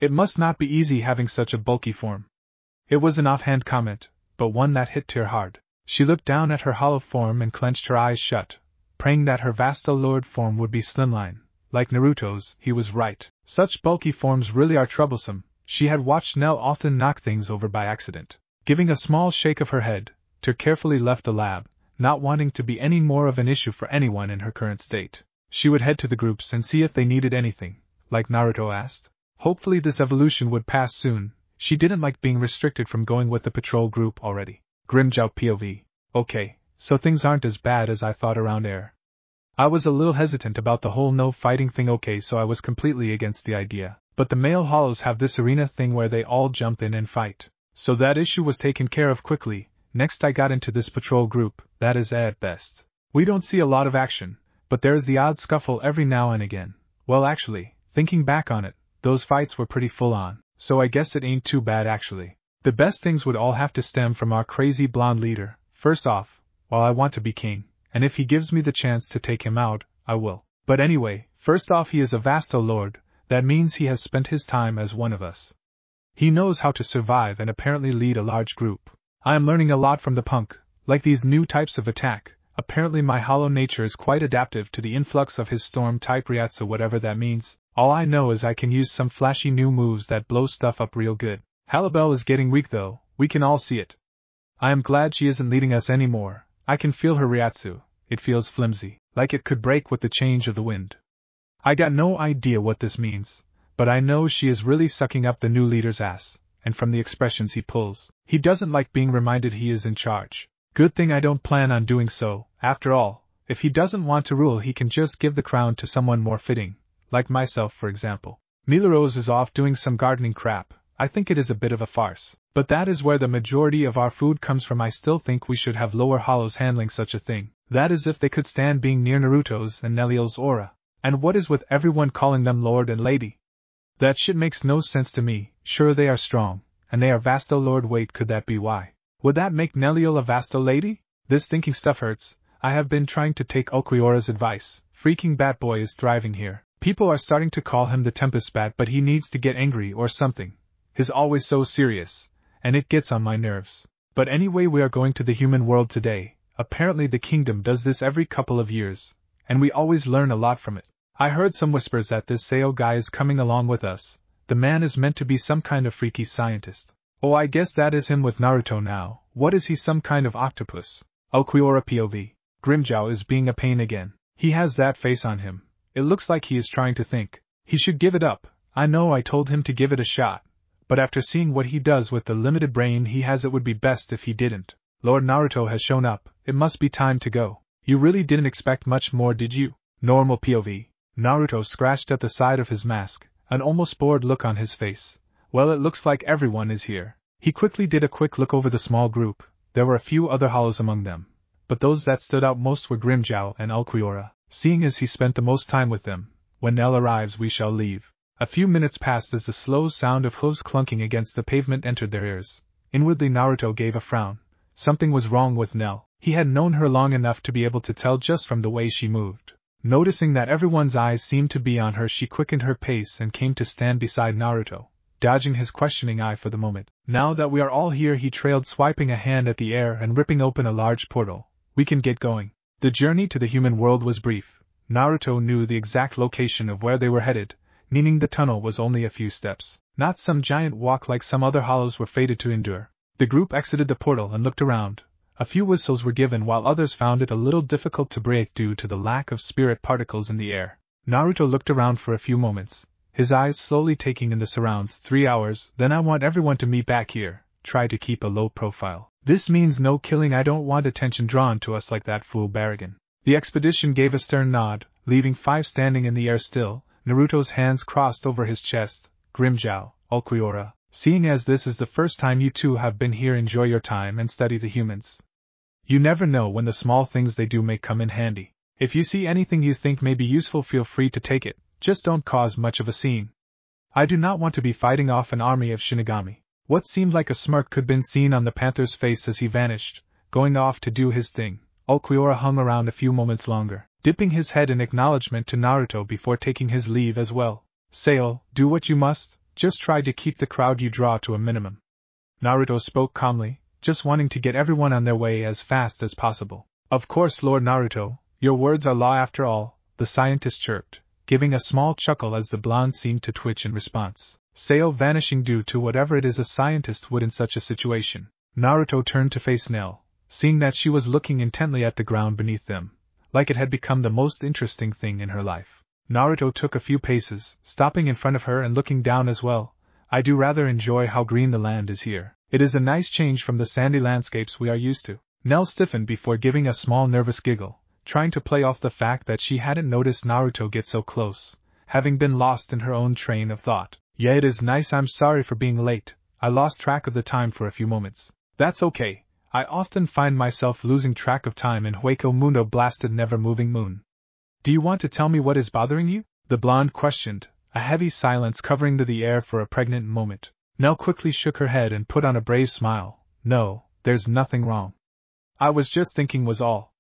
It must not be easy having such a bulky form. It was an offhand comment, but one that hit Tear hard. She looked down at her hollow form and clenched her eyes shut, praying that her vasto lord form would be slimline. Like Naruto's, he was right. Such bulky forms really are troublesome. She had watched Nell often knock things over by accident. Giving a small shake of her head, Tear carefully left the lab, not wanting to be any more of an issue for anyone in her current state. She would head to the groups and see if they needed anything, like Naruto asked. Hopefully this evolution would pass soon. She didn't like being restricted from going with the patrol group already. Grimjow POV. Okay, so things aren't as bad as I thought around Air. I was a little hesitant about the whole no fighting thing. Okay, so I was completely against the idea. But the male hollows have this arena thing where they all jump in and fight. So that issue was taken care of quickly. Next I got into this patrol group, that is at best. We don't see a lot of action, but there is the odd scuffle every now and again. Well, actually, thinking back on it, those fights were pretty full on, so I guess it ain't too bad actually. The best things would all have to stem from our crazy blonde leader. First off, while I want to be king, and if he gives me the chance to take him out, I will. But anyway, first off, he is a vasto lord. That means he has spent his time as one of us. He knows how to survive and apparently lead a large group. I am learning a lot from the punk, like these new types of attack. Apparently my hollow nature is quite adaptive to the influx of his storm-type Ryatsu, whatever that means. All I know is I can use some flashy new moves that blow stuff up real good. Halibel is getting weak though, we can all see it. I am glad she isn't leading us anymore. I can feel her Ryatsu. It feels flimsy, like it could break with the change of the wind. I got no idea what this means, but I know she is really sucking up the new leader's ass. and from the expressions he pulls, he doesn't like being reminded he is in charge. Good thing I don't plan on doing so. After all, if he doesn't want to rule, he can just give the crown to someone more fitting, like myself for example. Melrose is off doing some gardening crap. I think it is a bit of a farce. But that is where the majority of our food comes from. I still think we should have lower hollows handling such a thing. That is if they could stand being near Naruto's and Nellio's aura. And what is with everyone calling them Lord and Lady? That shit makes no sense to me. Sure, they are strong, and they are Vasto Lord. Wait, could that be why? Would that make Nellio a Vasto Lady? This thinking stuff hurts. I have been trying to take Ulquiorra's advice. Freaking Bat Boy is thriving here. People are starting to call him the Tempest Bat, but he needs to get angry or something. He's always so serious, and it gets on my nerves. But anyway, we are going to the human world today. Apparently the kingdom does this every couple of years, and we always learn a lot from it. I heard some whispers that this Sao guy is coming along with us. The man is meant to be some kind of freaky scientist. Oh, I guess that is him with Naruto now. What is he, some kind of octopus? Ulquiorra POV. Grimjow is being a pain again. He has that face on him. It looks like he is trying to think. He should give it up. I know I told him to give it a shot, but after seeing what he does with the limited brain he has, it would be best if he didn't. Lord Naruto has shown up. It must be time to go. You really didn't expect much more, did you? Normal POV. Naruto scratched at the side of his mask, an almost bored look on his face. Well, it looks like everyone is here. He quickly did a quick look over the small group. There were a few other hollows among them, but those that stood out most were Grimjow and Ulquiorra, seeing as he spent the most time with them. When Nell arrives, we shall leave. A few minutes passed as the slow sound of hooves clunking against the pavement entered their ears. Inwardly Naruto gave a frown. Something was wrong with Nell. He had known her long enough to be able to tell just from the way she moved. Noticing that everyone's eyes seemed to be on her, she quickened her pace and came to stand beside Naruto, dodging his questioning eye for the moment. Now that we are all here, he trailed, swiping a hand at the air and ripping open a large portal. We can get going. The journey to the human world was brief. Naruto knew the exact location of where they were headed, meaning the tunnel was only a few steps, not some giant walk like some other hollows were fated to endure. The group exited the portal and looked around. A few whistles were given while others found it a little difficult to breathe due to the lack of spirit particles in the air. Naruto looked around for a few moments, his eyes slowly taking in the surrounds. 3 hours, then I want everyone to meet back here. Try to keep a low profile. This means no killing. I don't want attention drawn to us like that fool Barragan. The expedition gave a stern nod, leaving 5 standing in the air still. Naruto's hands crossed over his chest. Grimjow, Ulquiorra, seeing as this is the first time you two have been here, enjoy your time and study the humans. You never know when the small things they do may come in handy. If you see anything you think may be useful, feel free to take it. Just don't cause much of a scene. I do not want to be fighting off an army of Shinigami. What seemed like a smirk could have been seen on the panther's face as he vanished, going off to do his thing. Ulquiorra hung around a few moments longer, dipping his head in acknowledgement to Naruto before taking his leave as well. Sao, do what you must, just try to keep the crowd you draw to a minimum. Naruto spoke calmly, just wanting to get everyone on their way as fast as possible. Of course, Lord Naruto, your words are law after all, the scientist chirped, giving a small chuckle as the blonde seemed to twitch in response. Sao vanishing due to whatever it is a scientist would in such a situation. Naruto turned to face Nell, seeing that she was looking intently at the ground beneath them, like it had become the most interesting thing in her life. Naruto took a few paces, stopping in front of her and looking down as well. I do rather enjoy how green the land is here. It is a nice change from the sandy landscapes we are used to. Nell stiffened before giving a small nervous giggle, trying to play off the fact that she hadn't noticed Naruto get so close, having been lost in her own train of thought. Yeah, it is nice. I'm sorry for being late. I lost track of the time for a few moments. That's okay. I often find myself losing track of time in Hueco Mundo blasted never-moving moon. Do you want to tell me what is bothering you? The blonde questioned, a heavy silence covering the air for a pregnant moment. Nell quickly shook her head and put on a brave smile. No, there's nothing wrong. I was just thinking was all.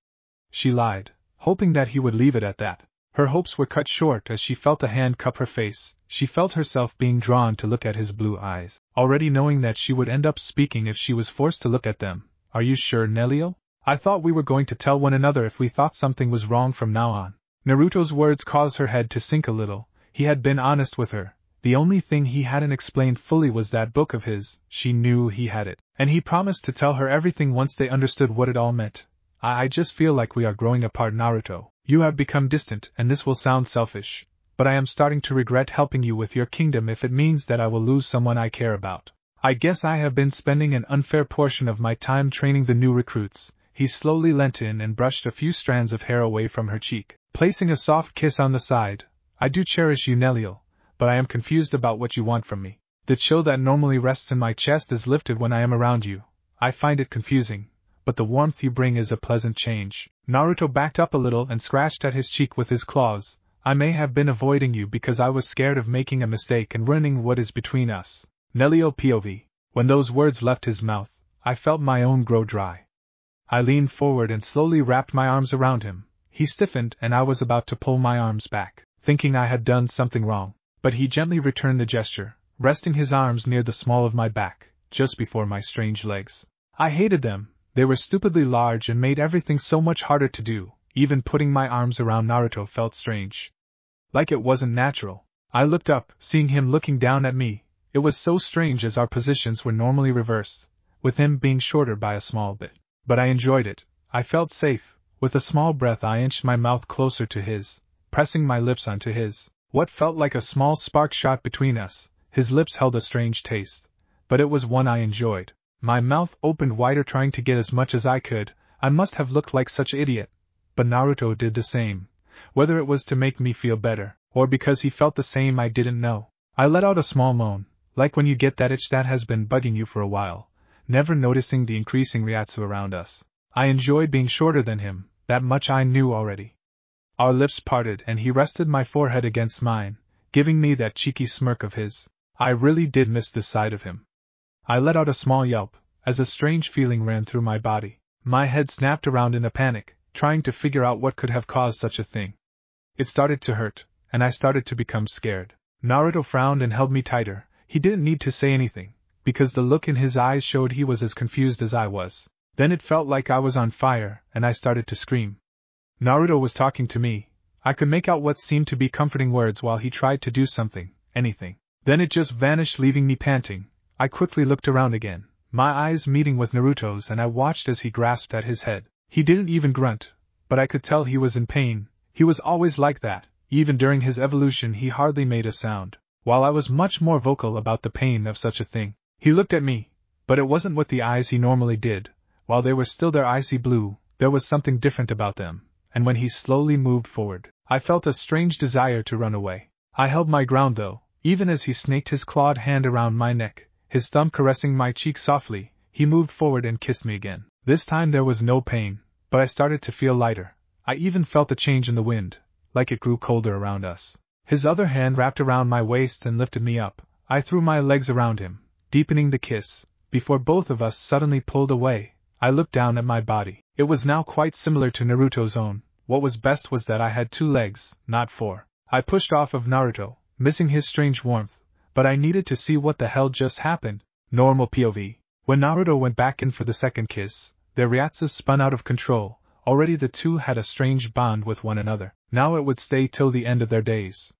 She lied, hoping that he would leave it at that. Her hopes were cut short as she felt a hand cup her face. She felt herself being drawn to look at his blue eyes, already knowing that she would end up speaking if she was forced to look at them. Are you sure, Nellio? I thought we were going to tell one another if we thought something was wrong from now on. Naruto's words caused her head to sink a little. He had been honest with her. The only thing he hadn't explained fully was that book of his. She knew he had it, and he promised to tell her everything once they understood what it all meant. I just feel like we are growing apart, Naruto. You have become distant, and this will sound selfish, but I am starting to regret helping you with your kingdom if it means that I will lose someone I care about. I guess I have been spending an unfair portion of my time training the new recruits. He slowly leant in and brushed a few strands of hair away from her cheek, placing a soft kiss on the side. I do cherish you, Neliel, but I am confused about what you want from me. The chill that normally rests in my chest is lifted when I am around you. I find it confusing, but the warmth you bring is a pleasant change. Naruto backed up a little and scratched at his cheek with his claws. I may have been avoiding you because I was scared of making a mistake and ruining what is between us. Neliel POV. When those words left his mouth, I felt my own grow dry. I leaned forward and slowly wrapped my arms around him. He stiffened and I was about to pull my arms back, thinking I had done something wrong. But he gently returned the gesture, resting his arms near the small of my back, just before my strange legs. I hated them. They were stupidly large and made everything so much harder to do. Even putting my arms around Naruto felt strange. Like it wasn't natural. I looked up, seeing him looking down at me. It was so strange as our positions were normally reversed, with him being shorter by a small bit. But I enjoyed it. I felt safe. With a small breath I inched my mouth closer to his, pressing my lips onto his. What felt like a small spark shot between us. His lips held a strange taste, but it was one I enjoyed. My mouth opened wider trying to get as much as I could. I must have looked like such an idiot. But Naruto did the same. Whether it was to make me feel better, or because he felt the same I didn't know. I let out a small moan, like when you get that itch that has been bugging you for a while, never noticing the increasing Ryatsu around us. I enjoyed being shorter than him, that much I knew already. Our lips parted and he rested my forehead against mine, giving me that cheeky smirk of his. I really did miss this side of him. I let out a small yelp, as a strange feeling ran through my body. My head snapped around in a panic, trying to figure out what could have caused such a thing. It started to hurt, and I started to become scared. Naruto frowned and held me tighter. He didn't need to say anything, because the look in his eyes showed he was as confused as I was. Then it felt like I was on fire, and I started to scream. Naruto was talking to me. I could make out what seemed to be comforting words while he tried to do something, anything. Then it just vanished, leaving me panting. I quickly looked around again, my eyes meeting with Naruto's, and I watched as he grasped at his head. He didn't even grunt, but I could tell he was in pain. He was always like that. Even during his evolution he hardly made a sound, while I was much more vocal about the pain of such a thing. He looked at me, but it wasn't with the eyes he normally did. While they were still their icy blue, there was something different about them, and when he slowly moved forward, I felt a strange desire to run away. I held my ground though, even as he snaked his clawed hand around my neck, his thumb caressing my cheek softly. He moved forward and kissed me again. This time there was no pain, but I started to feel lighter. I even felt a change in the wind, like it grew colder around us. His other hand wrapped around my waist and lifted me up. I threw my legs around him, deepening the kiss, before both of us suddenly pulled away. I looked down at my body. It was now quite similar to Naruto's own. What was best was that I had 2 legs, not 4. I pushed off of Naruto, missing his strange warmth, but I needed to see what the hell just happened. Normal POV. When Naruto went back in for the second kiss, their Ryatsu spun out of control. Already the two had a strange bond with one another. Now it would stay till the end of their days.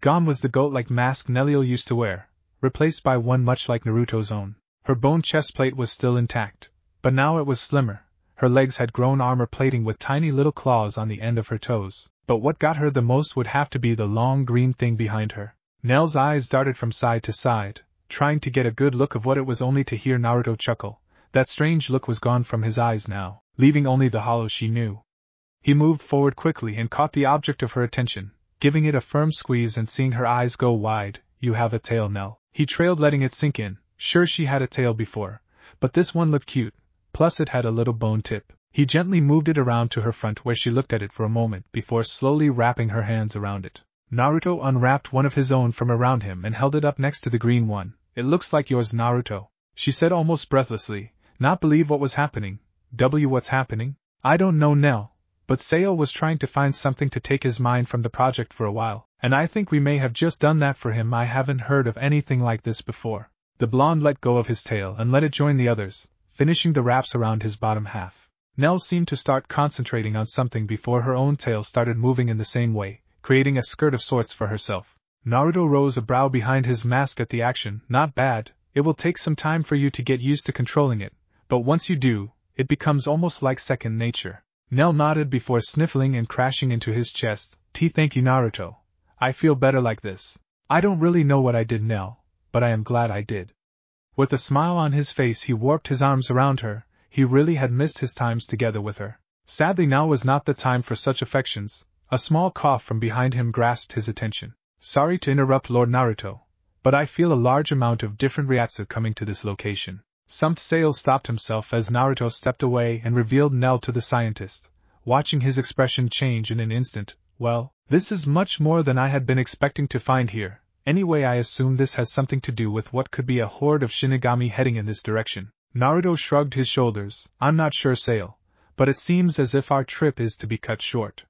Gone was the goat-like mask Neliel used to wear, replaced by one much like Naruto's own. Her bone chestplate was still intact, but now it was slimmer. Her legs had grown armor plating with tiny little claws on the end of her toes. But what got her the most would have to be the long green thing behind her. Nell's eyes darted from side to side, trying to get a good look of what it was, only to hear Naruto chuckle. That strange look was gone from his eyes now, leaving only the hollow she knew. He moved forward quickly and caught the object of her attention, giving it a firm squeeze and seeing her eyes go wide. You have a tail, Nell. He trailed, letting it sink in. Sure, she had a tail before, but this one looked cute, plus it had a little bone tip. He gently moved it around to her front, where she looked at it for a moment before slowly wrapping her hands around it. Naruto unwrapped one of his own from around him and held it up next to the green one. It looks like yours, Naruto, she said almost breathlessly, not believe what was happening. What's happening? I don't know, Nell, but Sayo was trying to find something to take his mind from the project for a while, and I think we may have just done that for him. I haven't heard of anything like this before. The blonde let go of his tail and let it join the others, finishing the wraps around his bottom half. Nell seemed to start concentrating on something before her own tail started moving in the same way, creating a skirt of sorts for herself. Naruto rose a brow behind his mask at the action. Not bad. It will take some time for you to get used to controlling it, but once you do, it becomes almost like second nature. Nell nodded before sniffling and crashing into his chest. Thank you, Naruto. I feel better like this. I don't really know what I did, Nell, but I am glad I did. With a smile on his face he warped his arms around her. He really had missed his times together with her. Sadly now was not the time for such affections. A small cough from behind him grasped his attention. Sorry to interrupt Lord Naruto, but I feel a large amount of different Ryatsu coming to this location. Sale stopped himself as Naruto stepped away and revealed Nell to the scientist. Watching his expression change in an instant, well, this is much more than I had been expecting to find here. Anyway, I assume this has something to do with what could be a horde of Shinigami heading in this direction. Naruto shrugged his shoulders. I'm not sure, Sale, but it seems as if our trip is to be cut short.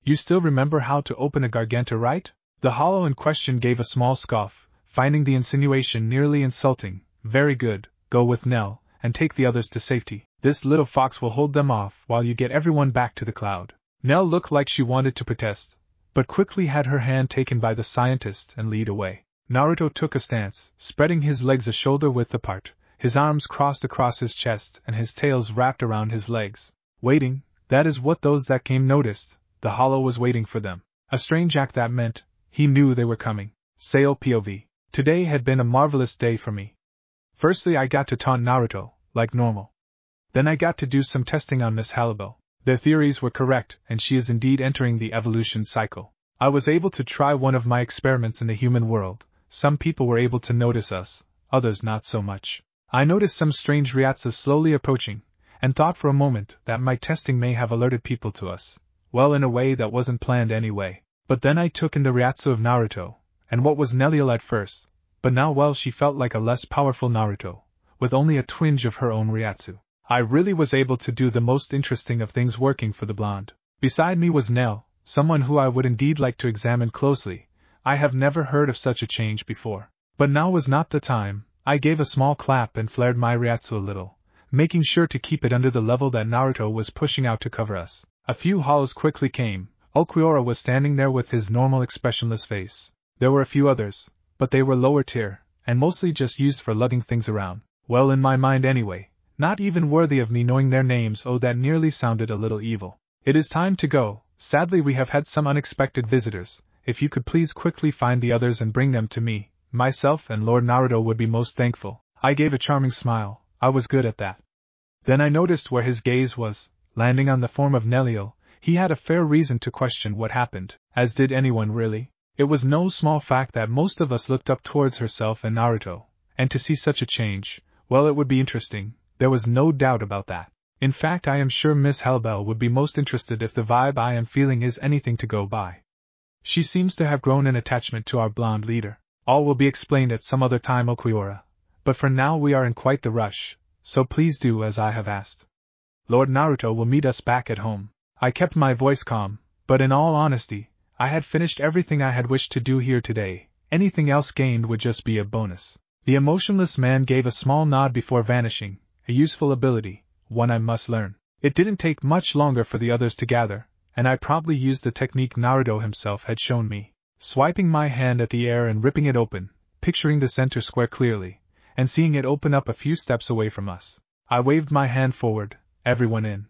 You still remember how to open a Garganta, right? The hollow in question gave a small scoff, finding the insinuation nearly insulting. Very good, go with Nell, and take the others to safety. This little fox will hold them off while you get everyone back to the cloud. Nell looked like she wanted to protest, but quickly had her hand taken by the scientist and lead away. Naruto took a stance, spreading his legs a shoulder width apart, his arms crossed across his chest and his tails wrapped around his legs. Waiting, that is what those that came noticed. The hollow was waiting for them. A strange act that meant he knew they were coming. Sale POV. Today had been a marvelous day for me. Firstly, I got to taunt Naruto, like normal. Then I got to do some testing on Miss Halibel. Their theories were correct, and she is indeed entering the evolution cycle. I was able to try one of my experiments in the human world. Some people were able to notice us, others not so much. I noticed some strange Ryatsu slowly approaching, and thought for a moment that my testing may have alerted people to us. Well, in a way that wasn't planned anyway. But then I took in the Ryatsu of Naruto, and what was Neliel at first, but now well she felt like a less powerful Naruto, with only a twinge of her own Ryatsu. I really was able to do the most interesting of things working for the blonde. Beside me was Nell, someone who I would indeed like to examine closely. I have never heard of such a change before. But now was not the time. I gave a small clap and flared my Ryatsu a little, making sure to keep it under the level that Naruto was pushing out to cover us. A few hollows quickly came. Ulquiorra was standing there with his normal expressionless face. There were a few others, but they were lower tier, and mostly just used for lugging things around. Well, in my mind anyway. Not even worthy of me knowing their names. Oh, that nearly sounded a little evil. It is time to go. Sadly, we have had some unexpected visitors. If you could please quickly find the others and bring them to me, myself and Lord Naruto would be most thankful. I gave a charming smile. I was good at that. Then I noticed where his gaze was, landing on the form of Neliel. He had a fair reason to question what happened, as did anyone really. It was no small fact that most of us looked up towards herself and Naruto, and to see such a change, well, it would be interesting. There was no doubt about that. In fact, I am sure Miss Halibel would be most interested if the vibe I am feeling is anything to go by. She seems to have grown an attachment to our blonde leader. All will be explained at some other time, Ulquiorra. But for now we are in quite the rush, so please do as I have asked. Lord Naruto will meet us back at home. I kept my voice calm, but in all honesty, I had finished everything I had wished to do here today. Anything else gained would just be a bonus. The emotionless man gave a small nod before vanishing. A useful ability, one I must learn. It didn't take much longer for the others to gather, and I promptly used the technique Naruto himself had shown me. Swiping my hand at the air and ripping it open, picturing the center square clearly, and seeing it open up a few steps away from us. I waved my hand forward, everyone in.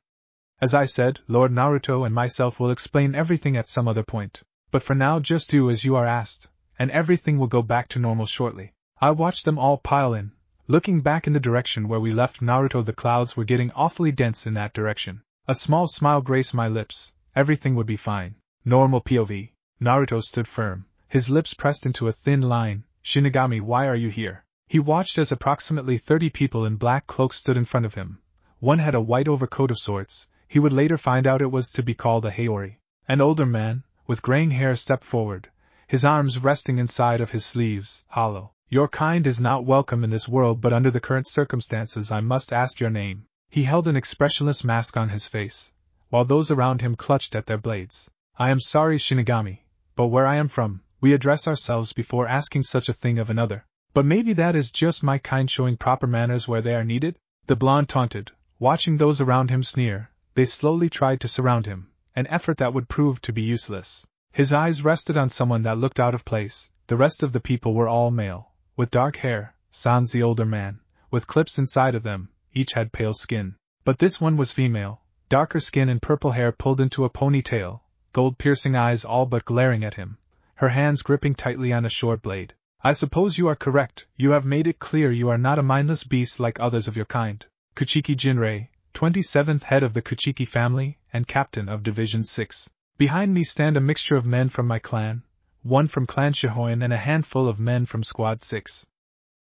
As I said, Lord Naruto and myself will explain everything at some other point. But for now just do as you are asked, and everything will go back to normal shortly. I watched them all pile in. Looking back in the direction where we left Naruto, the clouds were getting awfully dense in that direction. A small smile graced my lips. Everything would be fine. Normal POV. Naruto stood firm, his lips pressed into a thin line. Shinigami, why are you here? He watched as approximately 30 people in black cloaks stood in front of him. One had a white overcoat of sorts. He would later find out it was to be called a Haori. An older man, with graying hair, stepped forward, his arms resting inside of his sleeves. Hollow. Your kind is not welcome in this world, but under the current circumstances I must ask your name. He held an expressionless mask on his face, while those around him clutched at their blades. I am sorry, Shinigami, but where I am from, we address ourselves before asking such a thing of another. But maybe that is just my kind showing proper manners where they are needed? The blonde taunted, watching those around him sneer. They slowly tried to surround him, an effort that would prove to be useless. His eyes rested on someone that looked out of place. The rest of the people were all male. With dark hair, sans the older man, with clips inside of them, each had pale skin. But this one was female, darker skin and purple hair pulled into a ponytail, gold-piercing eyes all but glaring at him, her hands gripping tightly on a short blade. I suppose you are correct. You have made it clear you are not a mindless beast like others of your kind. Kuchiki Jinrei, 27th head of the Kuchiki family, and captain of Division 6. Behind me stand a mixture of men from my clan, one from Clan Shihoin and a handful of men from Squad 6.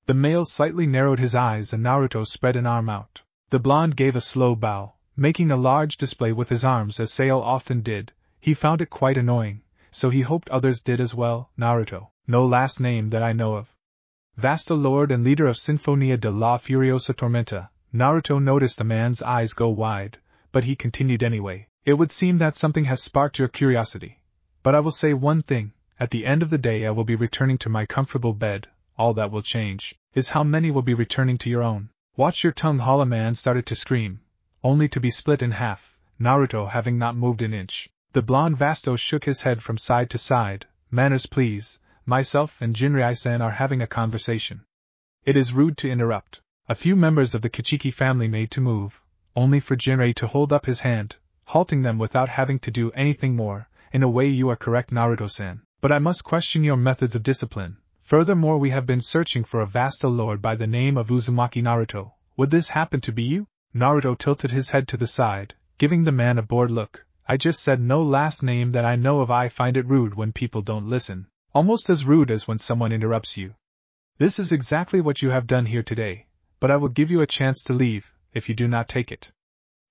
The male slightly narrowed his eyes and Naruto spread an arm out. The blonde gave a slow bow, making a large display with his arms as Sale often did. He found it quite annoying, so he hoped others did as well. Naruto, no last name that I know of. Vasta Lord and leader of Sinfonia de la Furiosa Tormenta. Naruto noticed the man's eyes go wide, but he continued anyway. It would seem that something has sparked your curiosity. But I will say one thing, at the end of the day I will be returning to my comfortable bed. All that will change is how many will be returning to your own. Watch your tongue. Hala man started to scream, only to be split in half, Naruto having not moved an inch. The blonde Vasto shook his head from side to side. Manners please, myself and Jinrei-san are having a conversation. It is rude to interrupt. A few members of the Kuchiki family made to move, only for Jinrei to hold up his hand, halting them without having to do anything more. In a way you are correct, Naruto-san, but I must question your methods of discipline. Furthermore, we have been searching for a Vasta lord by the name of Uzumaki Naruto. Would this happen to be you? Naruto tilted his head to the side, giving the man a bored look. I just said no last name that I know of. I find it rude when people don't listen, almost as rude as when someone interrupts you. This is exactly what you have done here today, but I will give you a chance to leave, if you do not take it.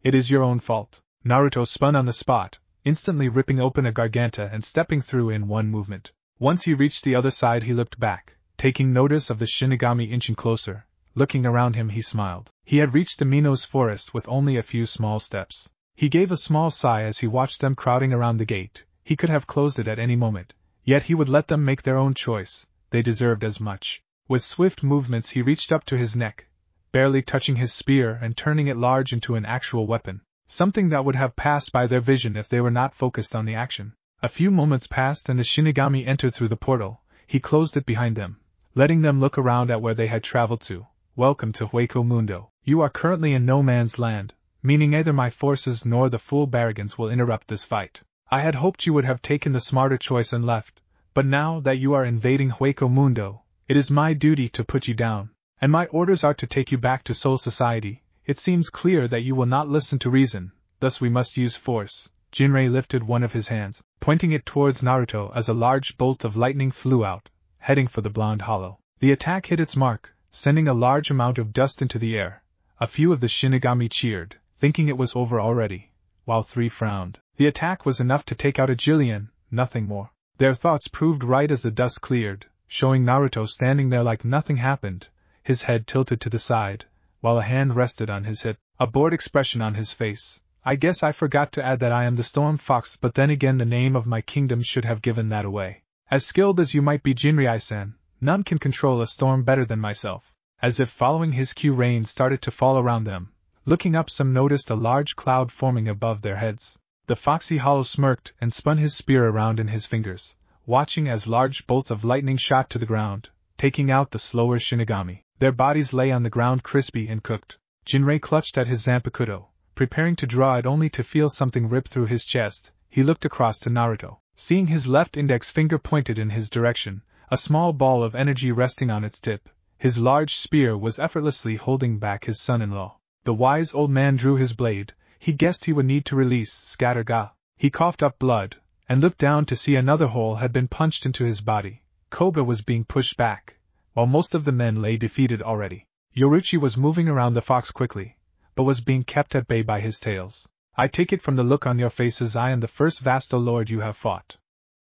It is your own fault. Naruto spun on the spot, instantly ripping open a garganta and stepping through in one movement. Once he reached the other side he looked back, taking notice of the Shinigami inching closer. Looking around him he smiled. He had reached the Minos forest with only a few small steps. He gave a small sigh as he watched them crowding around the gate. He could have closed it at any moment, yet he would let them make their own choice. They deserved as much. With swift movements he reached up to his neck, barely touching his spear and turning it large into an actual weapon, something that would have passed by their vision if they were not focused on the action. A few moments passed and the Shinigami entered through the portal. He closed it behind them, letting them look around at where they had traveled to. Welcome to Hueco Mundo. You are currently in no man's land, meaning neither my forces nor the fool Barragans will interrupt this fight. I had hoped you would have taken the smarter choice and left, but now that you are invading Hueco Mundo, it is my duty to put you down, and my orders are to take you back to Soul Society. It seems clear that you will not listen to reason, thus we must use force. Jinrei lifted one of his hands, pointing it towards Naruto as a large bolt of lightning flew out, heading for the blonde hollow. The attack hit its mark, sending a large amount of dust into the air. A few of the Shinigami cheered, thinking it was over already, while 3 frowned. The attack was enough to take out a Jillian, nothing more. Their thoughts proved right as the dust cleared, showing Naruto standing there like nothing happened, his head tilted to the side, while a hand rested on his hip, a bored expression on his face. I guess I forgot to add that I am the Storm Fox, but then again the name of my kingdom should have given that away. As skilled as you might be, Jinrei-san, none can control a storm better than myself. As if following his cue, rain started to fall around them. Looking up, some noticed a large cloud forming above their heads. The foxy hollow smirked and spun his spear around in his fingers, watching as large bolts of lightning shot to the ground, taking out the slower Shinigami. Their bodies lay on the ground crispy and cooked. Jinrei clutched at his Zanpakuto, preparing to draw it only to feel something rip through his chest. He looked across to Naruto. Seeing his left index finger pointed in his direction, a small ball of energy resting on its tip, his large spear was effortlessly holding back his son-in-law. The wise old man drew his blade. He guessed he would need to release Scatter-ga. He coughed up blood, and looked down to see another hole had been punched into his body. Koga was being pushed back, while most of the men lay defeated already. Yoruichi was moving around the fox quickly, but was being kept at bay by his tails. I take it from the look on your faces I am the first Vasta Lord you have fought.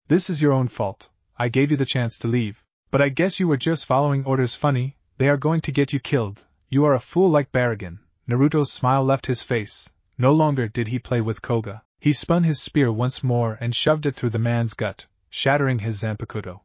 This is your own fault. I gave you the chance to leave, but I guess you were just following orders. Funny, they are going to get you killed. You are a fool like Barragan. Naruto's smile left his face. No longer did he play with Koga. He spun his spear once more and shoved it through the man's gut, shattering his Zanpakuto.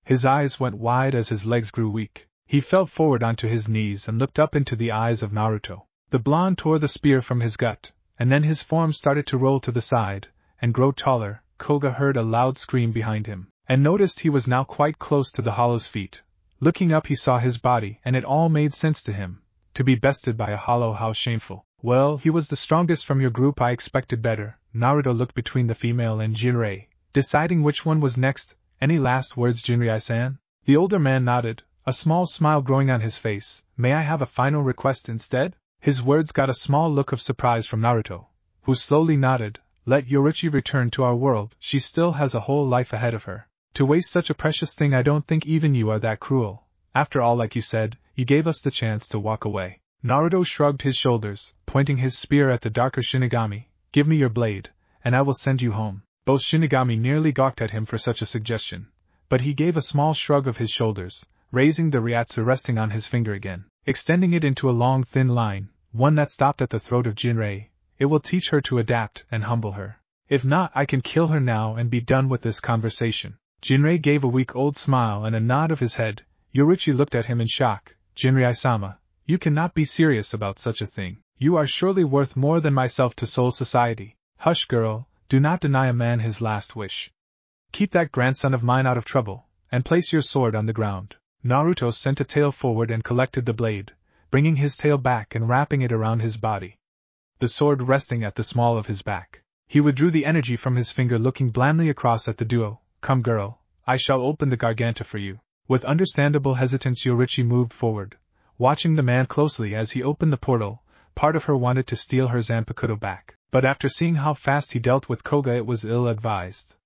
His eyes went wide as his legs grew weak. He fell forward onto his knees and looked up into the eyes of Naruto. The blonde tore the spear from his gut, and then his form started to roll to the side, and grow taller. Koga heard a loud scream behind him, and noticed he was now quite close to the hollow's feet. Looking up he saw his body, and it all made sense to him. To be bested by a hollow, how shameful. Well, he was the strongest from your group, I expected better. Naruto looked between the female and Jinrei, deciding which one was next. Any last words, Jinrei-san? The older man nodded, a small smile growing on his face. May I have a final request instead? His words got a small look of surprise from Naruto, who slowly nodded. Let Yoruichi return to our world, she still has a whole life ahead of her. To waste such a precious thing, I don't think even you are that cruel. After all, like you said, you gave us the chance to walk away. Naruto shrugged his shoulders, pointing his spear at the darker Shinigami. Give me your blade, and I will send you home. Both Shinigami nearly gawked at him for such a suggestion, but he gave a small shrug of his shoulders, raising the Ryatsu resting on his finger again, extending it into a long thin line, one that stopped at the throat of Jinrei. It will teach her to adapt and humble her. If not, I can kill her now and be done with this conversation. Jinrei gave a weak old smile and a nod of his head. Yoruichi looked at him in shock. Jinrei-sama, you cannot be serious about such a thing. You are surely worth more than myself to Soul Society. Hush, girl, do not deny a man his last wish. Keep that grandson of mine out of trouble, and place your sword on the ground. Naruto sent a tail forward and collected the blade, bringing his tail back and wrapping it around his body, the sword resting at the small of his back. He withdrew the energy from his finger, looking blandly across at the duo. Come, girl, I shall open the garganta for you. With understandable hesitance, Yoruichi moved forward, watching the man closely as he opened the portal. Part of her wanted to steal her Zanpakuto back, but after seeing how fast he dealt with Koga, it was ill-advised.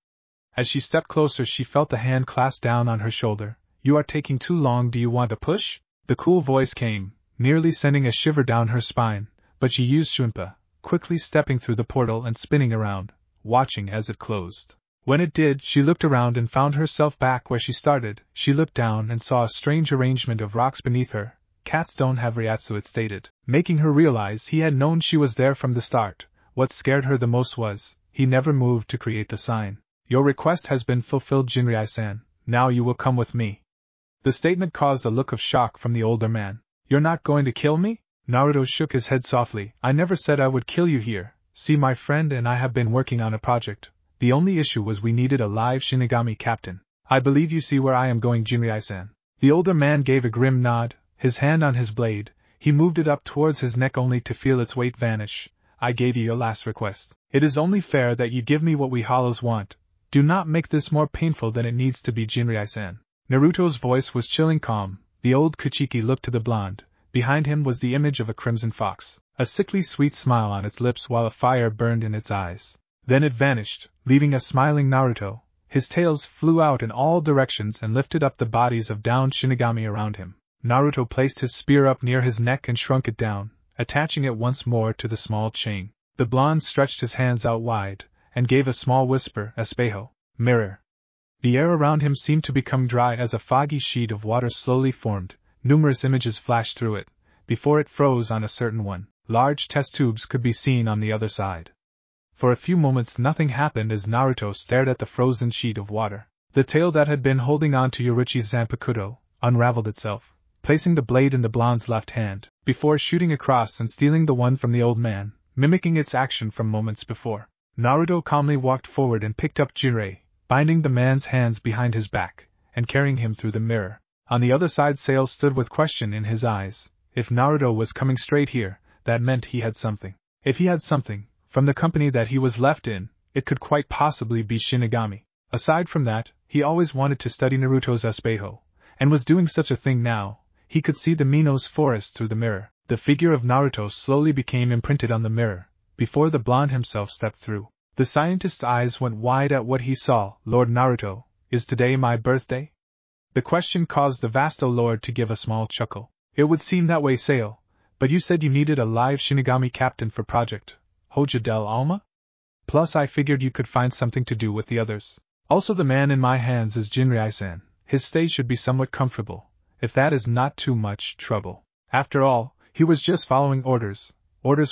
As she stepped closer, she felt the hand clasped down on her shoulder. You are taking too long, do you want a push? The cool voice came, nearly sending a shiver down her spine, but she used Shunpa, quickly stepping through the portal and spinning around, watching as it closed. When it did, she looked around and found herself back where she started. She looked down and saw a strange arrangement of rocks beneath her. Cats don't have Ryatsu, it stated, making her realize he had known she was there from the start. What scared her the most was, he never moved to create the sign. Your request has been fulfilled, Jinrei-san. Now you will come with me. The statement caused a look of shock from the older man. You're not going to kill me? Naruto shook his head softly. I never said I would kill you here. See, my friend and I have been working on a project. The only issue was we needed a live Shinigami captain. I believe you see where I am going, Jinrei-san. The older man gave a grim nod, his hand on his blade. He moved it up towards his neck only to feel its weight vanish. I gave you your last request. It is only fair that you give me what we hollows want. Do not make this more painful than it needs to be, Jinrei-san. Naruto's voice was chilling calm. The old Kuchiki looked to the blonde. Behind him was the image of a crimson fox, a sickly sweet smile on its lips while a fire burned in its eyes. Then it vanished, leaving a smiling Naruto. His tails flew out in all directions and lifted up the bodies of downed Shinigami around him. Naruto placed his spear up near his neck and shrunk it down, attaching it once more to the small chain. The blonde stretched his hands out wide, and gave a small whisper, Espejo, mirror. The air around him seemed to become dry as a foggy sheet of water slowly formed. Numerous images flashed through it. Before it froze on a certain one, large test tubes could be seen on the other side. For a few moments nothing happened as Naruto stared at the frozen sheet of water. The tail that had been holding on to Yoruichi's Zanpakuto unraveled itself, placing the blade in the blonde's left hand, before shooting across and stealing the one from the old man, mimicking its action from moments before. Naruto calmly walked forward and picked up Jinrei, binding the man's hands behind his back, and carrying him through the mirror. On the other side, Sale stood with question in his eyes. If Naruto was coming straight here, that meant he had something. If he had something, from the company that he was left in, it could quite possibly be Shinigami. Aside from that, he always wanted to study Naruto's Espejo, and was doing such a thing now. He could see the Minos forest through the mirror. The figure of Naruto slowly became imprinted on the mirror, before the blonde himself stepped through. The scientist's eyes went wide at what he saw. Lord Naruto, is today my birthday? The question caused the Vasto Lord to give a small chuckle. It would seem that way, Sale, but you said you needed a live Shinigami captain for Project Hoja del Alma? Plus I figured you could find something to do with the others. Also the man in my hands is Jinrei-san. His stay should be somewhat comfortable, if that is not too much trouble. After all, he was just following orders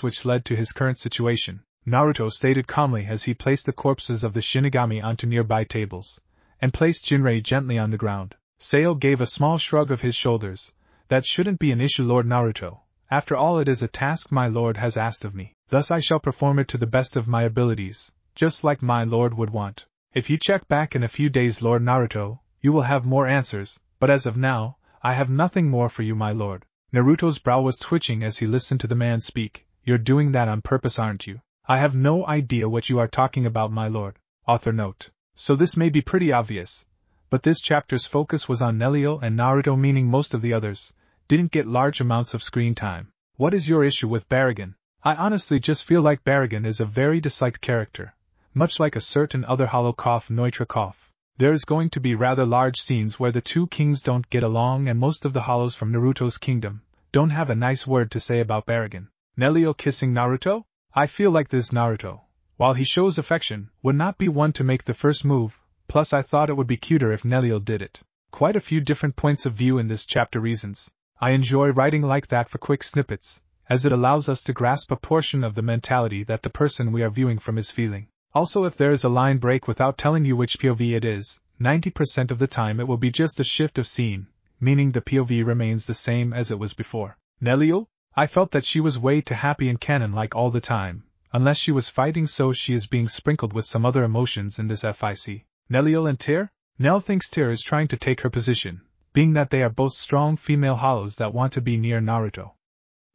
which led to his current situation. Naruto stated calmly as he placed the corpses of the Shinigami onto nearby tables, and placed Jinrei gently on the ground. Seo gave a small shrug of his shoulders. That shouldn't be an issue, Lord Naruto. After all, it is a task my lord has asked of me. Thus I shall perform it to the best of my abilities, just like my lord would want. If you check back in a few days, Lord Naruto, you will have more answers, but as of now, I have nothing more for you, my lord. Naruto's brow was twitching as he listened to the man speak. You're doing that on purpose, aren't you? I have no idea what you are talking about, my lord. Author note. So this may be pretty obvious, But this chapter's focus was on Nerio and Naruto, meaning most of the others didn't get large amounts of screen time. What is your issue with Baragon? I honestly just feel like Baragon is a very disliked character, much like a certain other hollow Neutra Koff. There is going to be rather large scenes where the two kings don't get along, and most of the hollows from Naruto's kingdom don't have a nice word to say about Baragon. Nerio kissing Naruto? I feel like this Naruto, while he shows affection, would not be one to make the first move, plus I thought it would be cuter if Nerio did it. Quite a few different points of view in this chapter reasons. I enjoy writing like that for quick snippets, as it allows us to grasp a portion of the mentality that the person we are viewing from is feeling. Also, if there is a line break without telling you which POV it is, 90% of the time it will be just a shift of scene, meaning the POV remains the same as it was before. Nerio? I felt that she was way too happy and canon-like all the time, unless she was fighting, so she is being sprinkled with some other emotions in this FIC. Nerio and Tyr? Nell thinks Tyr is trying to take her position, being that they are both strong female hollows that want to be near Naruto.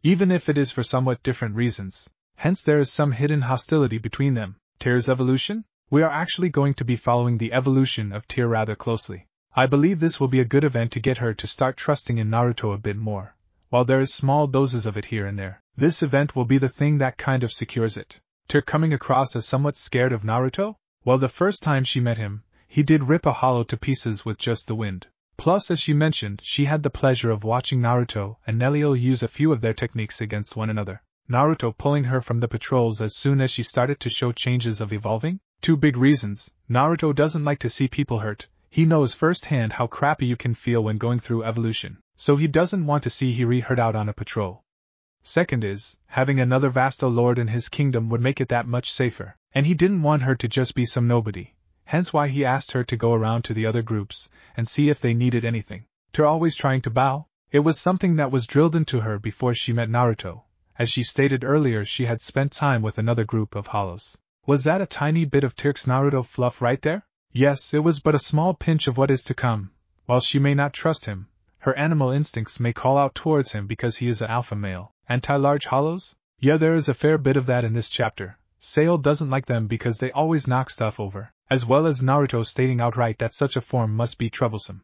Even if it is for somewhat different reasons, hence there is some hidden hostility between them. Tyr's evolution? We are actually going to be following the evolution of Tyr rather closely. I believe this will be a good event to get her to start trusting in Naruto a bit more. While there is small doses of it here and there, this event will be the thing that kind of secures it. Tyr coming across as somewhat scared of Naruto? Well, the first time she met him, he did rip a hollow to pieces with just the wind. Plus, as she mentioned, she had the pleasure of watching Naruto and Nerio use a few of their techniques against one another. Naruto pulling her from the patrols as soon as she started to show changes of evolving? Two big reasons. Naruto doesn't like to see people hurt. He knows firsthand how crappy you can feel when going through evolution, so he doesn't want to see Hiri hurt out on a patrol. Second is, having another Vasto Lord in his kingdom would make it that much safer, and he didn't want her to just be some nobody. Hence why he asked her to go around to the other groups and see if they needed anything. Tyr always trying to bow? It was something that was drilled into her before she met Naruto. As she stated earlier, she had spent time with another group of hollows. Was that a tiny bit of Tyr's Naruto fluff right there? Yes, it was but a small pinch of what is to come. While she may not trust him, her animal instincts may call out towards him because he is an alpha male. Anti-large hollows? Yeah, there is a fair bit of that in this chapter. Sale doesn't like them because they always knock stuff over, as well as Naruto stating outright that such a form must be troublesome.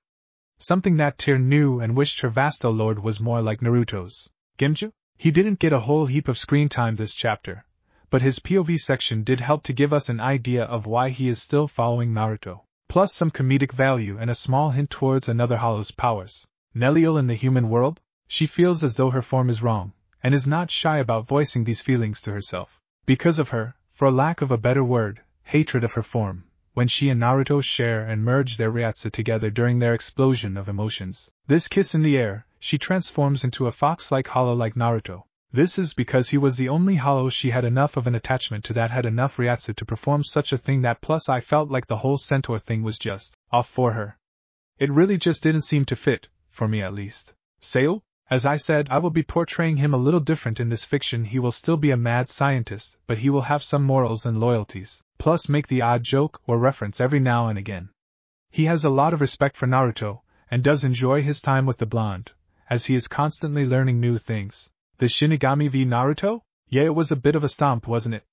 Something that Tyr knew and wished her Vasto Lord was more like Naruto's. Gimju? He didn't get a whole heap of screen time this chapter, but his POV section did help to give us an idea of why he is still following Naruto, plus some comedic value and a small hint towards another hollow's powers. Nerio in the human world? She feels as though her form is wrong, and is not shy about voicing these feelings to herself. Because of her, for lack of a better word, hatred of her form, when she and Naruto share and merge their Ryatsu together during their explosion of emotions. This kiss in the air, she transforms into a fox-like hollow like Naruto. This is because he was the only hollow she had enough of an attachment to that had enough Ryatsu to perform such a thing. That plus I felt like the whole centaur thing was just off for her. It really just didn't seem to fit, for me at least. Seo? As I said, I will be portraying him a little different in this fiction. He will still be a mad scientist, but he will have some morals and loyalties, plus make the odd joke or reference every now and again. He has a lot of respect for Naruto, and does enjoy his time with the blonde, as he is constantly learning new things. The Shinigami v Naruto? Yeah, it was a bit of a stomp, wasn't it?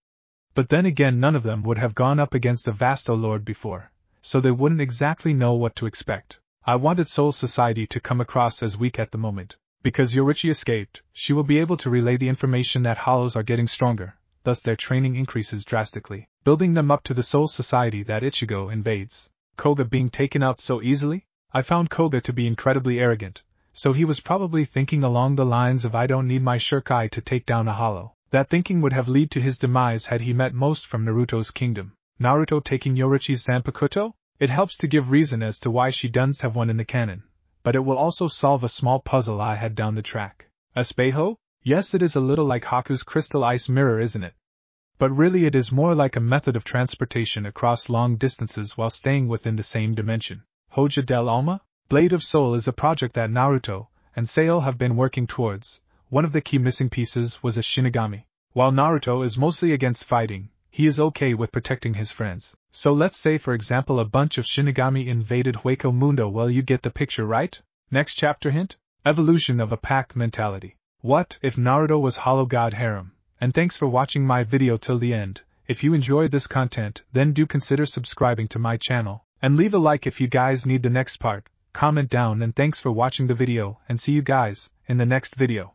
But then again, none of them would have gone up against a Vasto Lord before, so they wouldn't exactly know what to expect. I wanted Soul Society to come across as weak at the moment. Because Yorichi escaped, she will be able to relay the information that hollows are getting stronger, thus their training increases drastically, building them up to the Soul Society that Ichigo invades. Koga being taken out so easily? I found Koga to be incredibly arrogant, so he was probably thinking along the lines of I don't need my Shirkai to take down a hollow. That thinking would have led to his demise had he met most from Naruto's kingdom. Naruto taking Yorichi's Zanpakuto? It helps to give reason as to why she doesn't have one in the canon. But it will also solve a small puzzle I had down the track. Espejo? Yes, it is a little like Haku's crystal ice mirror, isn't it? But really it is more like a method of transportation across long distances while staying within the same dimension. Hoja del Alma? Blade of Soul is a project that Naruto and Seo have been working towards. One of the key missing pieces was a Shinigami. While Naruto is mostly against fighting, he is okay with protecting his friends. So let's say for example a bunch of Shinigami invaded Hueco Mundo. Well, you get the picture, right? Next chapter hint? Evolution of a pack mentality. What if Naruto was Hollow God Harem? And thanks for watching my video till the end. If you enjoyed this content, then do consider subscribing to my channel. And leave a like if you guys need the next part, comment down, and thanks for watching the video, and see you guys in the next video.